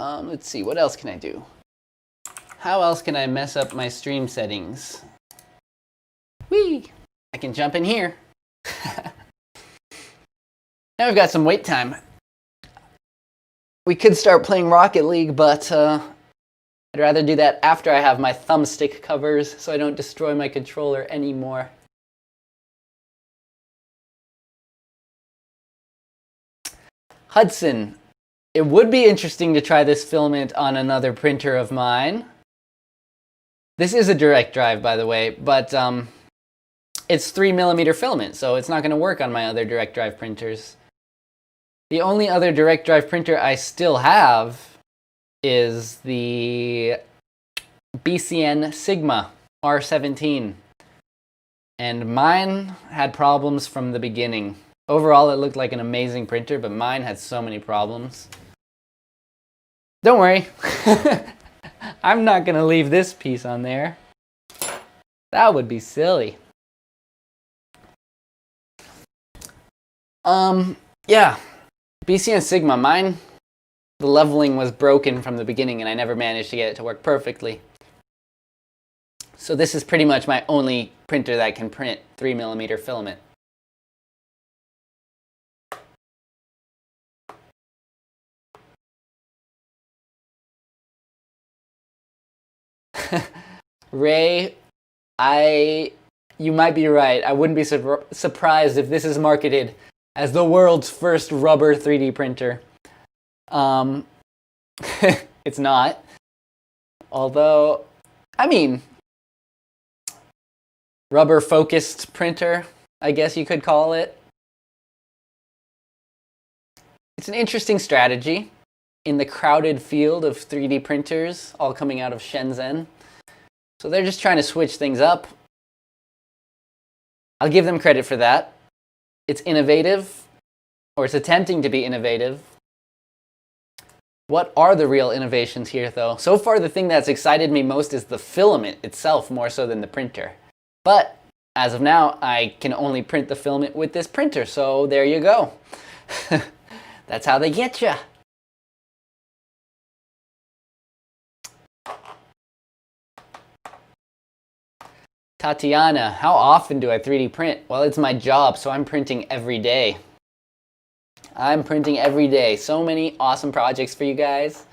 Let's see, what else can I do? How else can I mess up my stream settings? Whee! I can jump in here. Now we've got some wait time. We could start playing Rocket League, but I'd rather do that after I have my thumbstick covers so I don't destroy my controller anymore. Hudson. It would be interesting to try this filament on another printer of mine. This is a direct drive, by the way, but it's 3mm filament, so it's not going to work on my other direct drive printers. The only other direct drive printer I still have is the BCN Sigma R17. And mine had problems from the beginning. Overall, it looked like an amazing printer, but mine had so many problems. Don't worry. I'm not going to leave this piece on there. That would be silly. Yeah. BCN Sigma, mine, the leveling was broken from the beginning and I never managed to get it to work perfectly. So this is pretty much my only printer that can print 3mm filament. Ray, you might be right. I wouldn't be surprised if this is marketed as the world's first rubber 3D printer. It's not. Although, I mean, rubber-focused printer, I guess you could call it. It's an interesting strategy in the crowded field of 3D printers, all coming out of Shenzhen. So they're just trying to switch things up. I'll give them credit for that. It's innovative, or it's attempting to be innovative. What are the real innovations here, though? So far, the thing that's excited me most is the filament itself, more so than the printer. But as of now, I can only print the filament with this printer, so there you go. That's how they get you. Tatiana, how often do I 3D print? Well, it's my job, so I'm printing every day. I'm printing every day. So many awesome projects for you guys.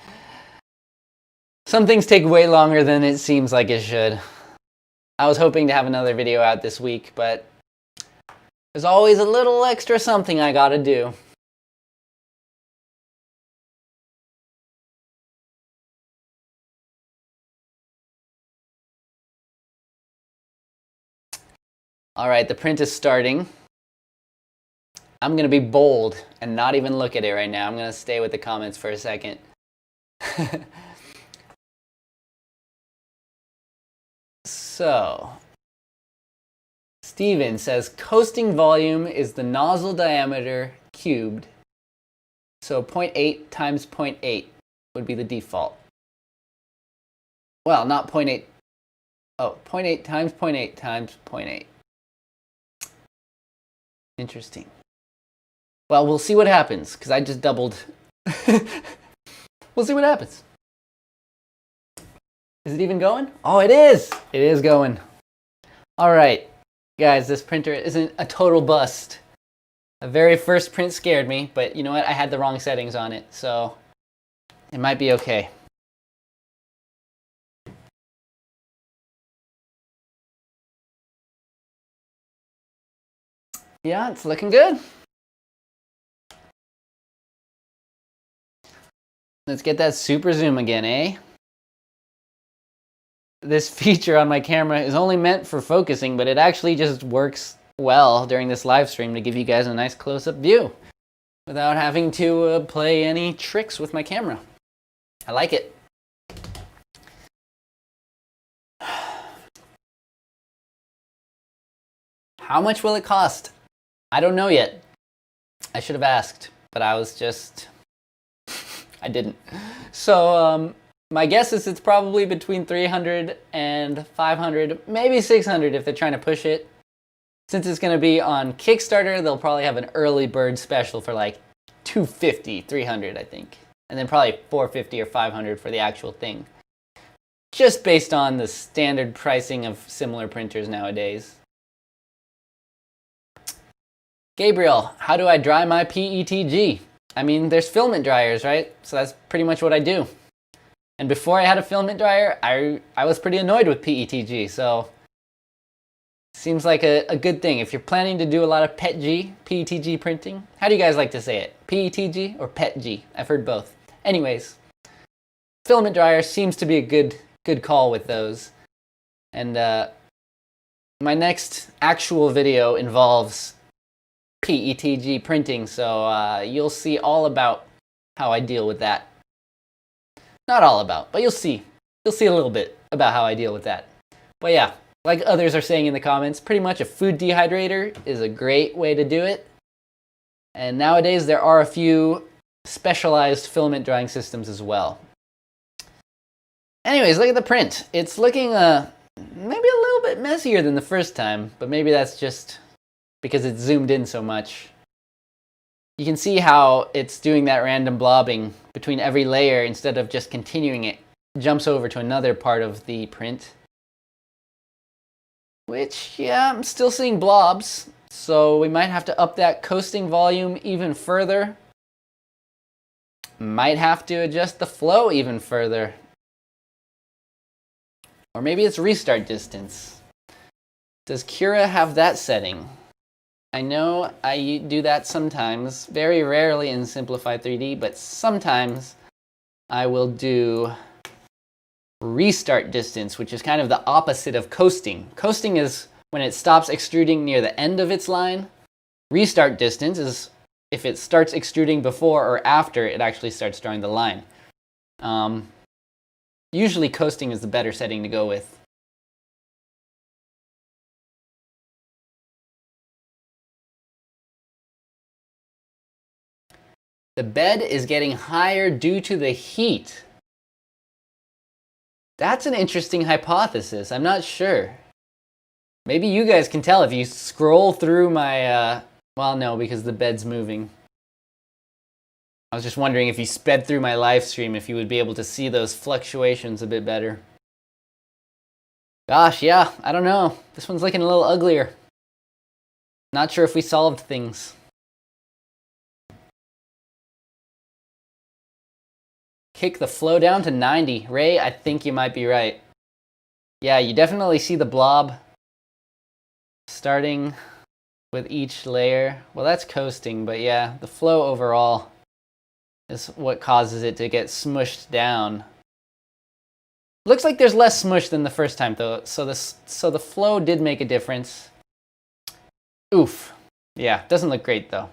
Some things take way longer than it seems like it should. I was hoping to have another video out this week, but there's always a little extra something I gotta do. All right, the print is starting. I'm going to be bold and not even look at it right now. I'm going to stay with the comments for a second. So, Steven says, coasting volume is the nozzle diameter cubed. So 0.8 times 0.8 would be the default. well, not 0.8. Oh, 0.8 times 0.8 times 0.8. Interesting. Well, we'll see what happens, because I just doubled. We'll see what happens. Is it even going? Oh, it is! It is going. All right, guys, this printer isn't a total bust. The very first print scared me, but you know what? I had the wrong settings on it, so it might be okay. Yeah, it's looking good. Let's get that super zoom again, eh? This feature on my camera is only meant for focusing, but it actually just works well during this live stream to give you guys a nice close-up view without having to play any tricks with my camera. I like it. How much will it cost? I don't know yet. I should have asked, but I was just... I didn't. So, my guess is it's probably between 300 and 500, maybe 600 if they're trying to push it. Since it's going to be on Kickstarter, they'll probably have an early bird special for like 250, 300, I think. And then probably 450 or 500 for the actual thing. Just based on the standard pricing of similar printers nowadays. Gabriel, how do I dry my PETG? I mean, there's filament dryers, right? So that's pretty much what I do. And before I had a filament dryer, I was pretty annoyed with PETG, so seems like a good thing. If you're planning to do a lot of PETG printing, how do you guys like to say it? PETG or PETG? I've heard both. Anyways, filament dryer seems to be a good call with those. And my next actual video involves PETG printing, so you'll see all about how I deal with that. Not all about, but you'll see. You'll see a little bit about how I deal with that. But yeah, like others are saying in the comments, pretty much a food dehydrator is a great way to do it. And nowadays there are a few specialized filament drying systems as well. Anyways, look at the print. It's looking maybe a little bit messier than the first time, but maybe that's just because it's zoomed in so much. You can see how it's doing that random blobbing between every layer instead of just continuing it. It jumps over to another part of the print. Which, yeah, I'm still seeing blobs, so we might have to up that coasting volume even further. Might have to adjust the flow even further. Or maybe it's restart distance. Does Cura have that setting? I know I do that sometimes, very rarely in Simplify 3D, but sometimes I will do restart distance, which is kind of the opposite of coasting. Coasting is when it stops extruding near the end of its line. Restart distance is if it starts extruding before or after it actually starts drawing the line. Usually coasting is the better setting to go with. The bed is getting higher due to the heat. That's an interesting hypothesis. I'm not sure. Maybe you guys can tell if you scroll through my, well, no, because the bed's moving. I was just wondering if you sped through my live stream, if you would be able to see those fluctuations a bit better. Gosh, yeah, I don't know. This one's looking a little uglier. Not sure if we solved things. Kick the flow down to 90. Ray, I think you might be right. Yeah, you definitely see the blob starting with each layer. Well, that's coasting, but yeah, the flow overall is what causes it to get smushed down. Looks like there's less smush than the first time, though, so the flow did make a difference. Oof. Yeah, doesn't look great, though.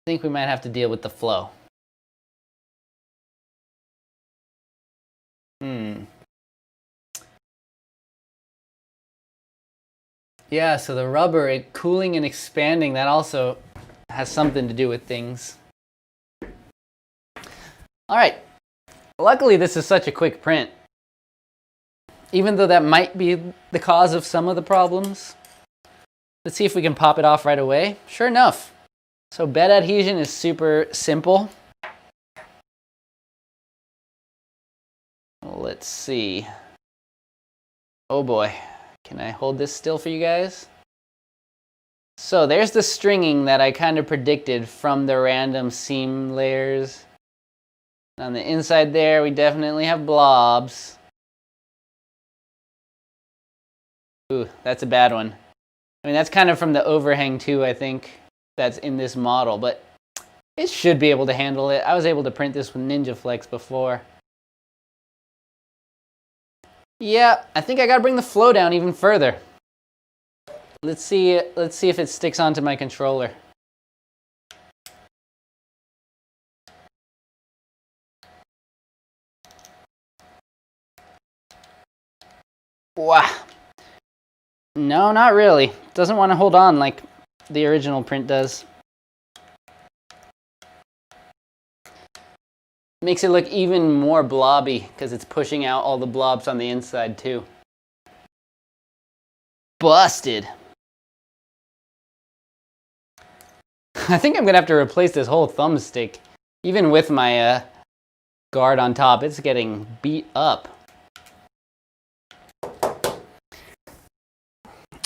I think we might have to deal with the flow. Yeah, so the rubber, cooling and expanding, that also has something to do with things. All right, Luckily, this is such a quick print. Even though that might be the cause of some of the problems. Let's see if we can pop it off right away. Sure enough. So bed adhesion is super simple. Let's see. Oh boy. Can I hold this still for you guys? So there's the stringing that I kind of predicted from the random seam layers. On the inside there, we definitely have blobs. Ooh, that's a bad one. I mean, that's kind of from the overhang too, I think, that's in this model, but it should be able to handle it. I was able to print this with NinjaFlex before. Yeah, I think I gotta bring the flow down even further. Let's see if it sticks onto my controller. Wow. No, not really. Doesn't want to hold on like the original print does. Makes it look even more blobby because it's pushing out all the blobs on the inside too. Busted. I think I'm gonna have to replace this whole thumbstick. Even with my guard on top, it's getting beat up.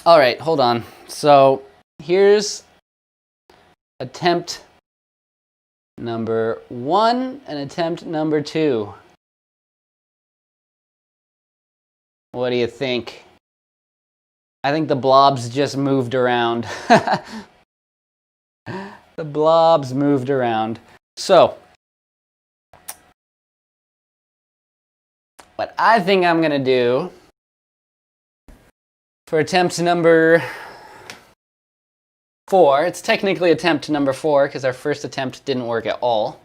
All right, hold on. So here's attempt number 1 and attempt number 2. What do you think? I think the blobs just moved around. The blobs moved around. So, what I think I'm gonna do for attempt number 4, it's technically attempt number 4 because our first attempt didn't work at all.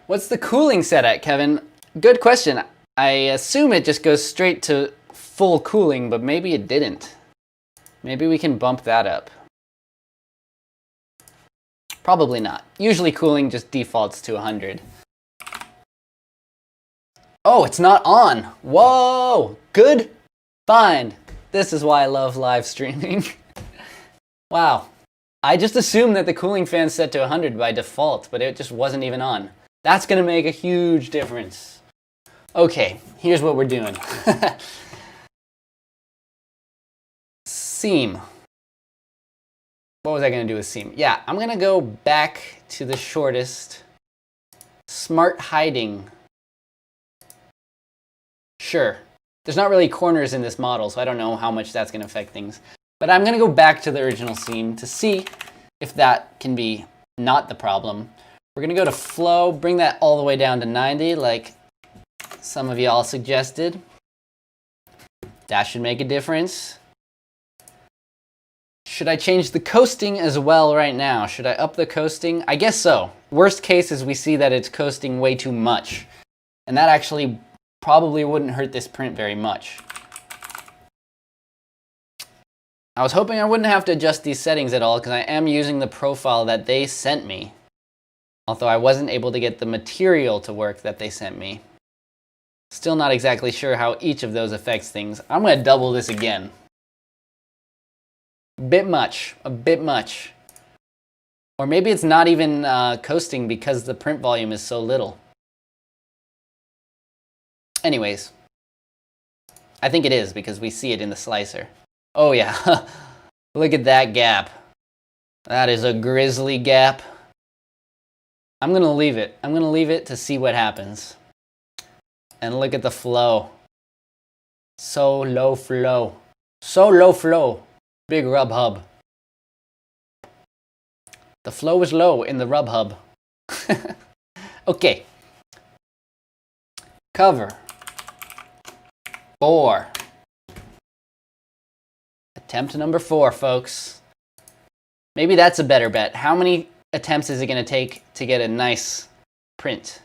What's the cooling set at, Kevin? Good question. I assume it just goes straight to full cooling, but maybe it didn't. Maybe we can bump that up. Probably not. Usually cooling just defaults to 100. Oh, it's not on. Whoa, good find. This is why I love live streaming. Wow. I just assumed that the cooling fan's set to 100 by default, but it just wasn't even on. That's gonna make a huge difference. Okay, here's what we're doing. Seam. What was I gonna do with seam? Yeah, I'm gonna go back to the shortest. Smart hiding. Sure. There's not really corners in this model, so I don't know how much that's gonna affect things. But I'm gonna go back to the original seam to see if that can be not the problem. We're gonna go to flow, bring that all the way down to 90, like some of y'all suggested. That should make a difference. Should I change the coasting as well right now? Should I up the coasting? I guess so. Worst case is we see that it's coasting way too much. And that actually probably wouldn't hurt this print very much. I was hoping I wouldn't have to adjust these settings at all because I am using the profile that they sent me. Although I wasn't able to get the material to work that they sent me. Still not exactly sure how each of those affects things. I'm going to double this again. Bit much, a bit much. Or maybe it's not even coasting because the print volume is so little. Anyways, I think it is because we see it in the slicer. Oh yeah, look at that gap. That is a grisly gap. I'm gonna leave it. I'm gonna leave it to see what happens. And look at the flow. So low flow. So low flow. Big rub hub. The flow is low in the rub hub. Okay. Cover. 4. Attempt number 4, folks. Maybe that's a better bet. How many attempts is it going to take to get a nice print?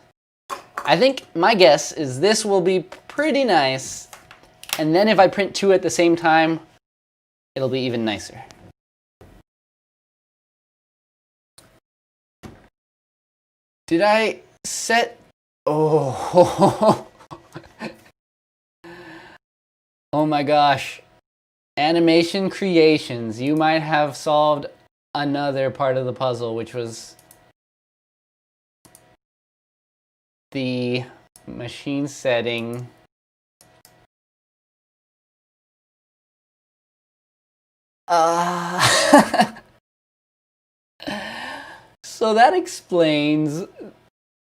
I think my guess is this will be pretty nice. And then if I print 2 at the same time, it'll be even nicer. Did I set... Oh. Oh my gosh. Animation creations. You might have solved another part of the puzzle, which was the machine setting. So that explains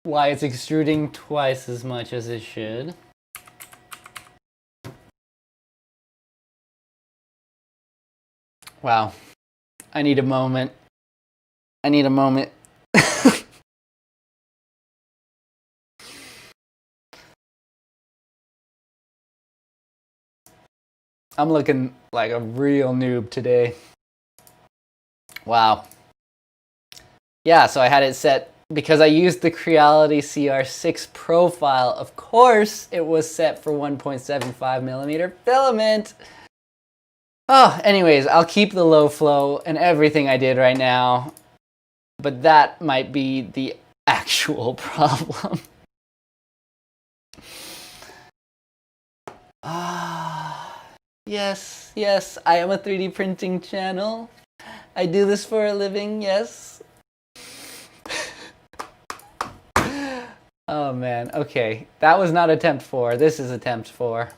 why it's extruding twice as much as it should. Wow. I need a moment. I need a moment. I'm looking like a real noob today. Wow. Yeah, so I had it set because I used the Creality CR6 profile. Of course, it was set for 1.75 millimeter filament. Oh, anyways, I'll keep the low flow and everything I did right now, but that might be the actual problem. Yes, yes, I am a 3D printing channel. I do this for a living, yes. Oh man, okay. That was not attempt 4. This is attempt 4.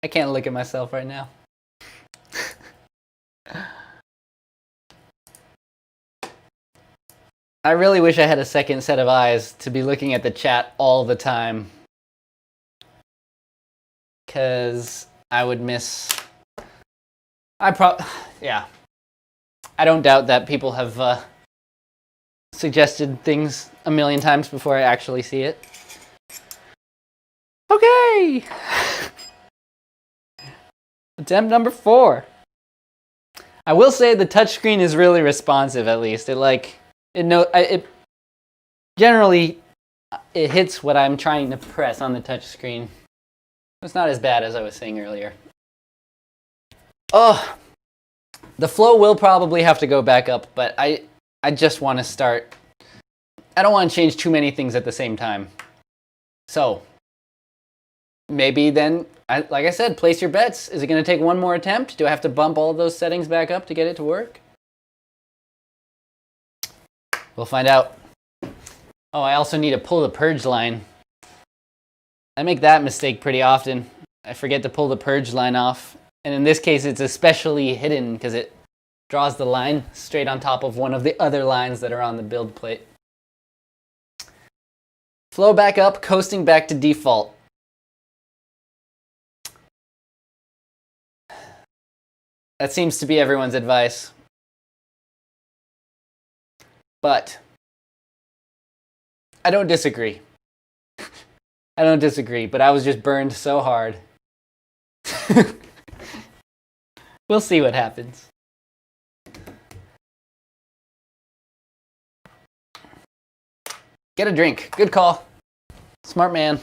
I can't look at myself right now. I really wish I had a second set of eyes to be looking at the chat all the time. 'Cause I would miss... Yeah. I don't doubt that people have suggested things a million times before I actually see it. Okay! Attempt number 4. I will say the touchscreen is really responsive, at least. It generally hits what I'm trying to press on the touchscreen. It's not as bad as I was saying earlier. Oh, the flow will probably have to go back up, but I just want to start. I don't want to change too many things at the same time. So maybe then, like I said, place your bets. Is it going to take one more attempt? Do I have to bump all of those settings back up to get it to work? We'll find out. Oh, I also need to pull the purge line. I make that mistake pretty often. I forget to pull the purge line off. And in this case, it's especially hidden because it draws the line straight on top of one of the other lines that are on the build plate. Flow back up, coasting back to default. That seems to be everyone's advice. But I don't disagree. I don't disagree, but I was just burned so hard. We'll see what happens. Get a drink. Good call. Smart man.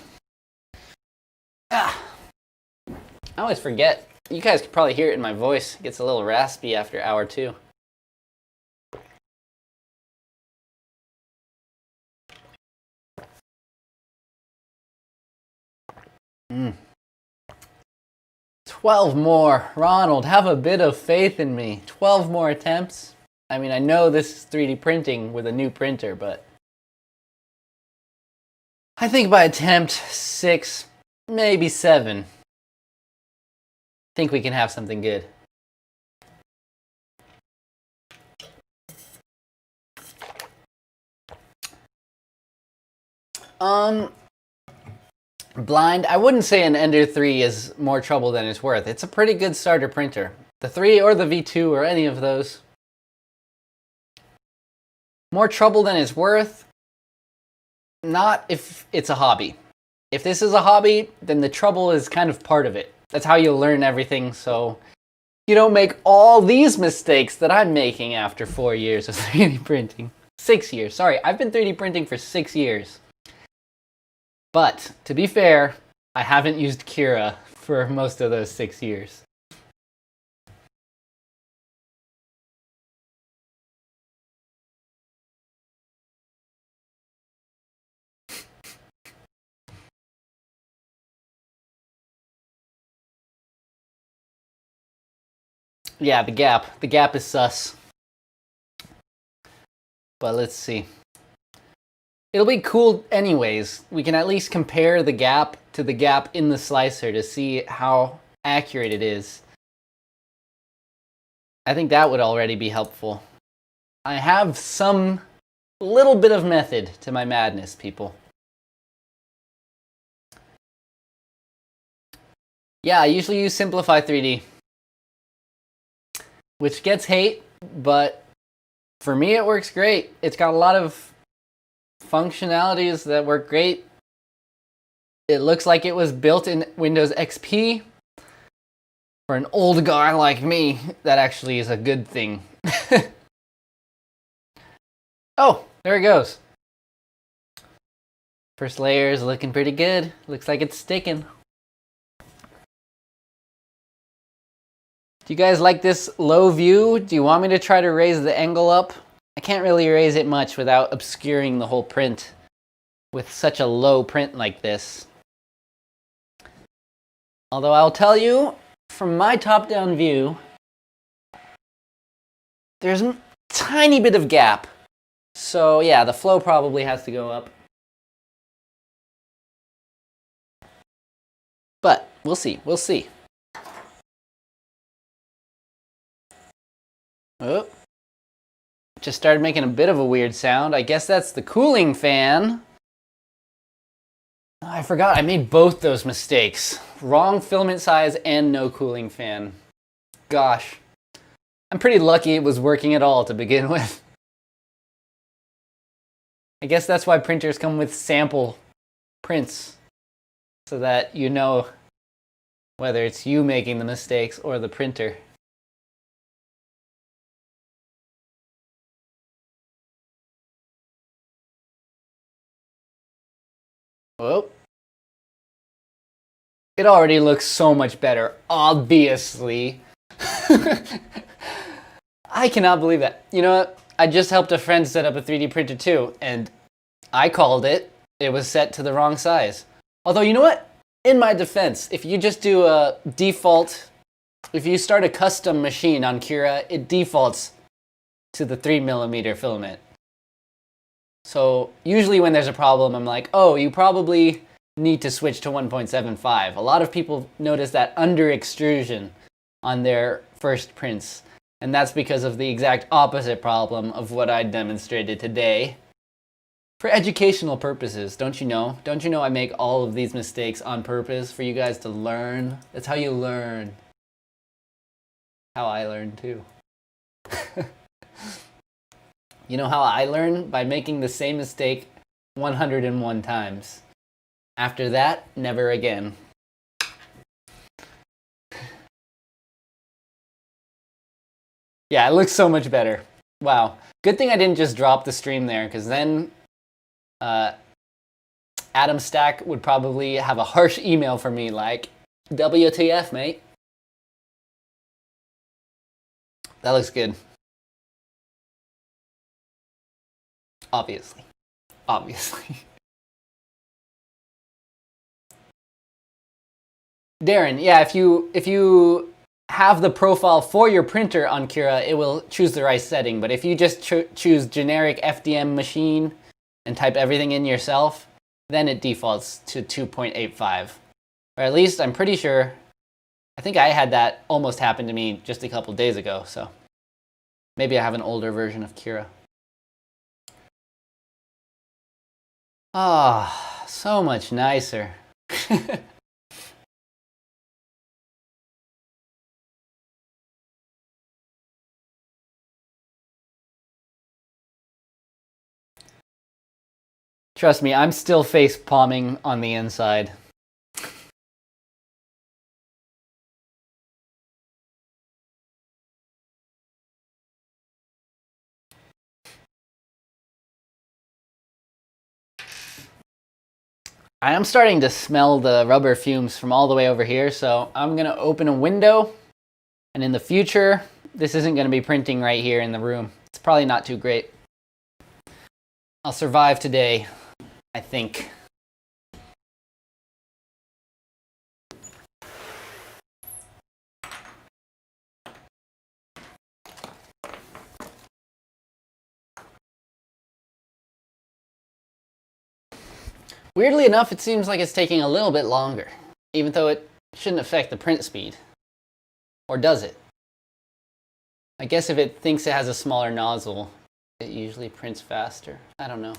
I always forget. You guys can probably hear it in my voice. It gets a little raspy after hour 2. Mm. 12 more. Ronald, have a bit of faith in me. 12 more attempts. I mean, I know this is 3D printing with a new printer, but I think by attempt 6, maybe 7, I think we can have something good. Blind, I wouldn't say an Ender 3 is more trouble than it's worth. It's a pretty good starter printer. The 3 or the V2 or any of those. More trouble than it's worth? Not if it's a hobby. If this is a hobby, then the trouble is kind of part of it. That's how you'll learn everything, so you don't make all these mistakes that I'm making after 4 years of 3D printing. 6 years, sorry, I've been 3D printing for 6 years. But, to be fair, I haven't used Cura for most of those 6 years. Yeah, the gap. The gap is sus. But let's see. It'll be cool anyways. We can at least compare the gap to the gap in the slicer to see how accurate it is. I think that would already be helpful. I have some little bit of method to my madness, people. Yeah, I usually use Simplify 3D, which gets hate, but for me it works great. It's got a lot of functionalities that work great. It looks like it was built in Windows XP. For an old guy like me, that actually is a good thing. Oh, there it goes. First layer is looking pretty good. Looks like it's sticking. Do you guys like this low view? Do you want me to try to raise the angle up? I can't really raise it much without obscuring the whole print with such a low print like this. Although I'll tell you, from my top-down view, there's a tiny bit of gap. So yeah, the flow probably has to go up. But we'll see, we'll see. Oh, just started making a bit of a weird sound. I guess that's the cooling fan. I forgot I made both those mistakes. Wrong filament size and no cooling fan. Gosh. I'm pretty lucky it was working at all to begin with. I guess that's why printers come with sample prints, so that you know whether it's you making the mistakes or the printer. Oh. It already looks so much better, obviously. I cannot believe that. You know what? I just helped a friend set up a 3D printer too, and I called it. It was set to the wrong size. Although, you know what? In my defense, if you just do a default, if you start a custom machine on Cura, it defaults to the 3mm filament. So usually when there's a problem, I'm like, oh, you probably need to switch to 1.75. A lot of people notice that under extrusion on their first prints. And that's because of the exact opposite problem of what I demonstrated today. For educational purposes, don't you know? Don't you know I make all of these mistakes on purpose for you guys to learn? That's how you learn. How I learn too. You know how I learn? By making the same mistake 101 times. After that, never again. Yeah, it looks so much better. Wow. Good thing I didn't just drop the stream there, because then Atomstack would probably have a harsh email for me like, WTF, mate. That looks good. Obviously. Obviously. Darren, yeah, if you have the profile for your printer on Cura, it will choose the right setting. But if you just choose generic FDM machine and type everything in yourself, then it defaults to 2.85. Or at least I'm pretty sure. I think I had that almost happen to me just a couple days ago, so maybe I have an older version of Cura. Ah, so much nicer. Trust me, I'm still face palming on the inside. I am starting to smell the rubber fumes from all the way over here, so I'm going to open a window, and in the future, this isn't going to be printing right here in the room. It's probably not too great. I'll survive today, I think. Weirdly enough, it seems like it's taking a little bit longer, even though it shouldn't affect the print speed. Or does it? I guess if it thinks it has a smaller nozzle, it usually prints faster. I don't know.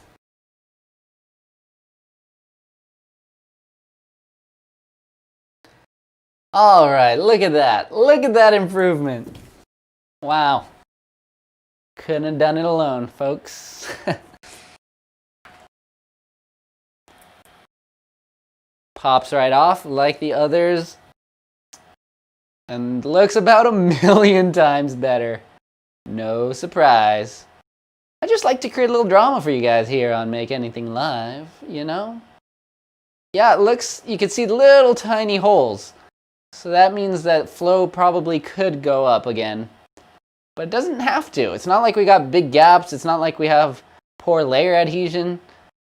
All right, look at that. Look at that improvement. Wow. Couldn't have done it alone, folks. Pops right off like the others. And looks about 1,000,000 times better. No surprise. I just like to create a little drama for you guys here on Make Anything Live, you know? Yeah, it looks, you can see little tiny holes. So that means that flow probably could go up again. But it doesn't have to. It's not like we got big gaps. It's not like we have poor layer adhesion.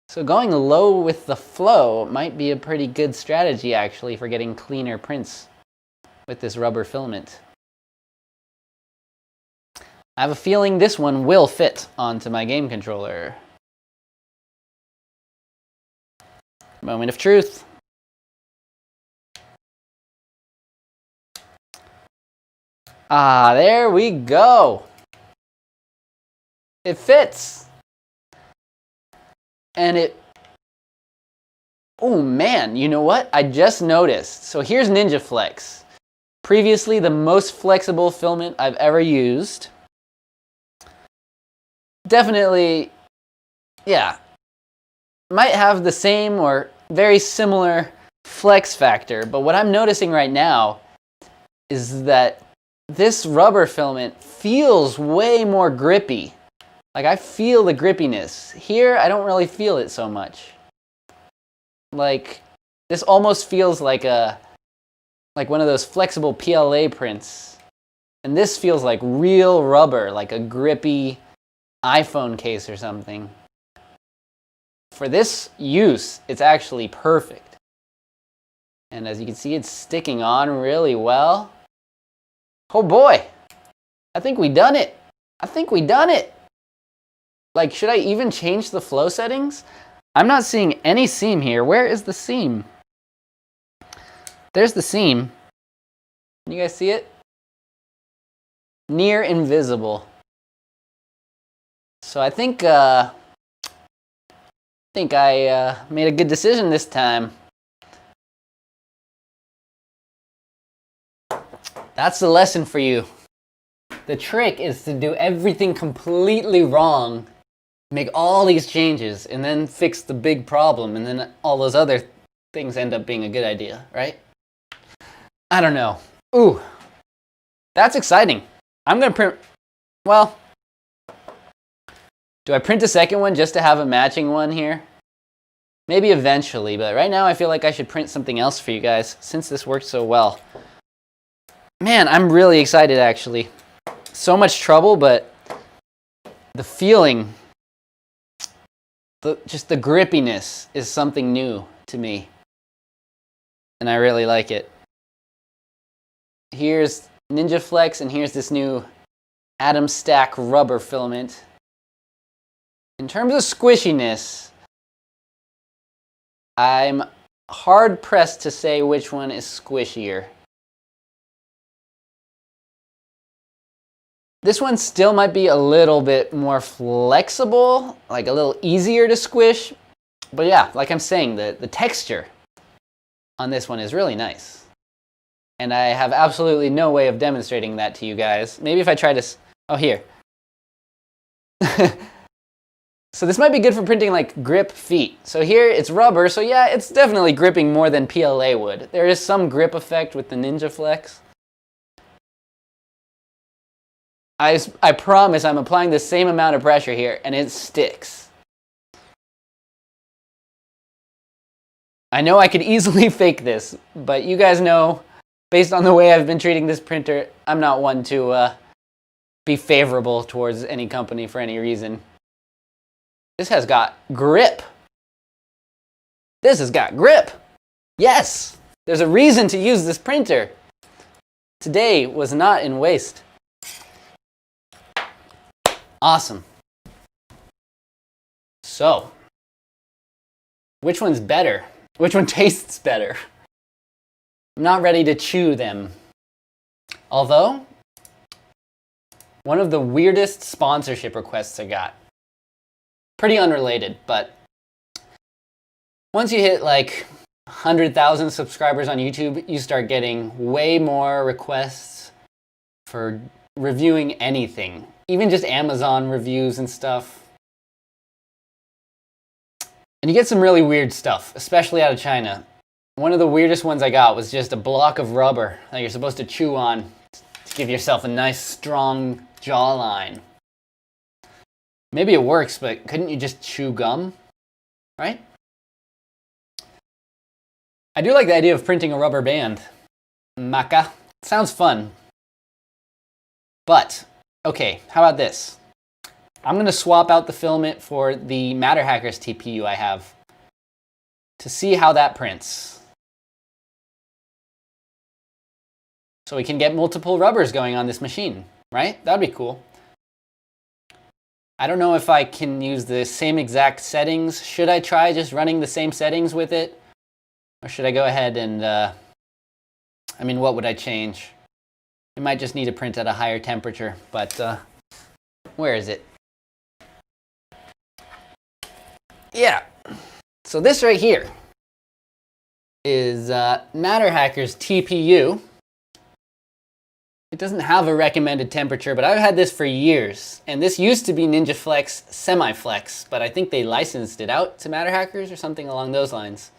So going low with the flow might be a pretty good strategy actually for getting cleaner prints with this rubber filament. I have a feeling this one will fit onto my game controller. Moment of truth. Ah, there we go. It fits. And it, oh man, you know what? I just noticed. So here's Ninja Flex. Previously the most flexible filament I've ever used. Definitely, yeah, might have the same or very similar flex factor, but what I'm noticing right now is that this rubber filament feels way more grippy. Like I feel the grippiness. Here, I don't really feel it so much. Like, this almost feels like one of those flexible PLA prints. And this feels like real rubber, like a grippy iPhone case or something. For this use, it's actually perfect. And as you can see, it's sticking on really well. Oh boy, I think we done it. I think we done it. Like, should I even change the flow settings? I'm not seeing any seam here. Where is the seam? There's the seam. Can you guys see it? Near invisible. So I think I made a good decision this time. That's the lesson for you. The trick is to do everything completely wrong, make all these changes, and then fix the big problem, and then all those other things end up being a good idea, right? I don't know. Ooh, that's exciting. I'm gonna print, well, do I print a second one just to have a matching one here? Maybe eventually, but right now I feel like I should print something else for you guys since this worked so well. Man, I'm really excited actually. So much trouble, but the feeling, just the grippiness is something new to me. And I really like it. Here's Ninja Flex and here's this new Atomstack rubber filament. In terms of squishiness, I'm hard pressed to say which one is squishier. This one still might be a little bit more flexible, like a little easier to squish. But yeah, like I'm saying, the texture on this one is really nice. And I have absolutely no way of demonstrating that to you guys. Maybe if I try to, oh here. So this might be good for printing like grip feet. So here it's rubber, so yeah, it's definitely gripping more than PLA would. There is some grip effect with the Ninja Flex. I promise I'm applying the same amount of pressure here and it sticks. I know I could easily fake this, but you guys know, based on the way I've been treating this printer, I'm not one to be favorable towards any company for any reason. This has got grip. This has got grip. Yes, there's a reason to use this printer. Today was not in waste. Awesome. So, which one's better? Which one tastes better? I'm not ready to chew them. Although, one of the weirdest sponsorship requests I got. Pretty unrelated, but once you hit like 100,000 subscribers on YouTube, you start getting way more requests for reviewing anything. Even just Amazon reviews and stuff. And you get some really weird stuff, especially out of China. One of the weirdest ones I got was just a block of rubber that you're supposed to chew on to give yourself a nice, strong jawline. Maybe it works, but couldn't you just chew gum? Right? I do like the idea of printing a rubber band. Maca. Sounds fun. But, okay, how about this? I'm going to swap out the filament for the Matter Hackers TPU I have to see how that prints. So we can get multiple rubbers going on this machine, right? That would be cool. I don't know if I can use the same exact settings. Should I try just running the same settings with it? Or should I go ahead and, I mean, what would I change? It might just need to print at a higher temperature, but where is it? Yeah, so this right here is Matter Hackers TPU. It doesn't have a recommended temperature, but I've had this for years. And this used to be Ninja Flex Semi-Flex, but I think they licensed it out to Matter Hackers or something along those lines.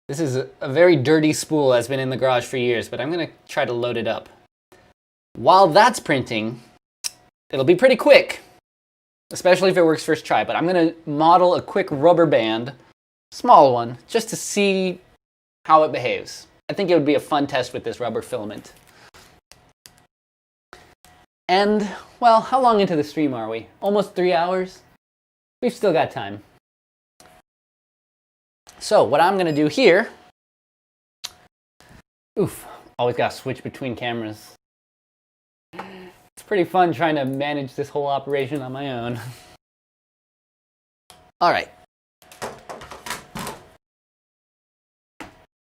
This is a very dirty spool that's been in the garage for years, but I'm going to try to load it up. While that's printing, it'll be pretty quick. Especially if it works first try, but I'm going to model a quick rubber band, small one, just to see how it behaves. I think it would be a fun test with this rubber filament. And, well, how long into the stream are we? Almost 3 hours? We've still got time. So, what I'm going to do here... Oof, always got to switch between cameras. It's pretty fun trying to manage this whole operation on my own. All right.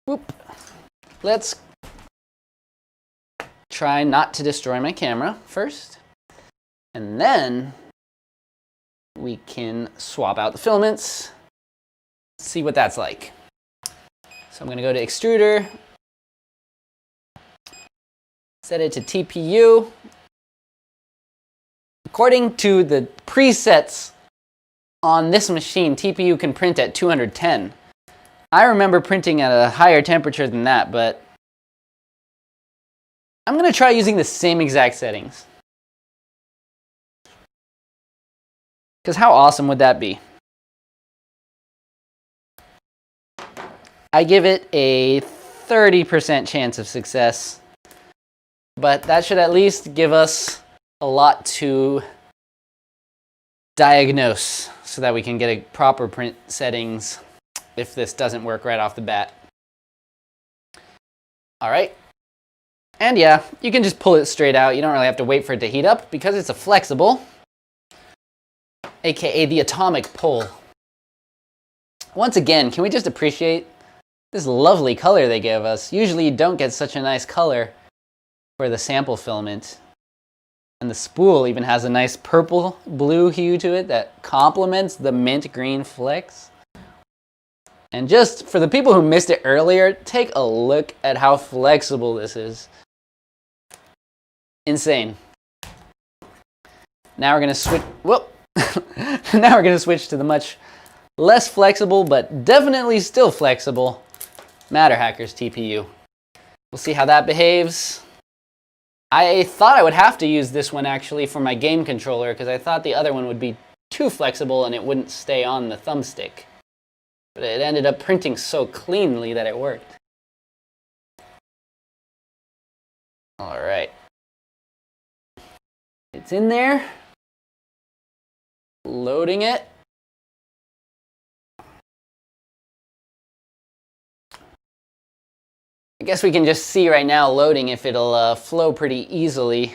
Whoop. Let's try not to destroy my camera first. And then we can swap out the filaments. See what that's like. So I'm going to go to extruder. Set it to TPU. According to the presets on this machine, TPU can print at 210. I remember printing at a higher temperature than that, but I'm going to try using the same exact settings. Because how awesome would that be? I give it a 30% chance of success, but that should at least give us a lot to diagnose so that we can get a proper print settings if this doesn't work right off the bat. All right. And yeah, you can just pull it straight out. You don't really have to wait for it to heat up because it's a flexible, aka the atomic pull. Once again, can we just appreciate this lovely color they gave us? Usually you don't get such a nice color for the sample filament. And the spool even has a nice purple blue hue to it that complements the mint green flecks. And just for the people who missed it earlier, take a look at how flexible this is. Insane. Now we're going to switch, whoop. Now we're going to switch to the much less flexible, but definitely still flexible Matter Hackers TPU. We'll see how that behaves. I thought I would have to use this one actually for my game controller because I thought the other one would be too flexible and it wouldn't stay on the thumbstick. But it ended up printing so cleanly that it worked. All right. It's in there. Loading it. I guess we can just see right now loading if it'll flow pretty easily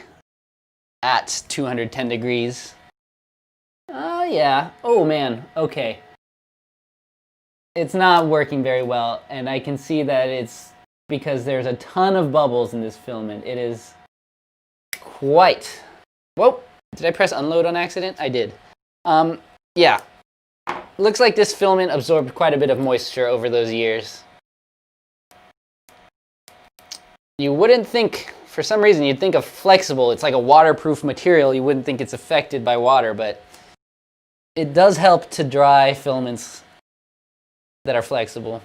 at 210 degrees. Oh yeah. Oh man. Okay. it's not working very well, and I can see that it's because there's a ton of bubbles in this filament. It is quite... Whoa! Did I press unload on accident? I did. Yeah. Looks like this filament absorbed quite a bit of moisture over those years. You wouldn't think, for some reason, you'd think of flexible. It's like a waterproof material. You wouldn't think it's affected by water, but it does help to dry filaments that are flexible.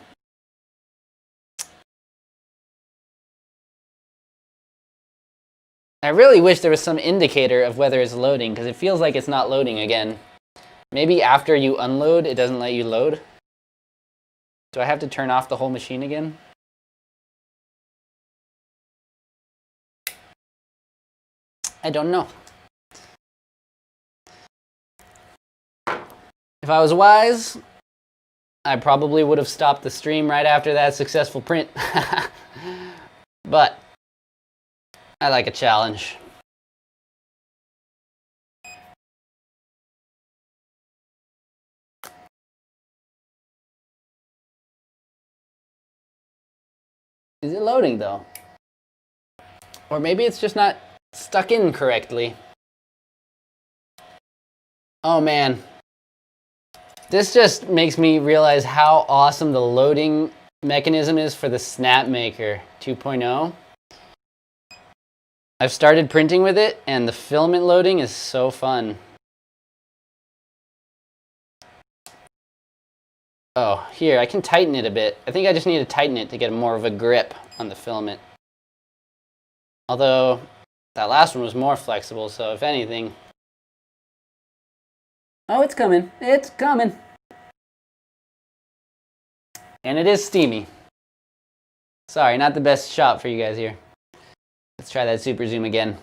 I really wish there was some indicator of whether it's loading, because it feels like it's not loading again. Maybe after you unload, it doesn't let you load. Do I have to turn off the whole machine again? I don't know. If I was wise, I probably would have stopped the stream right after that successful print. But I like a challenge. Is it loading though? Or maybe it's just not stuck in correctly. Oh man. This just makes me realize how awesome the loading mechanism is for the Snapmaker 2.0. I've started printing with it, and the filament loading is so fun. Oh, here, I can tighten it a bit. I think I just need to tighten it to get more of a grip on the filament. Although, that last one was more flexible, so if anything... Oh, it's coming. It's coming. And it is steamy. Sorry, not the best shot for you guys here. Let's try that super zoom again.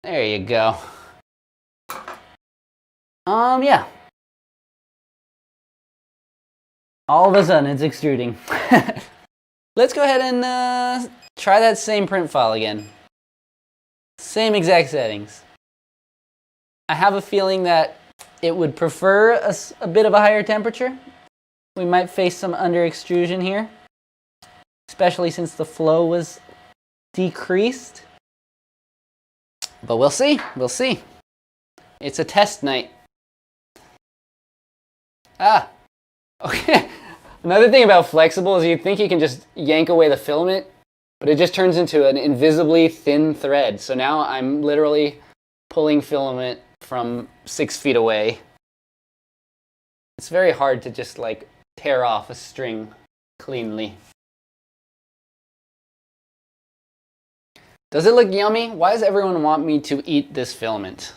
There you go. Yeah. All of a sudden, it's extruding. Let's go ahead and try that same print file again. Same exact settings. I have a feeling that it would prefer a bit of a higher temperature. We might face some under extrusion here, especially since the flow was decreased. But we'll see, we'll see. It's a test night. Ah, okay. Another thing about flexible is you think you can just yank away the filament, but it just turns into an invisibly thin thread. So now I'm literally pulling filament from 6 feet away. It's very hard to just like tear off a string cleanly. Does it look yummy? Why does everyone want me to eat this filament?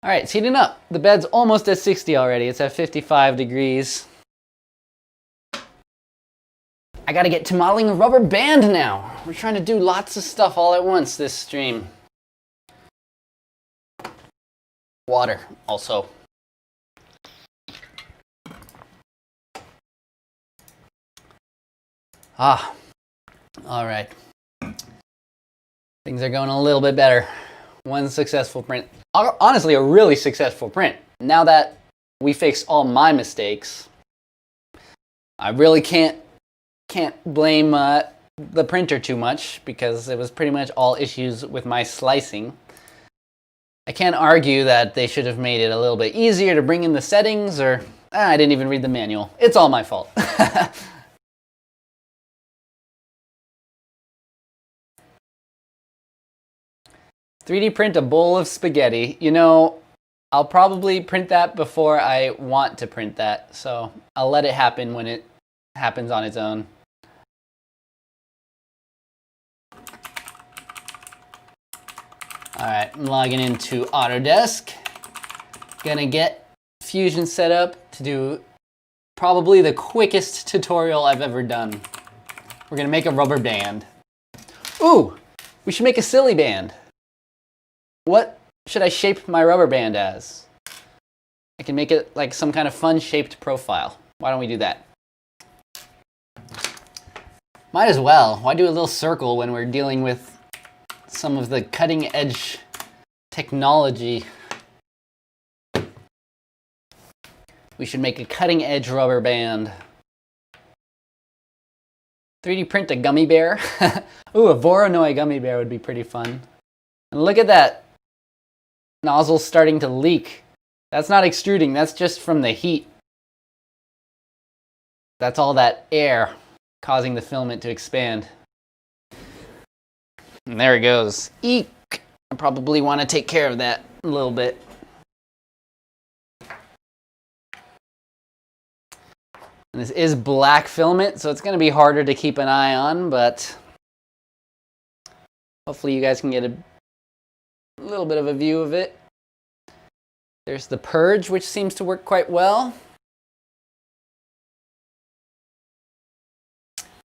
All right, it's heating up. The bed's almost at 60 already. It's at 55 degrees. I gotta get to modeling a rubber band now. We're trying to do lots of stuff all at once this stream. Water, also. Ah, all right. Things are going a little bit better. One successful print. Honestly, a really successful print. Now that we fixed all my mistakes, I really can't blame the printer too much because it was pretty much all issues with my slicing. I can't argue that they should have made it a little bit easier to bring in the settings, or I didn't even read the manual. It's all my fault. 3D print a bowl of spaghetti. You know, I'll probably print that before I want to print that, so I'll let it happen when it happens on its own. All right, I'm logging into Autodesk. Gonna get Fusion set up to do probably the quickest tutorial I've ever done. We're gonna make a rubber band. Ooh, we should make a silly band. What should I shape my rubber band as? I can make it like some kind of fun shaped profile. Why don't we do that? Might as well. Why do a little circle when we're dealing with some of the cutting edge technology? We should make a cutting edge rubber band. 3D print a gummy bear. Ooh, a Voronoi gummy bear would be pretty fun. And look at that. Nozzle starting to leak. That's not extruding, that's just from the heat. That's all that air causing the filament to expand. And there it goes. Eek! I probably want to take care of that a little bit. And this is black filament, so it's going to be harder to keep an eye on, but hopefully you guys can get a little bit of a view of it. There's the purge, which seems to work quite well.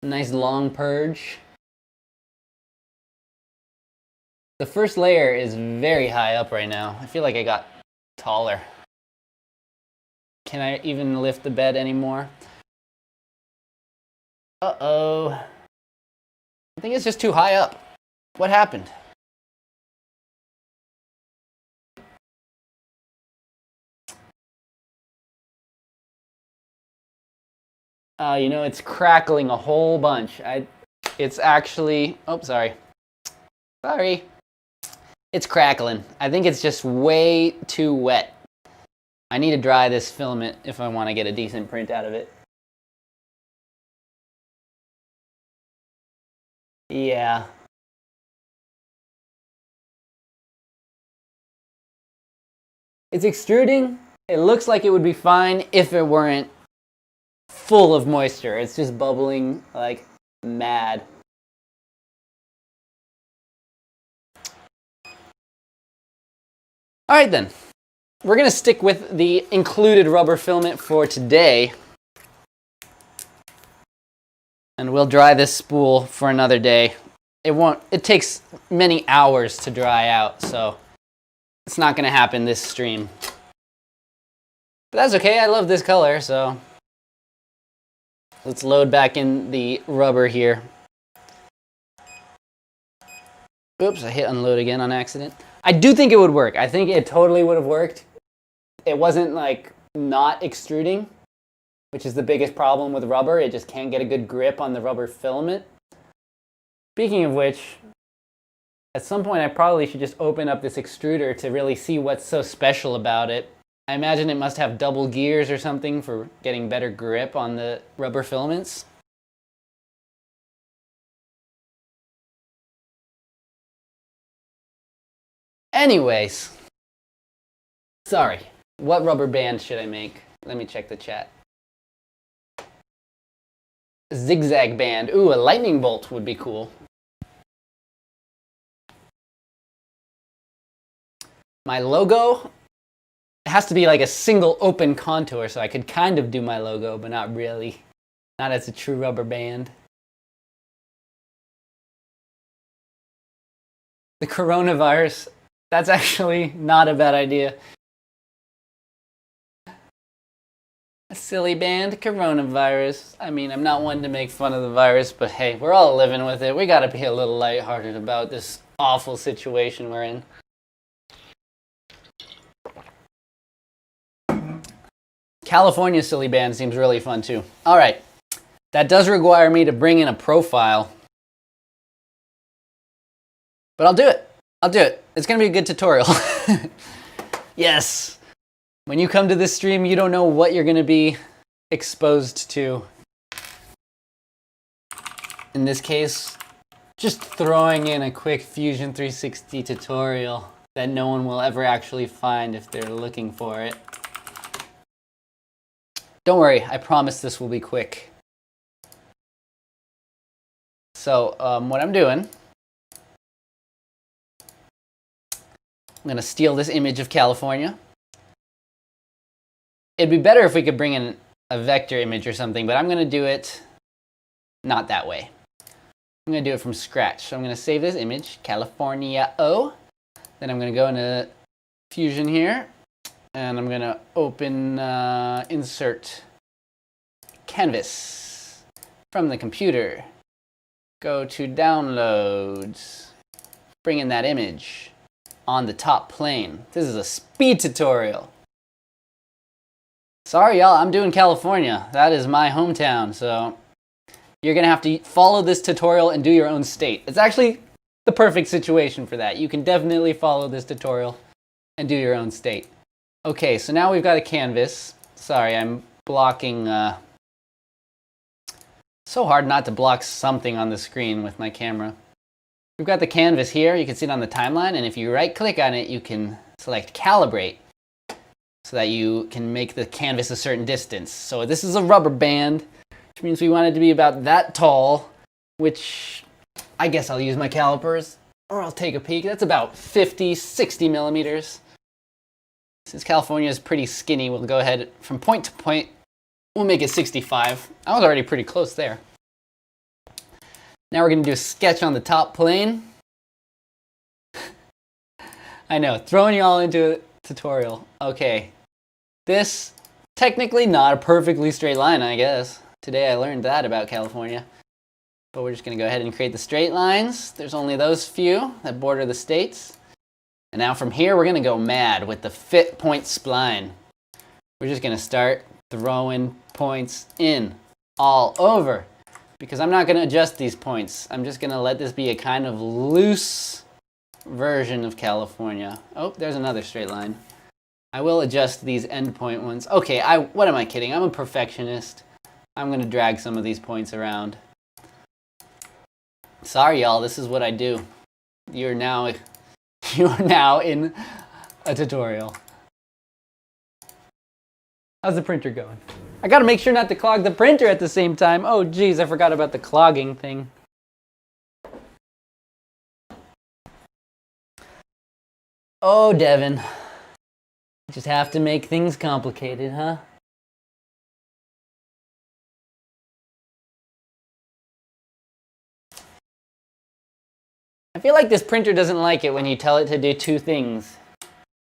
Nice long purge. The first layer is very high up right now. I feel like I got taller. Can I even lift the bed anymore? Uh-oh. I think it's just too high up. What happened? You know, it's crackling a whole bunch. It's actually, oh, sorry. Sorry. It's crackling. I think it's just way too wet. I need to dry this filament if I want to get a decent print out of it. Yeah. It's extruding. It looks like it would be fine if it weren't full of moisture. It's just bubbling like mad. All right then. We're going to stick with the included rubber filament for today. And we'll dry this spool for another day. It takes many hours to dry out, so it's not going to happen this stream. But that's okay, I love this color, so let's load back in the rubber here. Oops, I hit unload again on accident. I do think it would work. I think it totally would have worked. It wasn't like not extruding, which is the biggest problem with rubber. It just can't get a good grip on the rubber filament. Speaking of which, at some point I probably should just open up this extruder to really see what's so special about it. I imagine it must have double gears or something for getting better grip on the rubber filaments. Anyways, sorry. What rubber band should I make? Let me check the chat. Zigzag band. Ooh, a lightning bolt would be cool. My logo has to be like a single open contour, so I could kind of do my logo, but not really. Not as a true rubber band. The coronavirus. That's actually not a bad idea. A silly band, coronavirus. I mean, I'm not one to make fun of the virus, but hey, we're all living with it. We gotta be a little lighthearted about this awful situation we're in. California silly band seems really fun too. All right, that does require me to bring in a profile, but I'll do it. I'll do it. It's gonna be a good tutorial. Yes. When you come to this stream, you don't know what you're going to be exposed to. In this case, just throwing in a quick Fusion 360 tutorial that no one will ever actually find if they're looking for it. Don't worry, I promise this will be quick. So, what I'm doing, I'm going to steal this image of California. It'd be better if we could bring in a vector image or something, but I'm going to do it not that way. I'm going to do it from scratch. So I'm going to save this image, California O. Then I'm going to go into Fusion here, and I'm going to open Insert Canvas from the computer. Go to downloads. Bring in that image on the top plane. This is a speed tutorial. Sorry, y'all, I'm doing California. That is my hometown, so you're gonna have to follow this tutorial and do your own state. It's actually the perfect situation for that. You can definitely follow this tutorial and do your own state. Okay, so now we've got a canvas. Sorry, I'm blocking. So hard not to block something on the screen with my camera. We've got the canvas here. You can see it on the timeline, and if you right-click on it, you can select Calibrate so that you can make the canvas a certain distance. So this is a rubber band, which means we want it to be about that tall, which I guess I'll use my calipers, or I'll take a peek. That's about 50, 60 millimeters. Since California is pretty skinny, we'll go ahead from point to point. We'll make it 65. I was already pretty close there. Now we're going to do a sketch on the top plane. I know, throwing you all into a tutorial. Okay, this, technically not a perfectly straight line, I guess. Today I learned that about California. But we're just going to go ahead and create the straight lines. There's only those few that border the states. And now from here, we're going to go mad with the fit point spline. We're just going to start throwing points in all over, because I'm not going to adjust these points. I'm just going to let this be a kind of loose version of California. Oh, there's another straight line. I will adjust these endpoint ones. Okay, what am I kidding? I'm a perfectionist. I'm going to drag some of these points around. Sorry, y'all, this is what I do. You are now in a tutorial. How's the printer going? I gotta make sure not to clog the printer at the same time. Oh geez, I forgot about the clogging thing. Oh, Devin. You just have to make things complicated, huh? I feel like this printer doesn't like it when you tell it to do two things.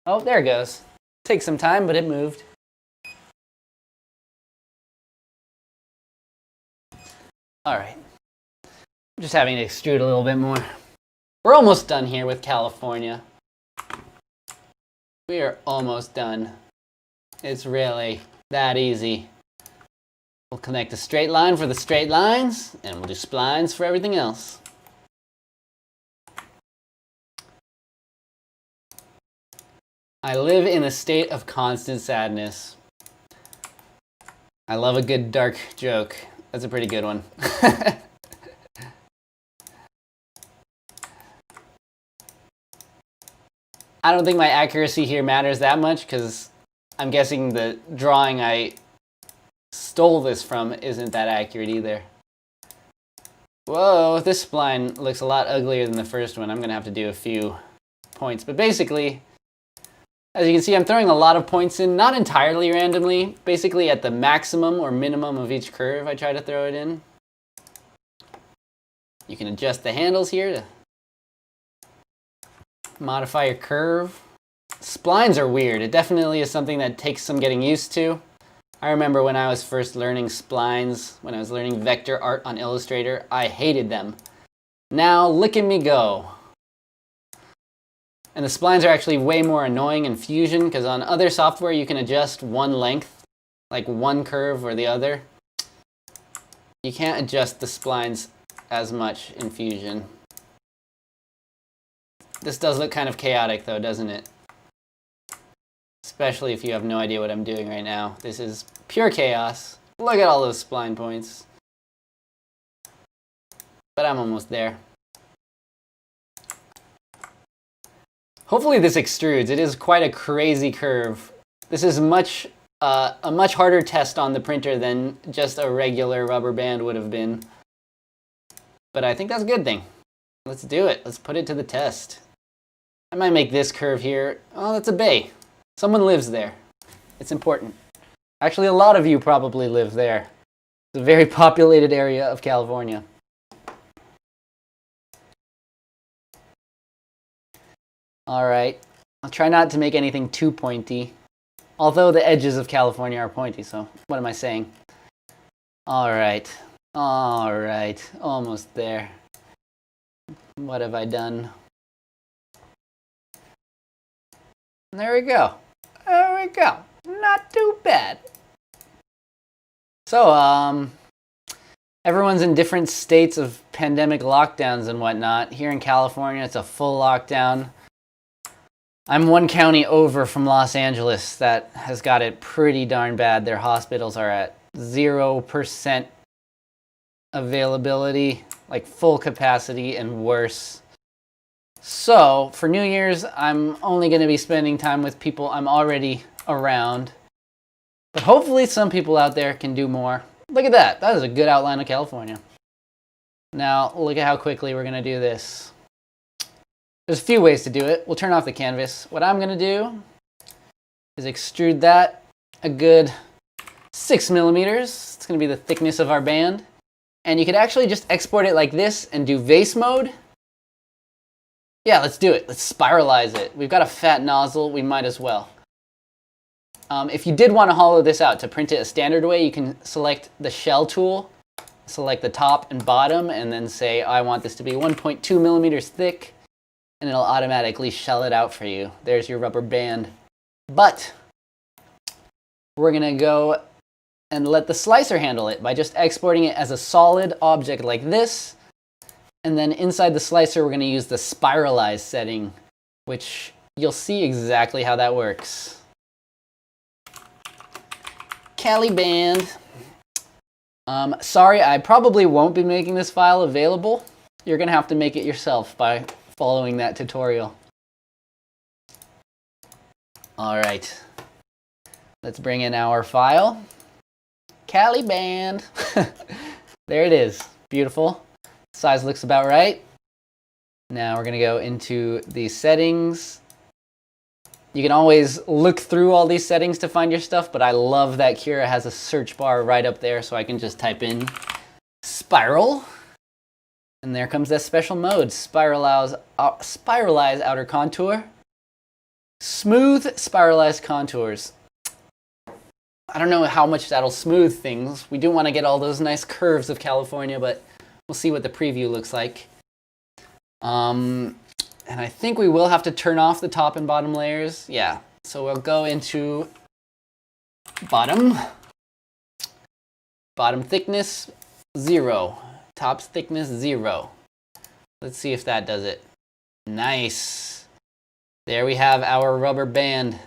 Oh, there it goes. Takes some time, but it moved. All right, I'm just having to extrude a little bit more. We're almost done here with California. We are almost done. It's really that easy. We'll connect a straight line for the straight lines, and we'll do splines for everything else. I live in a state of constant sadness. I love a good dark joke. That's a pretty good one. I don't think my accuracy here matters that much, because I'm guessing the drawing I stole this from isn't that accurate either. Whoa, this spline looks a lot uglier than the first one. I'm going to have to do a few points. But basically, as you can see, I'm throwing a lot of points in, not entirely randomly. Basically at the maximum or minimum of each curve, I try to throw it in. You can adjust the handles here to modify your curve. Splines are weird. It definitely is something that takes some getting used to. I remember when I was first learning splines, when I was learning vector art on Illustrator, I hated them. Now, look at me go. And the splines are actually way more annoying in Fusion, because on other software you can adjust one length, like one curve or the other. You can't adjust the splines as much in Fusion. This does look kind of chaotic though, doesn't it? Especially if you have no idea what I'm doing right now. This is pure chaos. Look at all those spline points. But I'm almost there. Hopefully this extrudes. It is quite a crazy curve. This is a much harder test on the printer than just a regular rubber band would have been. But I think that's a good thing. Let's do it. Let's put it to the test. I might make this curve here. Oh, that's a bay. Someone lives there. It's important. Actually, a lot of you probably live there. It's a very populated area of California. All right, I'll try not to make anything too pointy. Although the edges of California are pointy, so what am I saying? All right, All right, almost there. What have I done? There we go. There we go. Not too bad. So, everyone's in different states of pandemic lockdowns and whatnot. Here in California, it's a full lockdown. I'm one county over from Los Angeles that has got it pretty darn bad. Their hospitals are at 0% availability, like full capacity and worse. So, for New Year's, I'm only going to be spending time with people I'm already around. But hopefully some people out there can do more. Look at that. That is a good outline of California. Now, look at how quickly we're going to do this. There's a few ways to do it. We'll turn off the canvas. What I'm going to do is extrude that a good 6 millimeters. It's going to be the thickness of our band. And you could actually just export it like this and do vase mode. Yeah, let's do it. Let's spiralize it. We've got a fat nozzle. We might as well. If you did want to hollow this out to print it a standard way, you can select the shell tool, select the top and bottom, and then say, I want this to be 1.2 millimeters thick. And it'll automatically shell it out for you. There's your rubber band. But we're going to go and let the slicer handle it by just exporting it as a solid object like this. And then inside the slicer, we're going to use the spiralize setting, which you'll see exactly how that works. Cali band. Sorry, I probably won't be making this file available. You're going to have to make it yourself by following that tutorial. All right, let's bring in our file. Cali band. There it is. Beautiful. Size looks about right. Now we're going to go into the settings. You can always look through all these settings to find your stuff, but I love that Cura has a search bar right up there, so I can just type in spiral. And there comes that special mode, spiralize outer contour. Smooth spiralized contours. I don't know how much that'll smooth things. We do want to get all those nice curves of California, but we'll see what the preview looks like. And I think we will have to turn off the top and bottom layers. Yeah, so we'll go into bottom. Bottom thickness, 0. Top thickness, 0. Let's see if that does it. Nice. There we have our rubber band.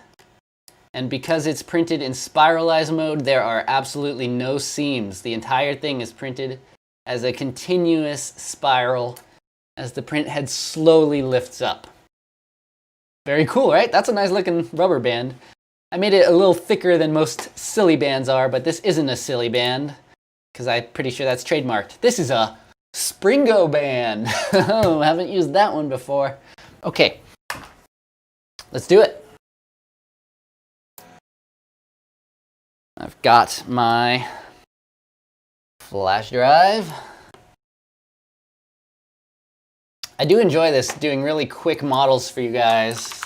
And because it's printed in spiralize mode, there are absolutely no seams. The entire thing is printed as a continuous spiral as the print head slowly lifts up. Very cool, right? That's a nice looking rubber band. I made it a little thicker than most silly bands are, but this isn't a silly band, because I'm pretty sure that's trademarked. This is a Springo band. Oh, haven't used that one before. Okay, let's do it. I've got my flash drive. I do enjoy this, doing really quick models for you guys.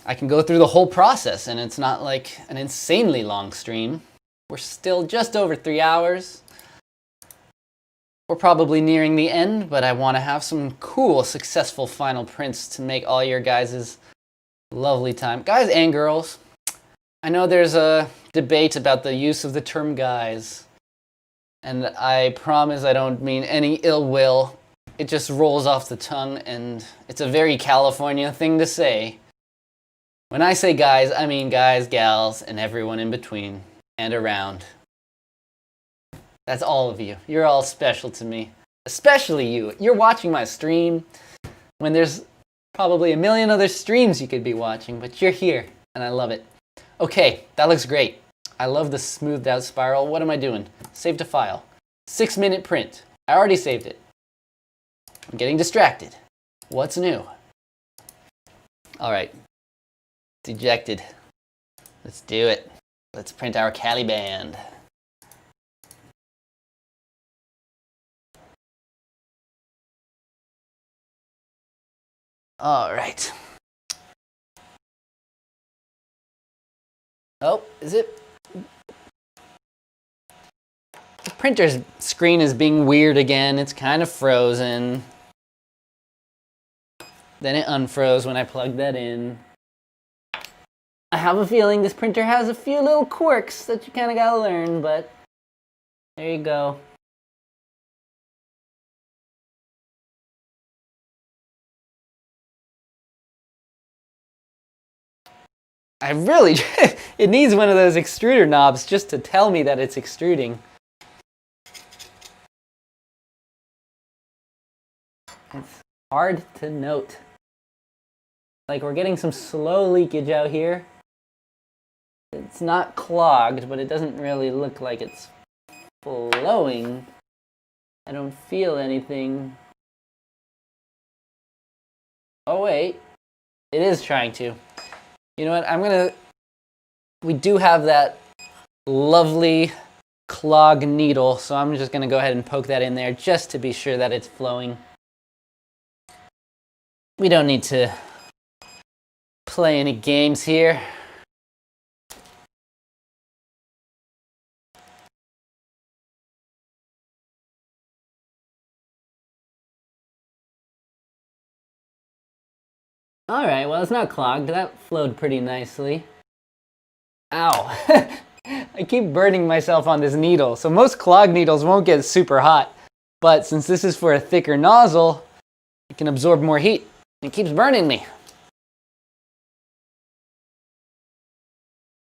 I can go through the whole process and it's not like an insanely long stream. We're still just over 3 hours. We're probably nearing the end, but I want to have some cool, successful final prints to make all your guys' lovely time. Guys and girls, I know there's a debate about the use of the term guys, and I promise I don't mean any ill will. It just rolls off the tongue, and it's a very California thing to say. When I say guys, I mean guys, gals, and everyone in between and around. That's all of you. You're all special to me. Especially you. You're watching my stream when there's probably a million other streams you could be watching, but you're here, and I love it. Okay, that looks great. I love the smoothed out spiral. What am I doing? Save to file. 6-minute print. I already saved it. I'm getting distracted. What's new? All right. Dejected. Let's do it. Let's print our Cali band. All right. Oh, is it? printer's screen is being weird again. It's kind of frozen. Then it unfroze when I plugged that in. I have a feeling this printer has a few little quirks that you kind of gotta learn, but there you go. I really, it needs one of those extruder knobs just to tell me that it's extruding. It's hard to note. Like, we're getting some slow leakage out here. It's not clogged, but it doesn't really look like it's flowing. I don't feel anything. Oh wait, it is trying to. You know what, we do have that lovely clog needle, so I'm just gonna go ahead and poke that in there just to be sure that it's flowing. We don't need to play any games here. All right, well, it's not clogged. That flowed pretty nicely. Ow. I keep burning myself on this needle. So most clog needles won't get super hot, but since this is for a thicker nozzle, it can absorb more heat. It keeps burning me.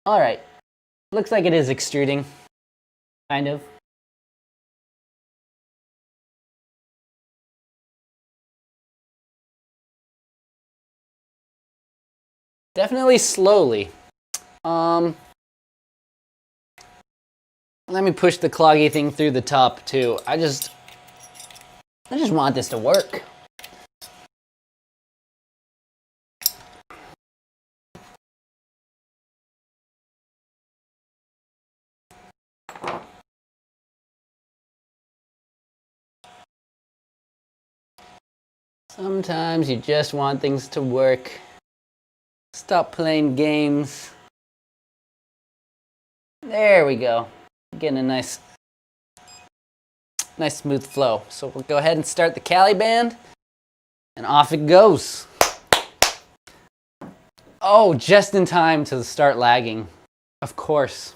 All right, looks like it is extruding, kind of. Definitely slowly. Let me push the cloggy thing through the top too. I just want this to work. Sometimes you just want things to work. Stop playing games. There we go. Getting a nice smooth flow. So we'll go ahead and start the Caliband, and off it goes. Oh, just in time to start lagging. Of course.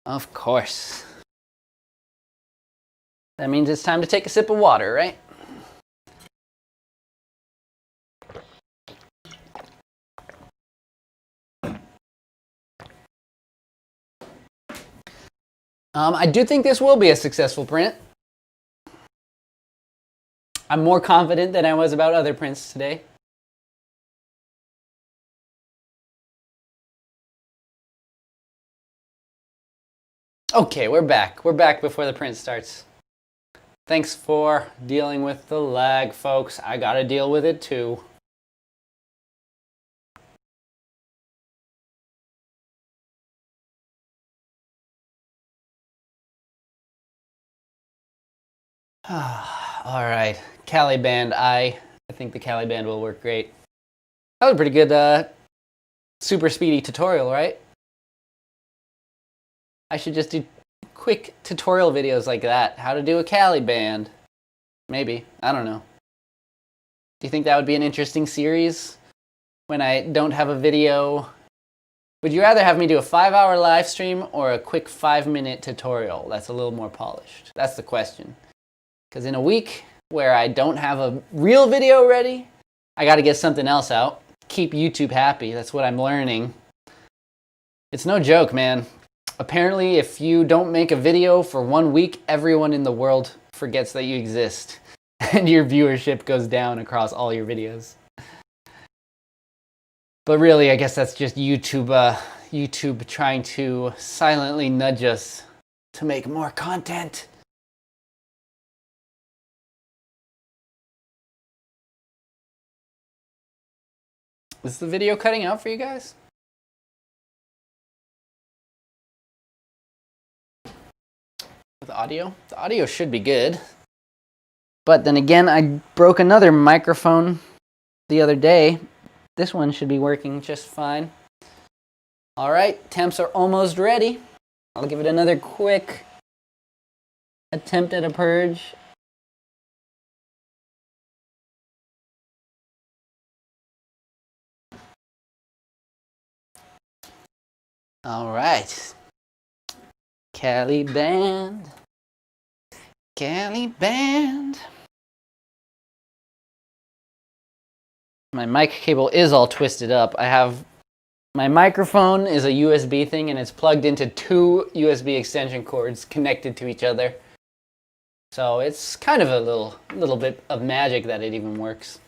Of course. That means it's time to take a sip of water, right? I do think this will be a successful print. I'm more confident than I was about other prints today. Okay, we're back. We're back before the print starts. Thanks for dealing with the lag, folks. I gotta deal with it too. All right, Caliband. I think the Caliband will work great. That was a pretty good, super speedy tutorial, right? I should just do quick tutorial videos like that. How to do a Caliband. Maybe. I don't know. Do you think that would be an interesting series when I don't have a video? Would you rather have me do a 5-hour live stream or a quick 5-minute tutorial that's a little more polished? That's the question. Because in a week where I don't have a real video ready, I got to get something else out. Keep YouTube happy. That's what I'm learning. It's no joke, man. Apparently, if you don't make a video for 1 week, everyone in the world forgets that you exist. And your viewership goes down across all your videos. But really, I guess that's just YouTube trying to silently nudge us to make more content. Is the video cutting out for you guys? With audio? The audio should be good. But then again, I broke another microphone the other day. This one should be working just fine. All right, temps are almost ready. I'll give it another quick attempt at a purge. All right. Cali band. Cali band. My mic cable is all twisted up. My microphone is a USB thing and it's plugged into 2 USB extension cords connected to each other. So it's kind of a little bit of magic that it even works.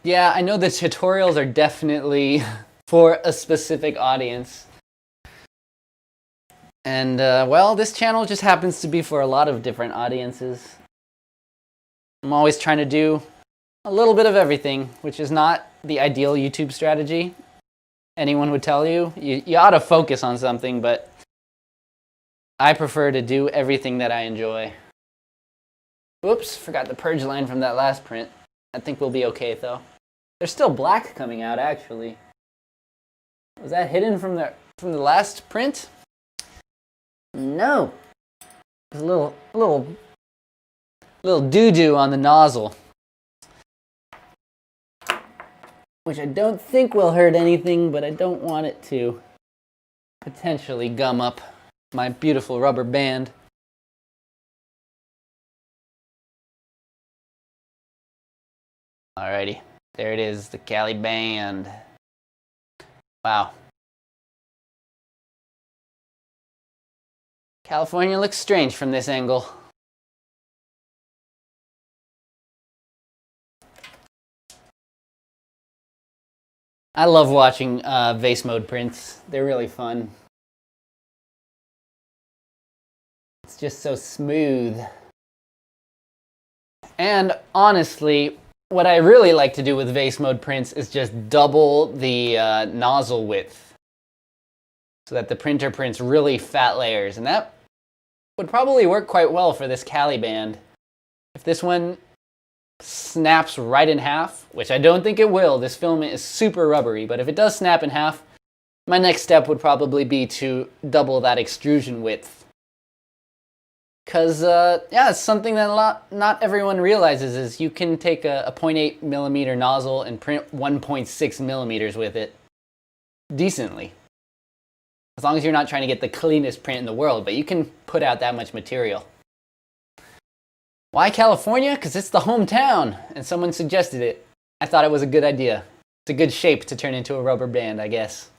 Yeah, I know the tutorials are definitely for a specific audience. And, well, this channel just happens to be for a lot of different audiences. I'm always trying to do a little bit of everything, which is not the ideal YouTube strategy. Anyone would tell you. You ought to focus on something, but I prefer to do everything that I enjoy. Whoops, forgot the purge line from that last print. I think we'll be okay, though. There's still black coming out, actually. Was that hidden from the last print? No. There's a little doo-doo on the nozzle, which I don't think will hurt anything, but I don't want it to potentially gum up my beautiful rubber band. Alrighty, there it is, the Cali band. Wow. California looks strange from this angle. I love watching vase mode prints. They're really fun. It's just so smooth. And honestly, what I really like to do with vase mode prints is just double the nozzle width so that the printer prints really fat layers. And that would probably work quite well for this Cali band. If this one snaps right in half, which I don't think it will, this filament is super rubbery, but if it does snap in half, my next step would probably be to double that extrusion width. Because, yeah, it's something that not everyone realizes is you can take a 0.8 millimeter nozzle and print 1.6 millimeters with it decently. As long as you're not trying to get the cleanest print in the world, but you can put out that much material. Why California? Because it's the hometown, and someone suggested it. I thought it was a good idea. It's a good shape to turn into a rubber band, I guess.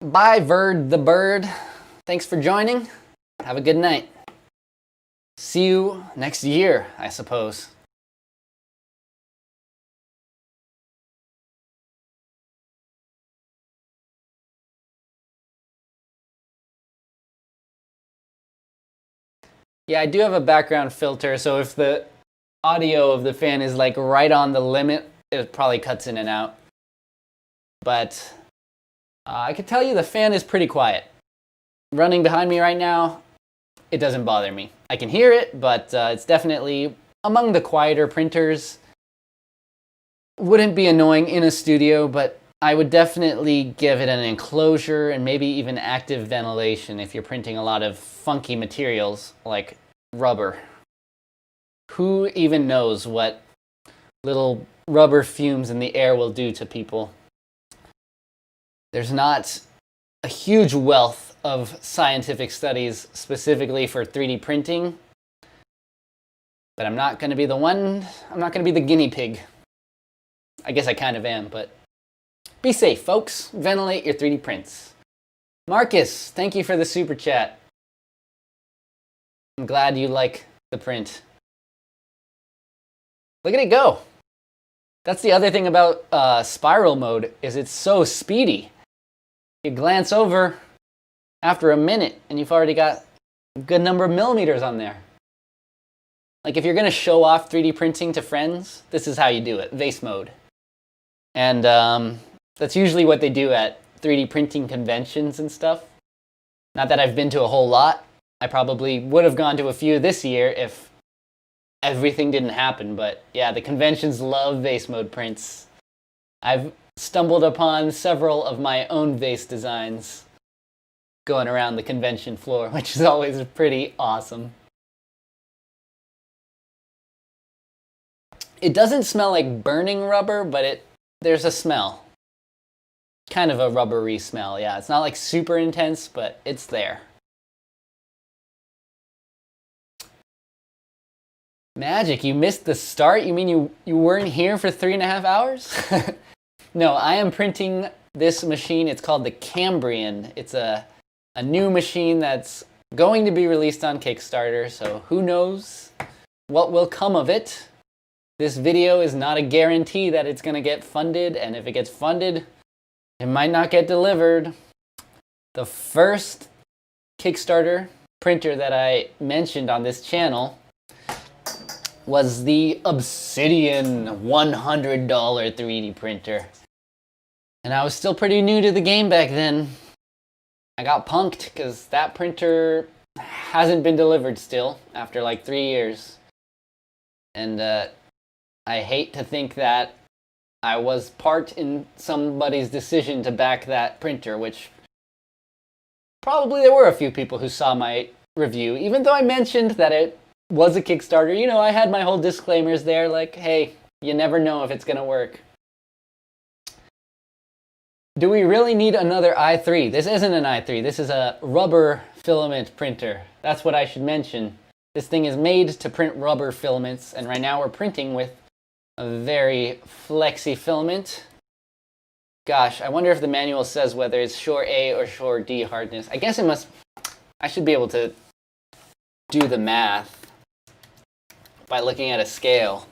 Bye, Verd the Bird. Thanks for joining. Have a good night. See you next year, I suppose. Yeah, I do have a background filter, so if the audio of the fan is like right on the limit, it probably cuts in and out. But I can tell you the fan is pretty quiet. Running behind me right now, it doesn't bother me. I can hear it, but it's definitely among the quieter printers. Wouldn't be annoying in a studio, but I would definitely give it an enclosure and maybe even active ventilation if you're printing a lot of funky materials like rubber. Who even knows what little rubber fumes in the air will do to people? There's not a huge wealth of scientific studies specifically for 3D printing, but I'm not going to be the one, I'm not going to be the guinea pig. I guess I kind of am, but be safe, folks. Ventilate your 3D prints. Marcus, thank you for the super chat. I'm glad you like the print. Look at it go. That's the other thing about spiral mode, is it's so speedy. You glance over, after a minute, and you've already got a good number of millimeters on there. Like if you're going to show off 3D printing to friends, this is how you do it, vase mode. And that's usually what they do at 3D printing conventions and stuff. Not that I've been to a whole lot. I probably would have gone to a few this year if everything didn't happen. But yeah, the conventions love vase mode prints. I've stumbled upon several of my own vase designs going around the convention floor, which is always pretty awesome. It doesn't smell like burning rubber, but there's a smell. Kind of a rubbery smell, yeah. It's not like super intense, but it's there. Magic, you missed the start? You mean you weren't here for 3.5 hours? No, I am printing this machine. It's called the Cambrian. It's a new machine that's going to be released on Kickstarter, so who knows what will come of it. This video is not a guarantee that it's going to get funded, and if it gets funded, it might not get delivered. The first Kickstarter printer that I mentioned on this channel was the Obsidian $100 3D printer. And I was still pretty new to the game back then. I got punked because that printer hasn't been delivered still after like 3 years. And I hate to think that I was part in somebody's decision to back that printer, which probably there were a few people who saw my review, even though I mentioned that it was a Kickstarter. You know, I had my whole disclaimers there, like, hey, you never know if it's going to work. Do we really need another i3? This isn't an i3. This is a rubber filament printer. That's what I should mention. This thing is made to print rubber filaments, and right now we're printing with a very flexy filament. Gosh, I wonder if the manual says whether it's Shore A or Shore D hardness. I guess it must. I should be able to do the math by looking at a scale.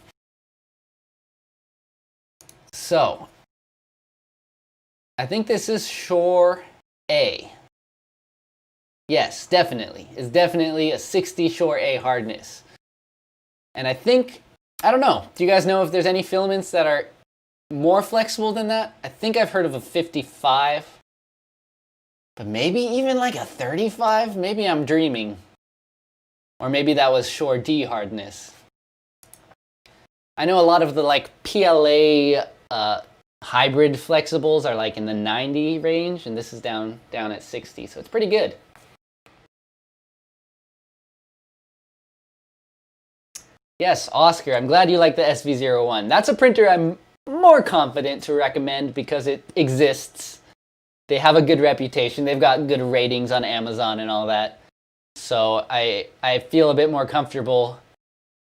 So, I think this is Shore A. Yes, definitely. It's definitely a 60 Shore A hardness. And I think, I don't know, do you guys know if there's any filaments that are more flexible than that? I think I've heard of a 55, but maybe even like a 35? Maybe I'm dreaming. Or maybe that was Shore D hardness. I know a lot of the like PLA hybrid flexibles are like in the 90 range, and this is down at 60, so it's pretty good. Yes, Oscar, I'm glad you like the SV01. That's a printer I'm more confident to recommend because it exists. They have a good reputation. They've got good ratings on Amazon and all that. So I feel a bit more comfortable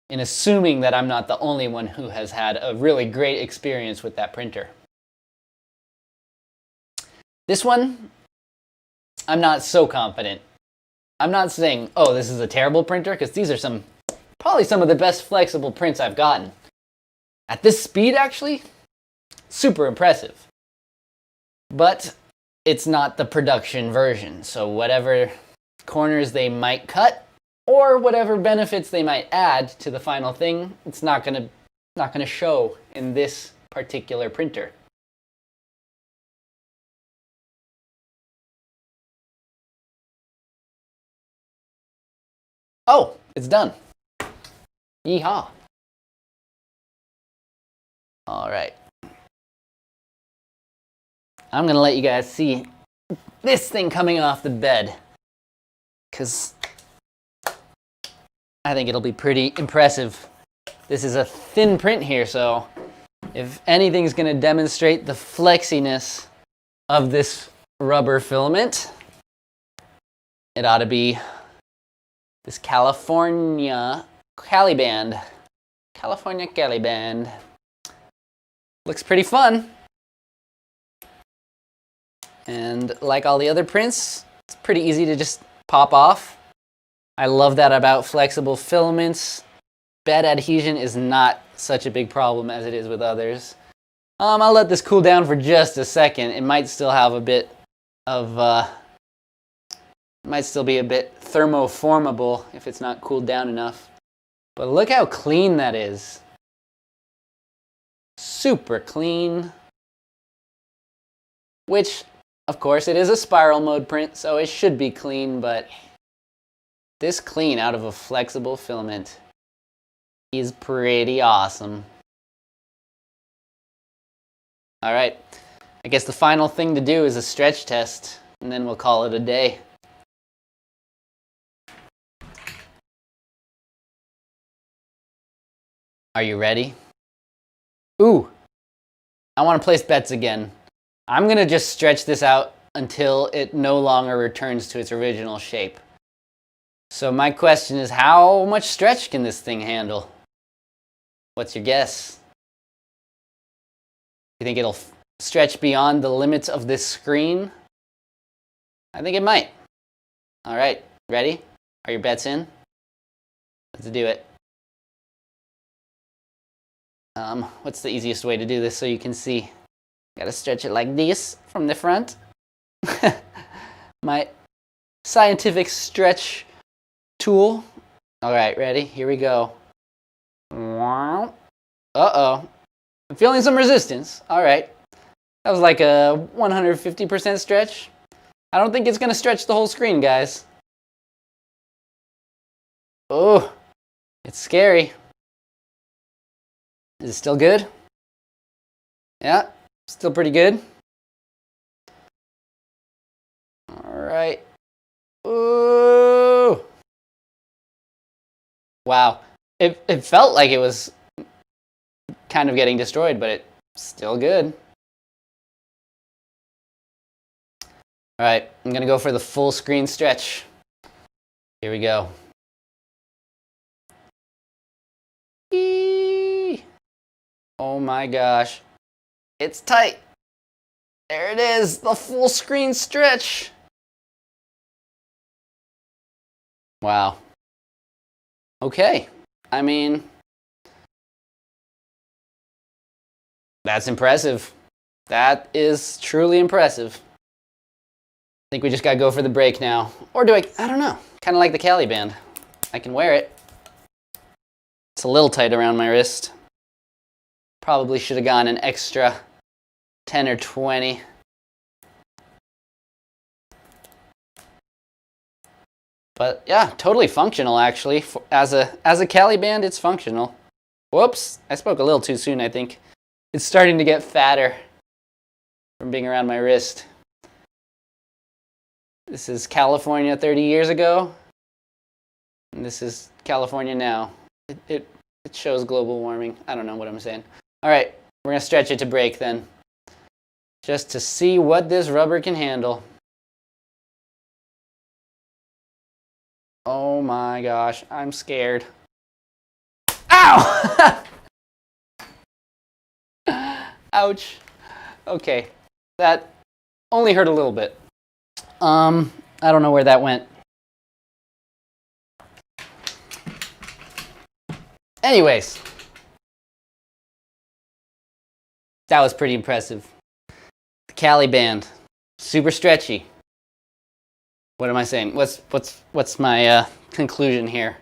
in assuming that I'm not the only one who has had a really great experience with that printer. This one, I'm not so confident. I'm not saying, oh, this is a terrible printer, because these are probably some of the best flexible prints I've gotten. At this speed, actually, super impressive. But it's not the production version, so whatever corners they might cut, or whatever benefits they might add to the final thing, it's not gonna show in this particular printer. Oh, it's done. Yeehaw. All right. I'm gonna let you guys see this thing coming off the bed, because I think it'll be pretty impressive. This is a thin print here, so if anything's going to demonstrate the flexiness of this rubber filament, it ought to be this California Caliband. California Caliband. Looks pretty fun. And like all the other prints, it's pretty easy to just pop off. I love that about flexible filaments. Bed adhesion is not such a big problem as it is with others. I'll let this cool down for just a second. It might still have a bit of might still be a bit thermoformable if it's not cooled down enough. But look how clean that is. Super clean. Which, of course, it is a spiral mode print, so it should be clean, but this clean out of a flexible filament is pretty awesome. All right, I guess the final thing to do is a stretch test, and then we'll call it a day. Are you ready? Ooh, I want to place bets again. I'm going to just stretch this out until it no longer returns to its original shape. So my question is, how much stretch can this thing handle? What's your guess? You think it'll stretch beyond the limits of this screen? I think it might. All right, ready? Are your bets in? Let's do it. What's the easiest way to do this so you can see? Gotta stretch it like this from the front. My scientific stretch tool. All right, ready? Here we go. Uh-oh. I'm feeling some resistance. All right. That was like a 150% stretch. I don't think it's gonna stretch the whole screen, guys. Oh, it's scary. Is it still good? Yeah, still pretty good. All right. Ooh. Wow. It felt like it was kind of getting destroyed, but it's still good. All right, I'm gonna go for the full screen stretch. Here we go. Oh my gosh, it's tight. There it is, the full screen stretch. Wow. Okay, I mean, that's impressive. That is truly impressive. I think we just gotta go for the break now. Or do I don't know, kind of like the Caliban. I can wear it. It's a little tight around my wrist. Probably should have gone an extra 10 or 20. But yeah, totally functional actually. As a Caliban, it's functional. Whoops, I spoke a little too soon, I think. It's starting to get fatter from being around my wrist. This is California 30 years ago, and this is California now. It shows global warming. I don't know what I'm saying. All right, we're gonna stretch it to break then, just to see what this rubber can handle. Oh my gosh, I'm scared. Ow! Ouch. Okay, that only hurt a little bit. I don't know where that went. Anyways, that was pretty impressive. The Caliban, super stretchy. What am I saying? What's my conclusion here?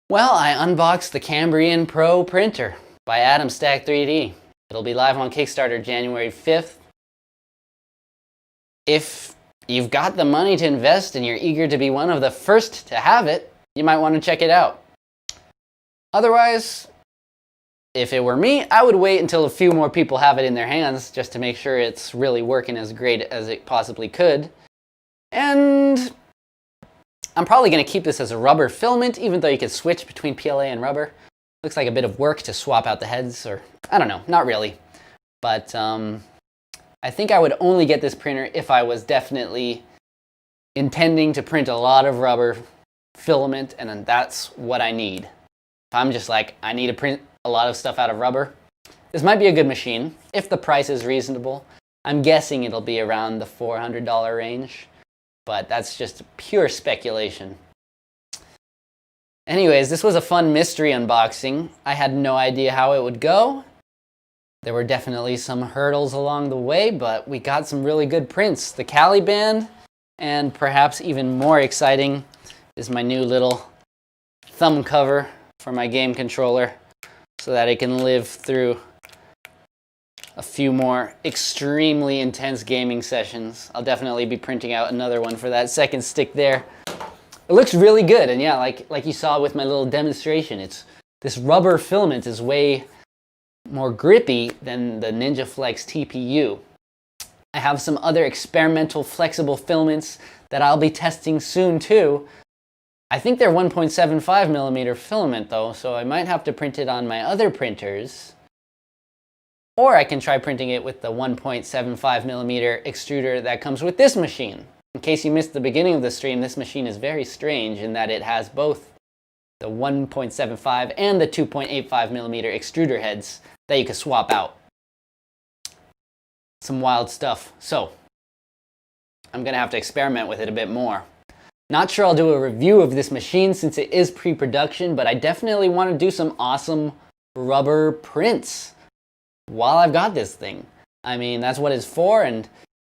Well, I unboxed the Cambrian Pro printer by Atomstack 3D. It'll be live on Kickstarter January 5th. If you've got the money to invest and you're eager to be one of the first to have it, you might want to check it out. Otherwise, if it were me, I would wait until a few more people have it in their hands just to make sure it's really working as great as it possibly could. And I'm probably going to keep this as a rubber filament, even though you could switch between PLA and rubber. Looks like a bit of work to swap out the heads, or I don't know, not really. But I think I would only get this printer if I was definitely intending to print a lot of rubber filament, and then that's what I need. If I'm just like, I need to print a lot of stuff out of rubber, this might be a good machine, if the price is reasonable. I'm guessing it'll be around the $400 range, but that's just pure speculation. Anyways, this was a fun mystery unboxing. I had no idea how it would go. There were definitely some hurdles along the way, but we got some really good prints. The Caliban And perhaps even more exciting is my new little thumb cover for my game controller so that it can live through a few more extremely intense gaming sessions. I'll definitely be printing out another one for that second stick there. It looks really good, and yeah, like you saw with my little demonstration, this rubber filament is way more grippy than the Ninja Flex TPU. I have some other experimental flexible filaments that I'll be testing soon too. I think they're 1.75 millimeter filament though, so I might have to print it on my other printers. Or I can try printing it with the 1.75 millimeter extruder that comes with this machine. In case you missed the beginning of the stream, this machine is very strange in that it has both the 1.75 and the 2.85 millimeter extruder heads that you can swap out. Some wild stuff. So, I'm gonna have to experiment with it a bit more. Not sure I'll do a review of this machine since it is pre-production, but I definitely want to do some awesome rubber prints while I've got this thing. I mean, that's what it's for, and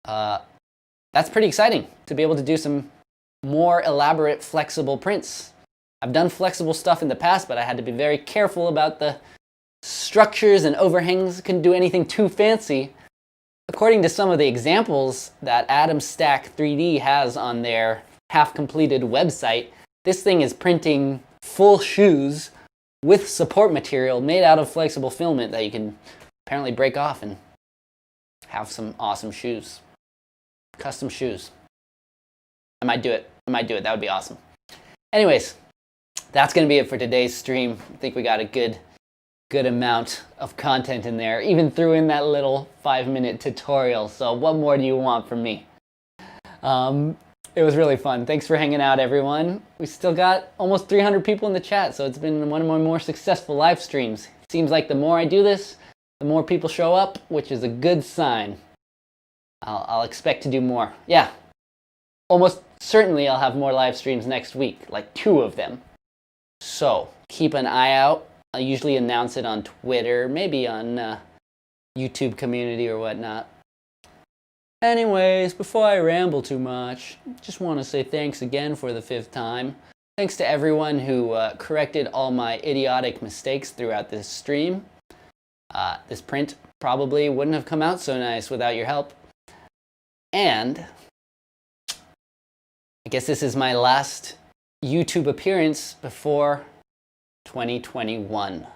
that's pretty exciting to be able to do some more elaborate flexible prints. I've done flexible stuff in the past, but I had to be very careful about the structures and overhangs. Couldn't do anything too fancy. According to some of the examples that Atomstack 3D has on their half-completed website, this thing is printing full shoes with support material made out of flexible filament that you can apparently break off and have some awesome shoes. Custom shoes. I might do it. That would be awesome. Anyways, that's going to be it for today's stream. I think we got a good amount of content in there. Even threw in that little 5-minute tutorial. So what more do you want from me? It was really fun. Thanks for hanging out, everyone. We still got almost 300 people in the chat, so it's been one of my more successful live streams. It seems like the more I do this, the more people show up, which is a good sign. I'll expect to do more. Yeah, almost certainly I'll have more live streams next week, like 2 of them. So keep an eye out. I'll usually announce it on Twitter, maybe on YouTube community or whatnot. Anyways, before I ramble too much, just want to say thanks again for the 5th time. Thanks to everyone who corrected all my idiotic mistakes throughout this stream. This print probably wouldn't have come out so nice without your help. And I guess this is my last YouTube appearance before 2021.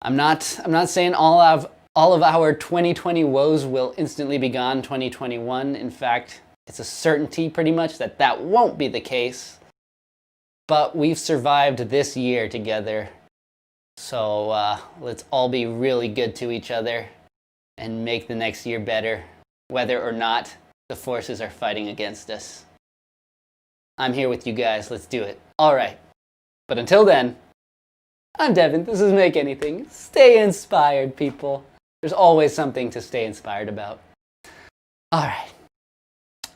I'm not saying all of our 2020 woes will instantly be gone 2021. In fact, it's a certainty pretty much that won't be the case. But we've survived this year together. So let's all be really good to each other and make the next year better, whether or not the forces are fighting against us. I'm here with you guys. Let's do it. All right. But until then, I'm Devin. This is Make Anything. Stay inspired, people. There's always something to stay inspired about. All right.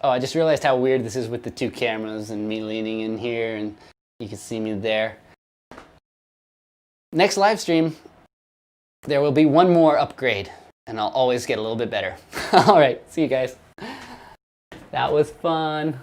Oh, I just realized how weird this is with the 2 cameras and me leaning in here, and you can see me there. Next live stream, there will be one more upgrade, and I'll always get a little bit better. All right. See you guys. That was fun.